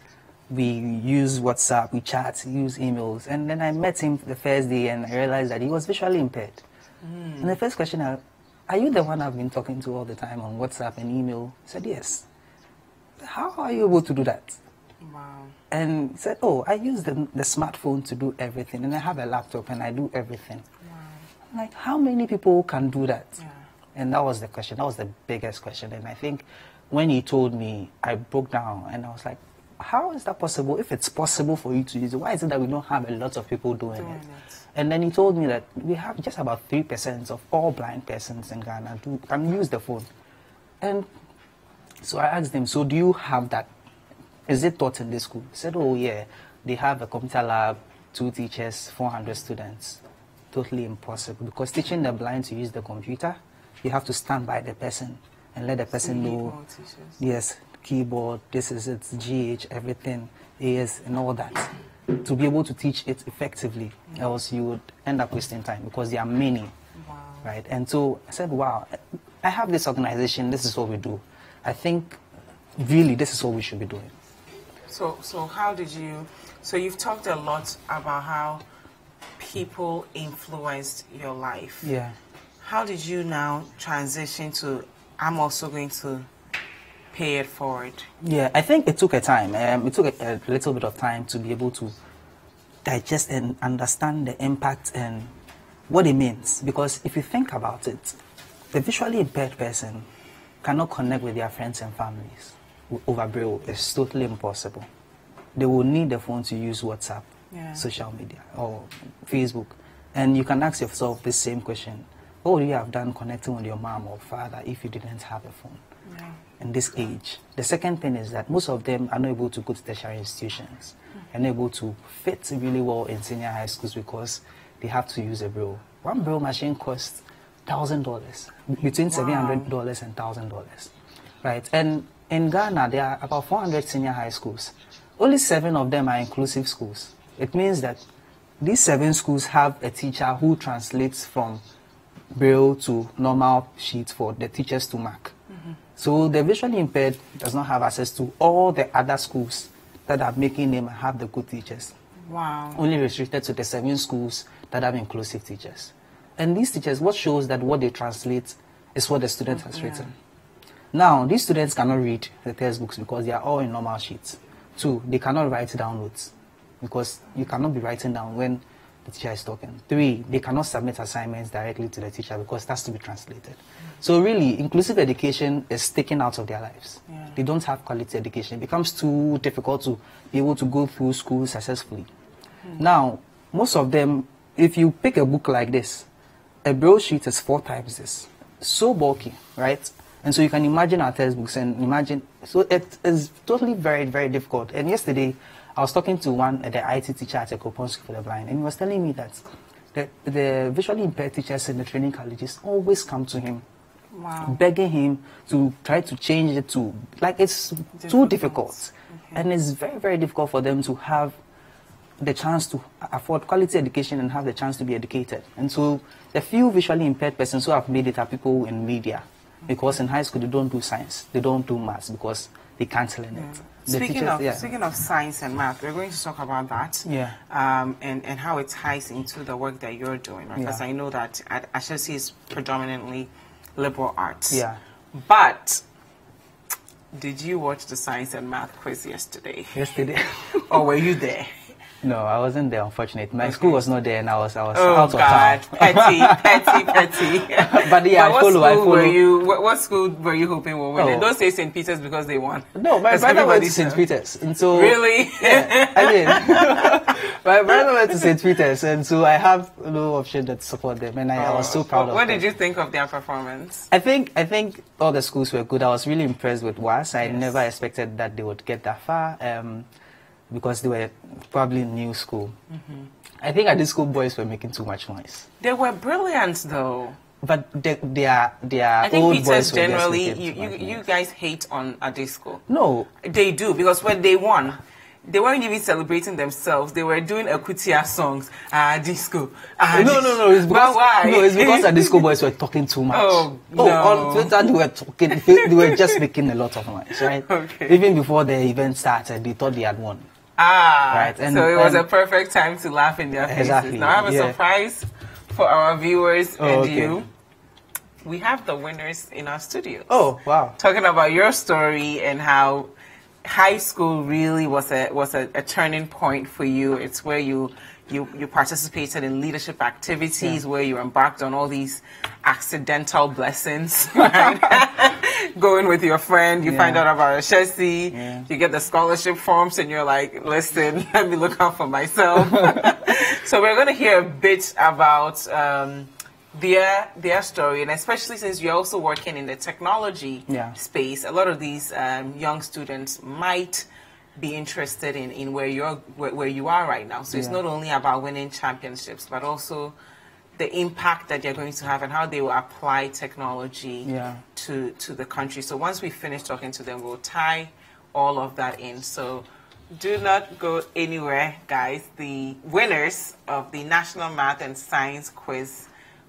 we use WhatsApp, we chat, use emails. And then I met him the first day and I realized that he was visually impaired. And the first question, are you the one I've been talking to all the time on WhatsApp and email? I said, yes. How are you able to do that? Wow. And he said, oh, I use the smartphone to do everything, and I have a laptop and I do everything. Wow. I'm like, how many people can do that? And that was the question. That was the biggest question. And I think when he told me, I broke down and I was like, how is that possible? If it's possible for you to use it, why is it that we don't have a lot of people doing it? And then he told me that we have just about 3% of all blind persons in Ghana who can use the phone. And so I asked him, so do you have that? Is it taught in this school? He said, oh yeah, they have a computer lab, 2 teachers, 400 students. Totally impossible, because teaching the blind to use the computer, you have to stand by the person and let the person know, yes, keyboard, this is it, GH, everything, AS, and all that, to be able to teach it effectively. Else you would end up wasting time, because there are many, right? And so I said, wow, I have this organization, this is what we do. I think really this is what we should be doing. So how did you, so you've talked a lot about how people influenced your life. Yeah. How did you now transition to, I'm also going to pay it forward? Yeah, I think it took a time. It took a little bit of time to be able to digest and understand the impact and what it means. Because if you think about it, the visually impaired person cannot connect with their friends and families over Braille. It's totally impossible. They will need the phone to use WhatsApp, social media, or Facebook. And you can ask yourself the same question. What would you have done connecting with your mom or father if you didn't have a phone in this age? The second thing is that most of them are not able to go to tertiary institutions and able to fit really well in senior high schools because they have to use a Braille. One Braille machine costs $1,000, between $700 and $1,000, right? And in Ghana, there are about 400 senior high schools. Only 7 of them are inclusive schools. It means that these 7 schools have a teacher who translates from Braille to normal sheet for the teachers to mark. So the visually impaired does not have access to all the other schools that are making them have the good teachers. Wow. Only restricted to the 7 schools that have inclusive teachers. And these teachers, what shows that what they translate is what the student has written. Now, these students cannot read the textbooks because they are all in normal sheets. 2, they cannot write down notes because you cannot be writing down when the teacher is talking. 3, they cannot submit assignments directly to the teacher because it has to be translated. So really, inclusive education is taken out of their lives. They don't have quality education. It becomes too difficult to be able to go through school successfully. Now, most of them, if you pick a book like this, a Braille sheet is 4 times this. So bulky, right? And so you can imagine our textbooks and imagine, so it is totally very, very difficult. And yesterday, I was talking to the IT teacher at Ekopon School for the Blind, and he was telling me that the visually impaired teachers in the training colleges always come to him, begging him to try to change it to, like, it's too difficult. And it's very, very difficult for them to have the chance to afford quality education and have the chance to be educated. And so the few visually impaired persons who have made it are people in media, because in high school they don't do science, they don't do maths because they can't learn it. Speaking of science and math, we're going to talk about that and how it ties into the work that you're doing. Right? Because I know that at HSC is predominantly liberal arts. But did you watch the science and math quiz yesterday? Yesterday. Or were you there? No, I wasn't there, unfortunately. My school was not there, and I was out of town. Petty. But yeah, I follow. What school were you hoping will win? And don't say St. Peter's because they won. No, my brother went to St. Peter's, and so really, I did. My brother went to St. Peter's, and so I have no option to support them, and I was so proud of them. What did you think of their performance? I think all the schools were good. I was really impressed with WAS. I never expected that they would get that far. Because they were probably new school. I think at this school, boys were making too much noise. They were brilliant, though. But their I think old Peters boys were generally, you guys hate on a disco. No. They do, because when they won, they weren't even celebrating themselves. They were doing Akutia songs, disco. No. It's because, why? No, it's because the disco boys were talking too much. No. On Twitter, they were talking. They were just making a lot of noise, right? Even before the event started, they thought they had won. Right. So it was a perfect time to laugh in their faces. Exactly. Now I have a surprise for our viewers and you. We have the winners in our studio. Oh, wow. Talking about your story and how high school really was a turning point for you. It's where you participated in leadership activities, where you embarked on all these accidental blessings, right? Going with your friend, you find out about HSC, you get the scholarship forms, and you're like, listen, let me look out for myself. So we're going to hear a bit about their story, and especially since you're also working in the technology space, a lot of these young students might be interested in where you are right now. So it's not only about winning championships, but also the impact that you're going to have and how they will apply technology to the country. So once we finish talking to them, we'll tie all of that in. So do not go anywhere, guys. The winners of the National Math and Science Quiz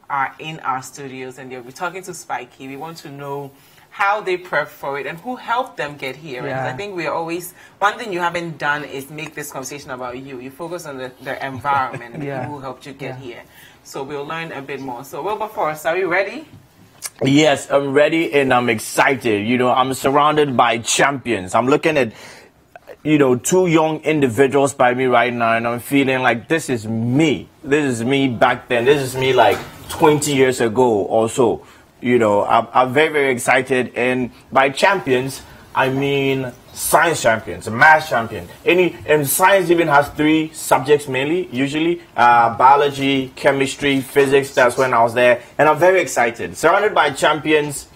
are in our studios, and they'll be talking to Spikey. We want to know how they prepped for it and who helped them get here. Because I think we are always, one thing you haven't done is make this conversation about you. You focus on the environment and the people who helped you get here. So we'll learn a bit more. So Wilberforce, are you ready? Yes, I'm ready and I'm excited. You know, I'm surrounded by champions. I'm looking at, you know, 2 young individuals by me right now, and I'm feeling like this is me. This is me back then. This is me like 20 years ago or so. You know, I'm very, very excited. And by champions, I mean science champions, math champion. And science even has 3 subjects mainly, usually. Biology, chemistry, physics. That's when I was there. And I'm very excited. Surrounded by champions.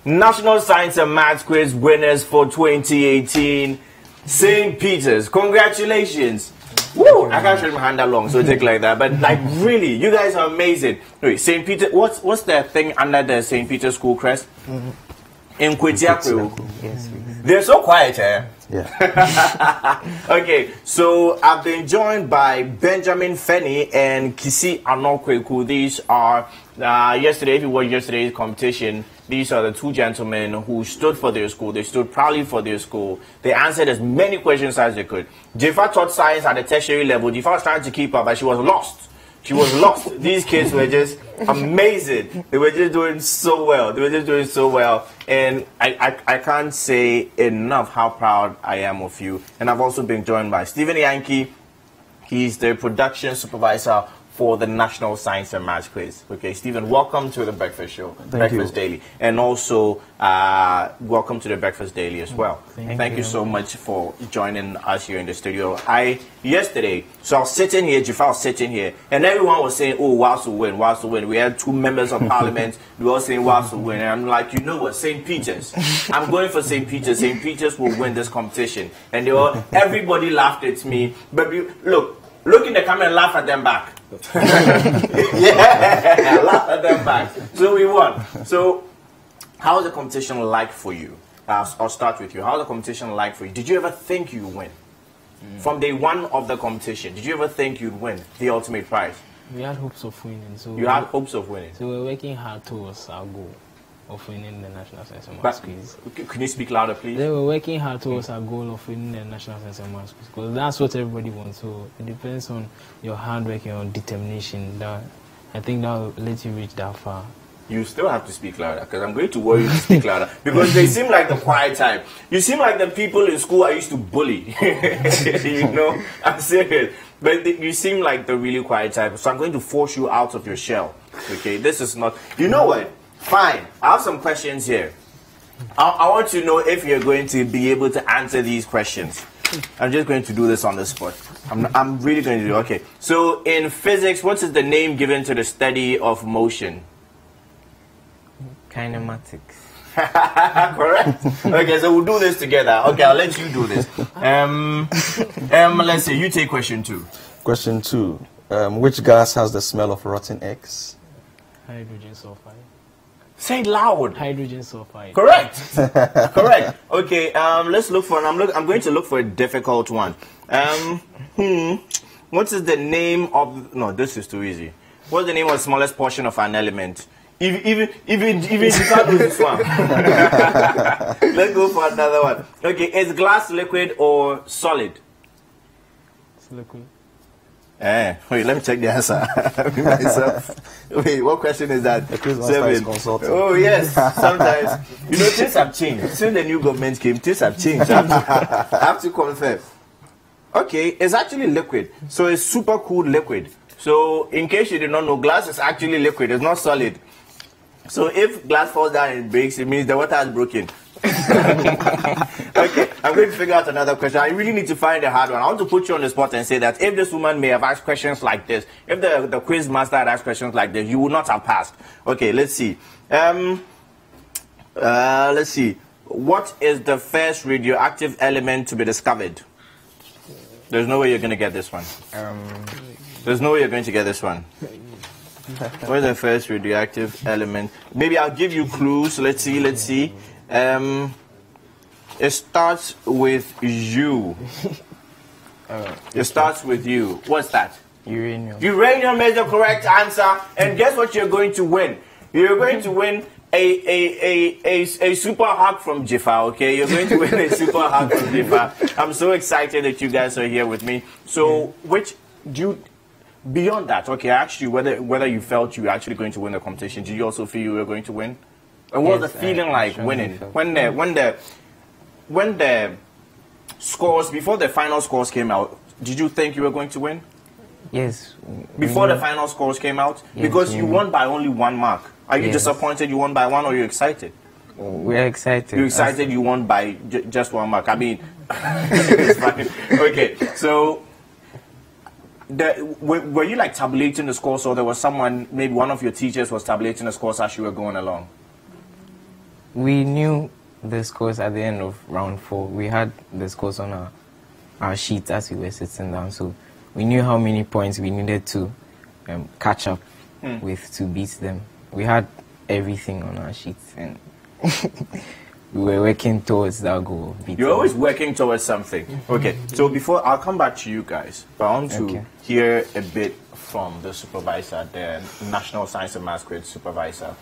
National Science and Maths Quiz winners for 2018. St. Peter's. Congratulations. Woo! I can't show my hand that long, so take like that. But like, really, you guys are amazing. Wait, St. Peter, what's the thing under the St. Peter's school crest? In Kwetiakwe. Yes. They're so quiet, eh? Yeah. Okay, so I've been joined by Benjamin Fenny and Kisi Anokweku. These are, yesterday, if you watched yesterday's competition, these are the two gentlemen who stood for their school. They stood proudly for their school. They answered as many questions as they could. Jifa taught science at the tertiary level. Jifa was trying to keep up, but she was lost. She was lost. These kids were just amazing. They were just doing so well. They were just doing so well. And I can't say enough how proud I am of you. And I've also been joined by Stephen Yankee. He's the production supervisor for the National Science and Maths Quiz. Okay, Stephen, welcome to the Breakfast Show, Breakfast Daily. And also, welcome to the Breakfast Daily as well. Thank you so much for joining us here in the studio. Yesterday, so I was sitting here, Jifa was sitting here, and everyone was saying, oh, Wales will win, Wales will win. We had two members of parliament, we were all saying Wales will win. And I'm like, you know what, St. Peter's. I'm going for St. Peter's. St. Peter's will win this competition. And everybody laughed at me. But look in the camera and laugh at them back. Yeah, laugh at them back. So we won. So, how was the competition like for you? I'll start with you. How was the competition like for you? Did you ever think you'd win? From day one of the competition, did you ever think you'd win the ultimate prize? We had hopes of winning. So you had hopes of winning. So we're working hard towards our goal of winning the National Science and Maths Quiz. Can you speak louder, please? They were working hard towards our goal of winning the National Science and Maths Quiz, because that's what everybody wants. So it depends on your hard work and your determination. I think that will let you reach that far. You still have to speak louder, because I'm going to worry you to speak louder, because they seem like the quiet type. You seem like the people in school I used to bully. You know, I'm serious. But you seem like the really quiet type, so I'm going to force you out of your shell. Okay, this is not. You know what? Fine. I have some questions here. I want to know if you're going to be able to answer these questions. I'm just going to do this on the spot. I'm really going to do it. Okay. So in physics, what is the name given to the study of motion? Kinematics. Correct. Okay, so we'll do this together. Okay, I'll let you do this. Let's see. You take question 2. Question 2. Which gas has the smell of rotten eggs? Hydrogen sulfide. Say it loud. Hydrogen sulfide. Correct. Correct. Okay. Let's look for. I'm going to look for a difficult one. What is the name of? No, this is too easy. What's the name of the smallest portion of an element? Even you can't do this one. Let's go for another one. Okay. Is glass liquid or solid? It's liquid. Wait, let me check the answer. Wait, what question is that? 7. Oh, yes. Sometimes, things have changed. Since the new government came, things have changed. I have to confirm. Okay, it's actually liquid. So it's super cool liquid. So in case you did not know, glass is actually liquid. It's not solid. So if glass falls down and it breaks, it means the water has broken. Okay, I'm going to figure out another question. I really need to find a hard one. I want to put you on the spot and say that if this woman may have asked questions like this, if the quiz master had asked questions like this, you would not have passed. Okay, let's see. Let's see. What is the first radioactive element to be discovered? There's no way you're going to get this one. There's no way you're going to get this one. What is the first radioactive element? Maybe I'll give you clues. Let's see. It starts with U. It starts with U. What's that? Uranium. Uranium is the correct answer. And guess what you're going to win? You're going to win a super hug from Jifa, okay? You're going to win a super hug from Jifa. I'm so excited that you guys are here with me. So, beyond that, okay, I asked you whether you felt you were actually going to win the competition. Did you also feel you were going to win? And what was the feeling like winning? When the scores, before the final scores came out, did you think you were going to win? Yes. Before the final scores came out? Yes, because you won by only 1 mark. Are you disappointed you won by 1, or are you excited? We're excited. You're excited you won by just 1 mark. I mean, it's fine. Okay, so were you like tabulating the scores, or there was someone, maybe one of your teachers was tabulating the scores as you were going along? We knew the scores at the end of round 4. We had the scores on our sheet as we were sitting down, so we knew how many points we needed to catch up with to beat them. We had everything on our sheets, and we were working towards that goal. You're always working towards something. Okay, so before I'll come back to you guys, but I want to hear a bit from the supervisor, the National Science and Maths Grade supervisor.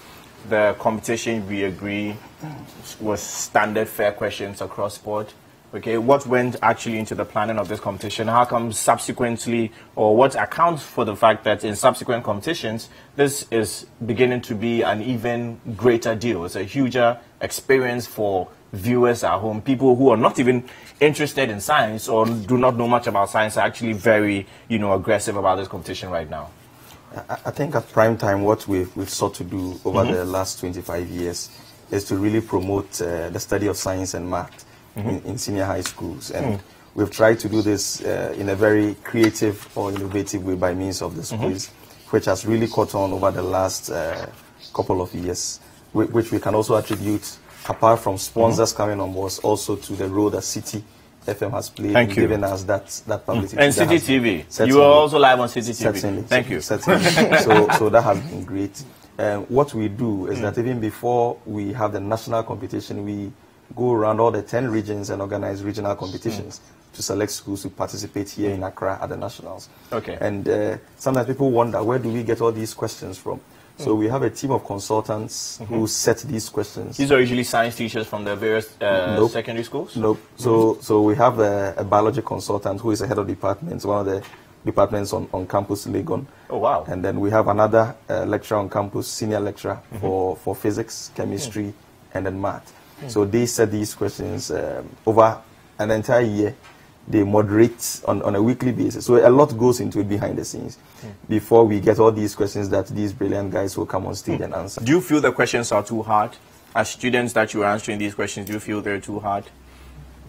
The competition, we agree, was standard fair questions across board. Okay, what went actually into the planning of this competition? How come subsequently, or what accounts for the fact that in subsequent competitions, this is beginning to be an even greater deal? It's a huger experience for viewers at home. People who are not even interested in science or do not know much about science are actually very, aggressive about this competition right now. I think at prime time, what we've sought to do over the last 25 years is to really promote the study of science and math in senior high schools. And we've tried to do this in a very creative or innovative way by means of this quiz, which has really caught on over the last couple of years, which we can also attribute, apart from sponsors coming on board, also to the role that City FM has played in giving us that publicity. And City TV. You are also live on City TV. Certainly. Thank you. Certainly. so that has been great. What we do is that even before we have the national competition, we go around all the 10 regions and organize regional competitions to select schools to participate here in Accra at the nationals. Okay. And sometimes people wonder, where do we get all these questions from? So we have a team of consultants who set these questions. These are usually science teachers from the various secondary schools? Nope. So we have a biology consultant who is the head of departments, one of the departments on campus, Legon. Oh, wow. And then we have another lecturer on campus, senior lecturer for physics, chemistry, and then math. So they set these questions over an entire year. They moderate on a weekly basis. So a lot goes into it behind the scenes before we get all these questions that these brilliant guys will come on stage and answer. Do you feel the questions are too hard? As students that you are answering these questions, do you feel they're too hard?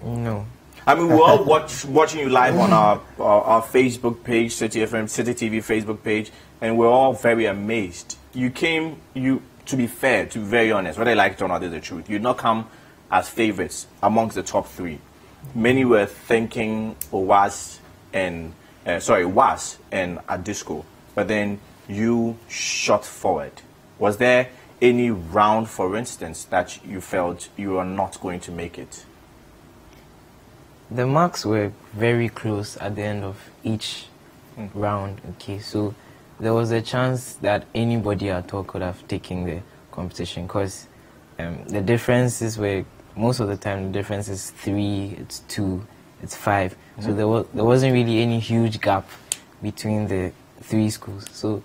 No. I mean, we're all watching you live on our Facebook page, City FM, City TV Facebook page, and we're all very amazed. To be fair, to be very honest, whether I like it or not is the truth. You did not come as favorites amongst the top three. Many were thinking WAS and Adisco, but then you shot forward. Was there any round, for instance, that you felt you were not going to make it? The marks were very close at the end of each round. Okay, so there was a chance that anybody at all could have taken the competition, because the differences were, most of the time, the difference is 3, it's 2, it's 5. So there wasn't really any huge gap between the 3 schools. So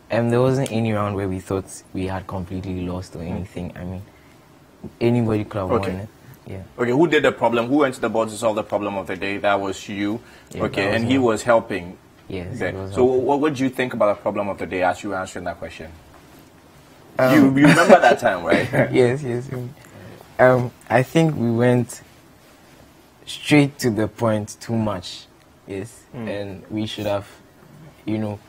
there wasn't any round where we thought we had completely lost or anything. I mean, anybody could have won it. Yeah. Okay, who did the problem? Who went to the board to solve the problem of the day? That was you. Yeah, okay, and he was helping. Yes. So what would you think about the problem of the day as you were answering that question? You remember that time, right? Yes. I think we went straight to the point too much. Yes. And we should have,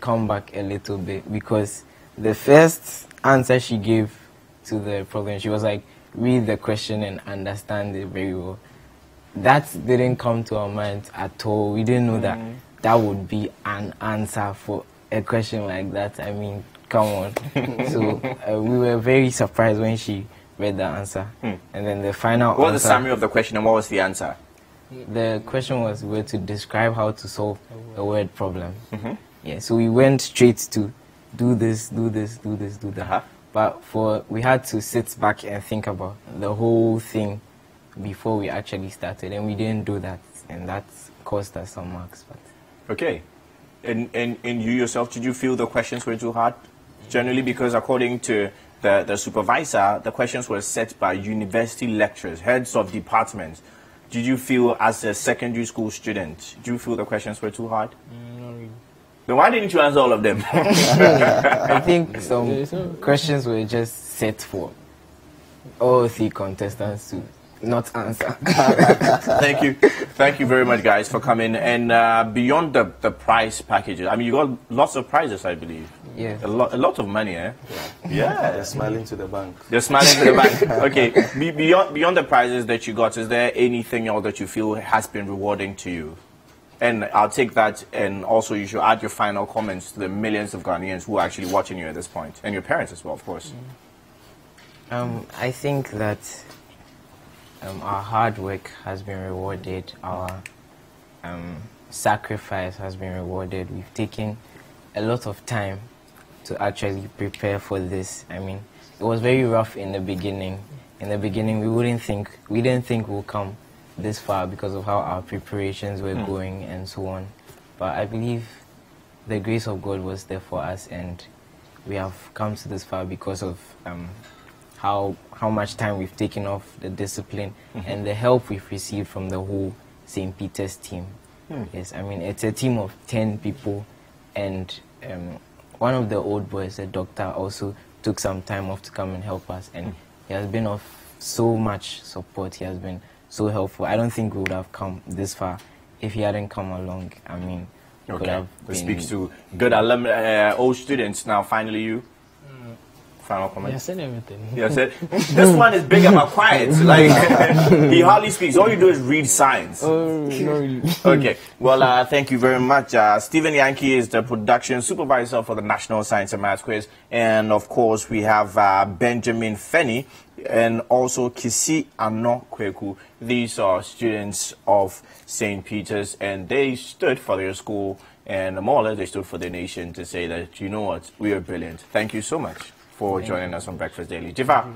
come back a little bit, because the first answer she gave to the problem, she was like, read the question and understand it very well. That didn't come to our mind at all. We didn't know that would be an answer for a question like that. I mean, come on. So we were very surprised when she read the answer. And then the final answer... What was the summary of the question and what was the answer? The question was to describe how to solve a word problem. Yeah, so we went straight to do this, do that. But we had to sit back and think about the whole thing before we actually started, and we didn't do that, and that cost us some marks. But okay. And you yourself, did you feel the questions were too hard? Generally, because according to the supervisor, the questions were set by university lecturers, heads of departments. Did you feel, as a secondary school student, do you feel the questions were too hard? Not really. Then why didn't you answer all of them? I think some questions were just set for all 3 contestants to not answer. Thank you very much, guys, for coming. And beyond the prize packages, I mean, you got lots of prizes, I believe. Yeah. A lot of money, eh? Yeah. They're smiling to the bank. They're smiling to the bank. Okay. Beyond the prizes that you got, is there anything else that you feel has been rewarding to you? And I'll take that, and also you should add your final comments to the millions of Ghanaians who are actually watching you at this point, and your parents as well, of course. I think that our hard work has been rewarded, our sacrifice has been rewarded. We've taken a lot of time to actually prepare for this. I mean, it was very rough in the beginning. In the beginning, we didn't think we'll come this far because of how our preparations were going and so on. But I believe the grace of God was there for us, and we have come to this far because of how much time we've taken off, the discipline, and the help we've received from the whole St. Peter's team. Yes, I mean, it's a team of 10 people, and one of the old boys, the doctor, also took some time off to come and help us, and he has been of so much support. He has been so helpful. I don't think we would have come this far if he hadn't come along. I mean, okay. That speaks to good alumni, old students. Now, finally, you. Final comment. I said everything. Yeah, said this one is big and quiet. Like he hardly speaks. All you do is read signs. Oh, no, really. Okay. Well, thank you very much. Stephen Yankee is the production supervisor for the National Science and Maths Quiz, and of course we have Benjamin Fenny and also Kisi Ano Kweku. These are students of St. Peter's, and they stood for their school, and more or less they stood for the nation to say that, you know what, we are brilliant. Thank you so much for joining us on Breakfast Daily. Jiva.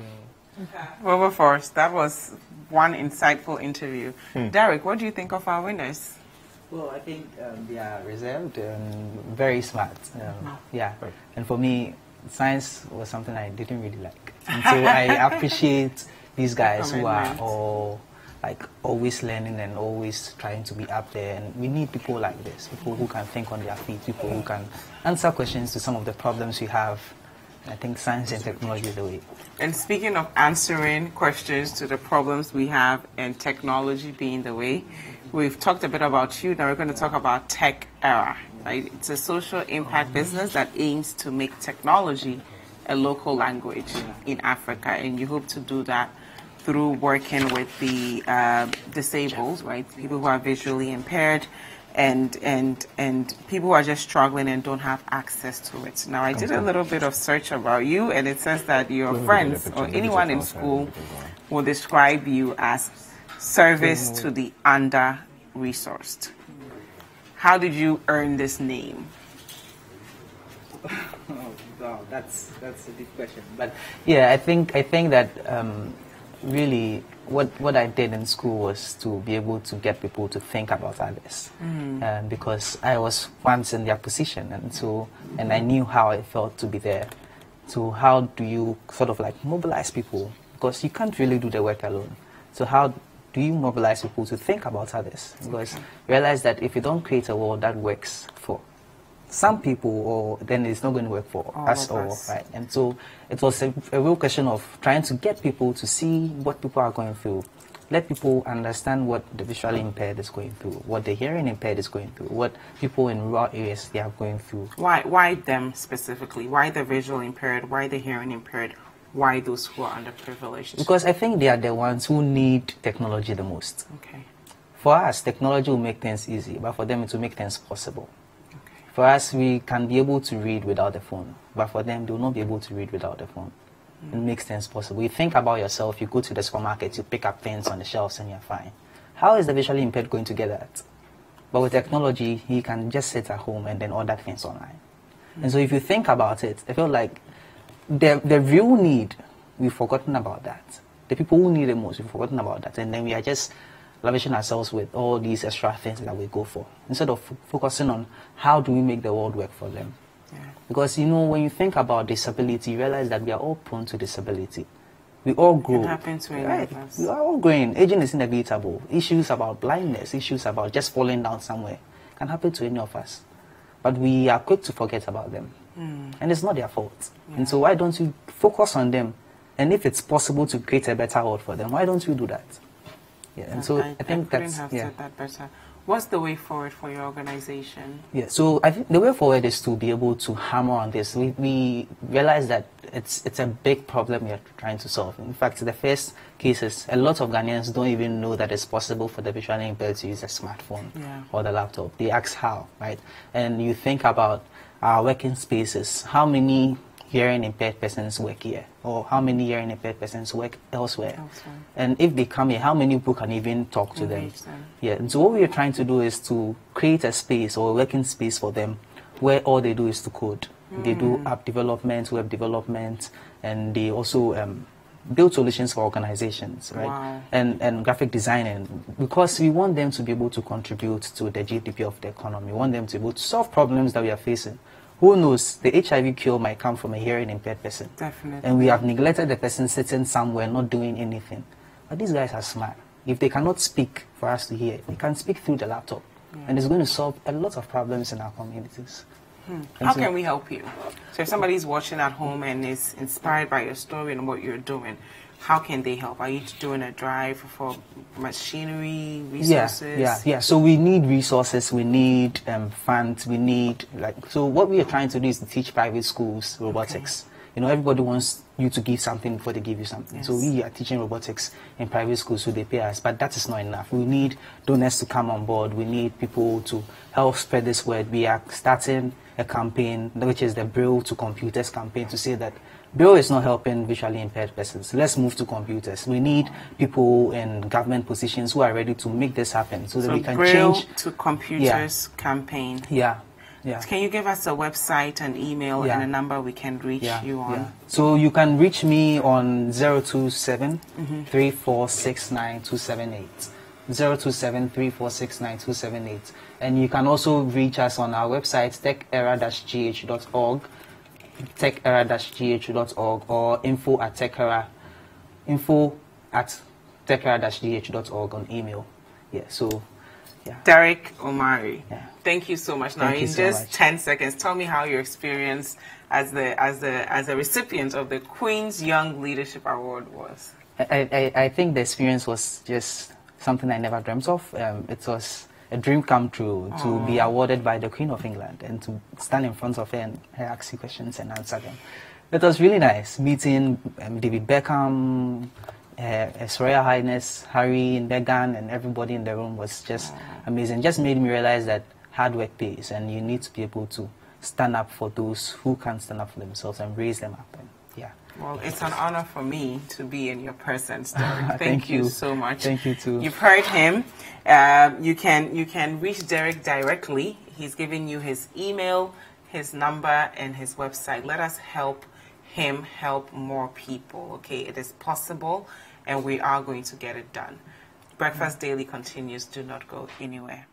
Wilberforce, that was one insightful interview. Derek, what do you think of our winners? Well, I think they are reserved and very smart. Yeah, and for me, science was something I didn't really like. And so I appreciate these guys who are all always learning and always trying to be up there. And we need people like this, people who can think on their feet, people who can answer questions to some of the problems we have. I think science and technology is the way. And speaking of answering questions to the problems we have and technology being the way, we've talked a bit about you. Now we're going to talk about Tech Era. Right? It's a social impact business that aims to make technology a local language in Africa, and you hope to do that through working with the disabled, right? People who are visually impaired, and people who are just struggling and don't have access to it. Now, I did a little bit of search about you, and it says that your friends or anyone in school will describe you as service to the under-resourced. How did you earn this name? Wow, that's a deep question. But yeah, I think that really what I did in school was to be able to get people to think about others, because I was once in their position, and I knew how it felt to be there. So how do you sort of mobilize people? Because you can't really do the work alone. So how do you mobilize people to think about others? Because realize that if you don't create a world that works for some people, then it's not going to work for us all, right? And so it was a real question of trying to get people to see what people are going through, let people understand what the visually impaired is going through, what the hearing impaired is going through, what people in rural areas they are going through. Why them specifically? Why the visual impaired? Why the hearing impaired? Why those who are underprivileged? Because I think they are the ones who need technology the most. Okay. For us, technology will make things easy, but for them it will make things possible. For us, we can be able to read without the phone, but for them, they will not be able to read without the phone. It makes things possible. You think about yourself, you go to the supermarket, you pick up things on the shelves and you're fine. How is the visually impaired going to get that? But with technology, he can just sit at home and then order things online. And so if you think about it, I feel like the real need, we've forgotten about that. The people who need it most, we've forgotten about that. And then we are just lavishing ourselves with all these extra things that we go for, instead of focusing on how do we make the world work for them. Because, when you think about disability, you realize that we are all prone to disability. We all grow. It happens to any of us. We are all growing. Aging is inevitable. Issues about blindness, issues about just falling down somewhere can happen to any of us. But we are quick to forget about them. And it's not their fault. And so why don't you focus on them? And if it's possible to create a better world for them, why don't you do that? Yeah, and so I think that's said that better. What's the way forward for your organization? Yeah, so I think the way forward is to be able to hammer on this. We realize that it's a big problem we are trying to solve. In fact, the first cases, a lot of Ghanaians don't even know that it's possible for the visually impaired to use a smartphone or the laptop. They ask how, right? And you think about our working spaces, how many hearing impaired persons work here, or how many hearing impaired persons work elsewhere. And if they come here, how many people can even talk to them? Yeah, and so what we are trying to do is to create a space or a working space for them where all they do is to code. They do app development, web development, and they also build solutions for organizations, right? Wow. And graphic designing, because we want them to be able to contribute to the GDP of the economy. We want them to be able to solve problems that we are facing. Who knows, the HIV cure might come from a hearing impaired person. Definitely. And we have neglected the person sitting somewhere not doing anything. But these guys are smart. If they cannot speak for us to hear, they can speak through the laptop. And it's going to solve a lot of problems in our communities. How can we help you? So if somebody's watching at home and is inspired by your story and what you're doing, how can they help? Are you doing a drive for machinery, resources? Yeah. So we need resources, we need funds, we need, so what we are trying to do is to teach private schools robotics. You know, everybody wants you to give something before they give you something. Yes. So we are teaching robotics in private schools, so they pay us. But that is not enough. We need donors to come on board. We need people to help spread this word. We are starting a campaign, which is the Braille to Computers campaign, to say that Braille is not helping visually impaired persons. Let's move to computers. We need people in government positions who are ready to make this happen, so that we can Braille change. to Computers campaign. Yeah. Can you give us a website, an email, and a number we can reach you on? So you can reach me on 027-3469-278. 027-3469-278. And you can also reach us on our website, techera-gh.org, techera-gh.org, or info@techera-gh.org on email. Derek Omari. Thank you so much. Now, Thank you in so just much. 10 seconds, tell me how your experience as a recipient of the Queen's Young Leadership Award was. I think the experience was just something I never dreamt of. It was a dream come true to be awarded by the Queen of England and to stand in front of her and her ask you questions and answer them. It was really nice meeting David Beckham, His Royal Highness Harry, Meghan, and everybody in the room was just amazing. Just made me realize that hard work pays, and you need to be able to stand up for those who can't stand up for themselves and raise them up. And Well, it's an honor for me to be in your presence, Derek. Thank you so much. Thank you too. You've heard him. You can reach Derek directly. He's giving you his email, his number, and his website. Let us help him help more people. Okay, it is possible, and we are going to get it done. Breakfast Daily continues. Do not go anywhere.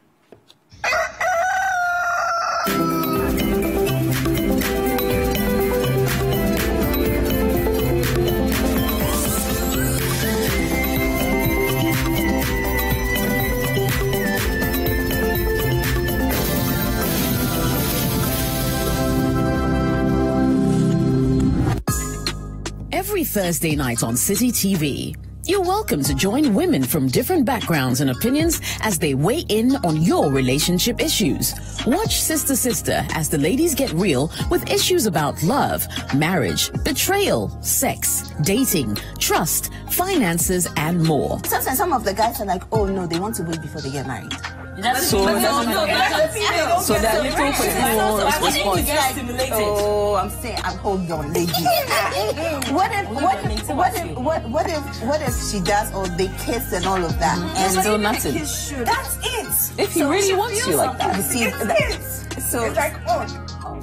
Every Thursday night on City TV, you're welcome to join women from different backgrounds and opinions as they weigh in on your relationship issues. Watch Sister Sister as the ladies get real with issues about love, marriage, betrayal, sex, dating, trust, finances, and more. Sometimes some of the guys are like, oh no, they want to wait before they get married. So there are little response. Oh, I'm saying, hold on, lady. What if she does, or they kiss and all of that, and still nothing? That's it. If he really wants you like that, you see, so it's like, oh.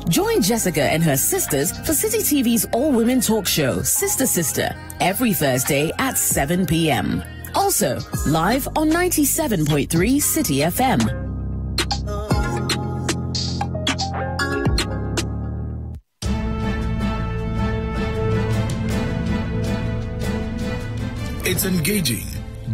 Join Jessica and her sisters for City TV's all-women talk show, Sister Sister, every Thursday at 7 p.m. Also, live on 97.3 City FM. It's engaging,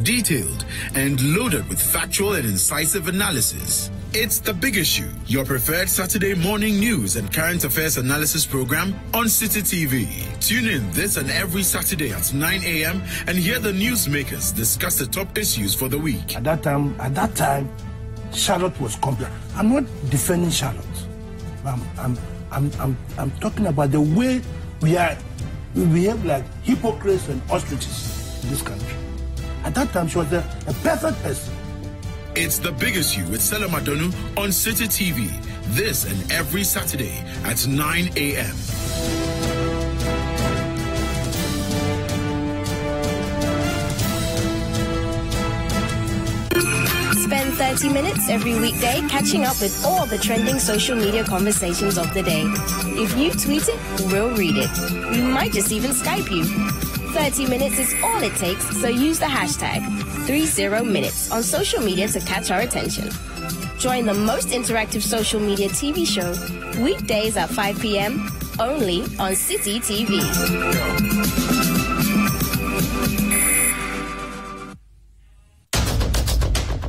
detailed, and loaded with factual and incisive analysis. It's The Big Issue, your preferred Saturday morning news and current affairs analysis program on City TV. Tune in this and every Saturday at 9 a.m. and hear the newsmakers discuss the top issues for the week. At that time, Charlotte was complete. I'm not defending Charlotte. I'm talking about the way we behave like hypocrites and ostriches in this country. At that time, she was a perfect person. It's The Big Issue with Stella Madonu on City TV. This and every Saturday at 9 a.m. spend 30 minutes every weekday catching up with all the trending social media conversations of the day. If you tweet it, we'll read it. We might just even Skype you. 30 minutes is all it takes, so use the hashtag 30minutes on social media to catch our attention. Join the most interactive social media TV show weekdays at 5 p.m. only on City TV.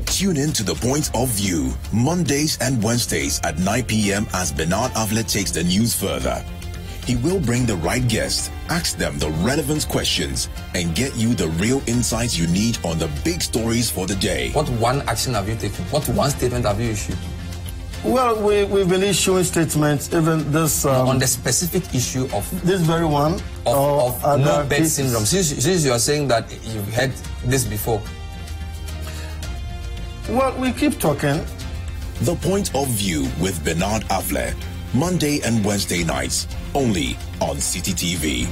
Tune in to The Point of View, Mondays and Wednesdays at 9 p.m. as Bernard Avlet takes the news further. He will bring the right guests, ask them the relevant questions, and get you the real insights you need on the big stories for the day. What one action have you taken? What one statement have you issued? Well, we've been issuing statements, even this... on the specific issue of... This very one. Of no bed syndrome. Since you are saying that you've had this before. Well, we keep talking. The Point of View with Bernard Avlet, Monday and Wednesday nights, only on City TV.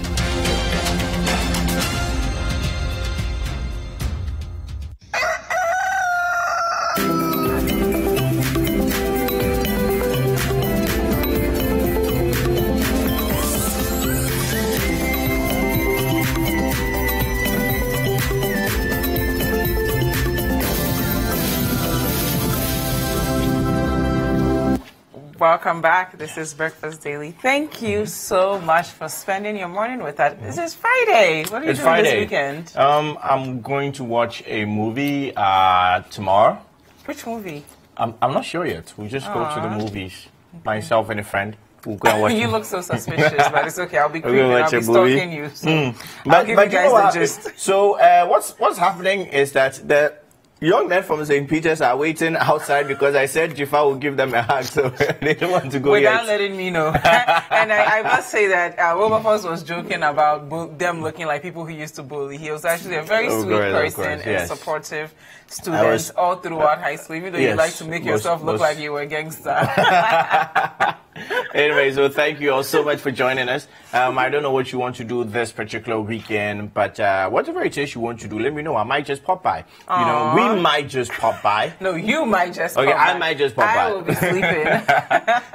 Welcome back. This is Breakfast Daily. Thank you so much for spending your morning with us. This is Friday. What are you doing this weekend? I'm going to watch a movie tomorrow. Which movie? I'm not sure yet. We just go to the movies. Myself and a friend. We'll go and watch You look so suspicious, but it's okay. I'll be creeping. We'll I'll be stalking you. So I'll give you guys the gist. So what's happening is that the young men from St. Peter's are waiting outside because I said Jifa will give them a hug, so they don't want to go without letting me know. And I must say that Wilberforce was joking about them looking like people who used to bully. He was actually a very sweet person and supportive student all throughout high school, even though you like to make yourself look like you were a gangster. Anyway, so thank you all so much for joining us. I don't know what you want to do this particular weekend, but whatever it is you want to do, let me know. I might just pop by. You know, we might just pop by. No, you might just pop by. Okay, I might just pop by. I will be sleeping.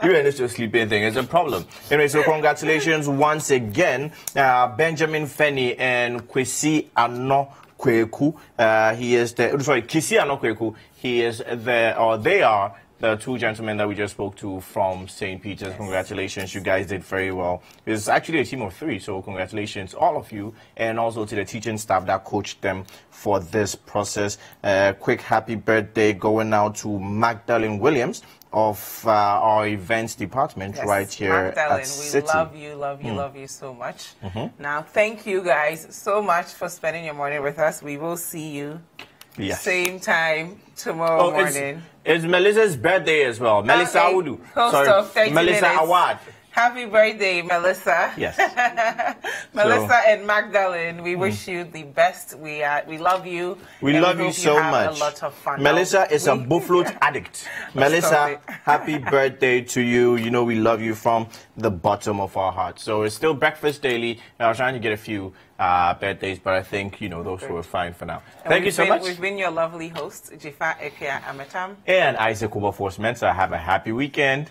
You and this sleeping thing is a problem. Anyway, so congratulations once again, Benjamin Fenny and Kwesi Ano Kweku. Kisi Ano Kweku. He is they are the two gentlemen that we just spoke to from St. Peter's. Yes. Congratulations, you guys did very well. It's actually a team of 3, so congratulations, all of you, and also to the teaching staff that coached them for this process. Quick happy birthday going out to Magdalene Williams of our events department right here Magdalene, at City. We love you so much. Now, thank you guys so much for spending your morning with us. We will see you same time tomorrow morning. It's Melissa's birthday as well. Melissa Awudu. Sorry, Melissa Awad. Happy birthday, Melissa. Yes. Melissa and Magdalene, we wish you the best. We love you. We love you so much. A lot of fun. Melissa is a buffaloed addict. Melissa, happy birthday to you. You know we love you from the bottom of our hearts. So it's still Breakfast Daily. I was trying to get a few birthdays, but I think, you know, those were fine for now. Thank you so much. We've been your lovely host, Jifa Ekia Ametam. And Isaac Wilberforce Mensah. Have a happy weekend.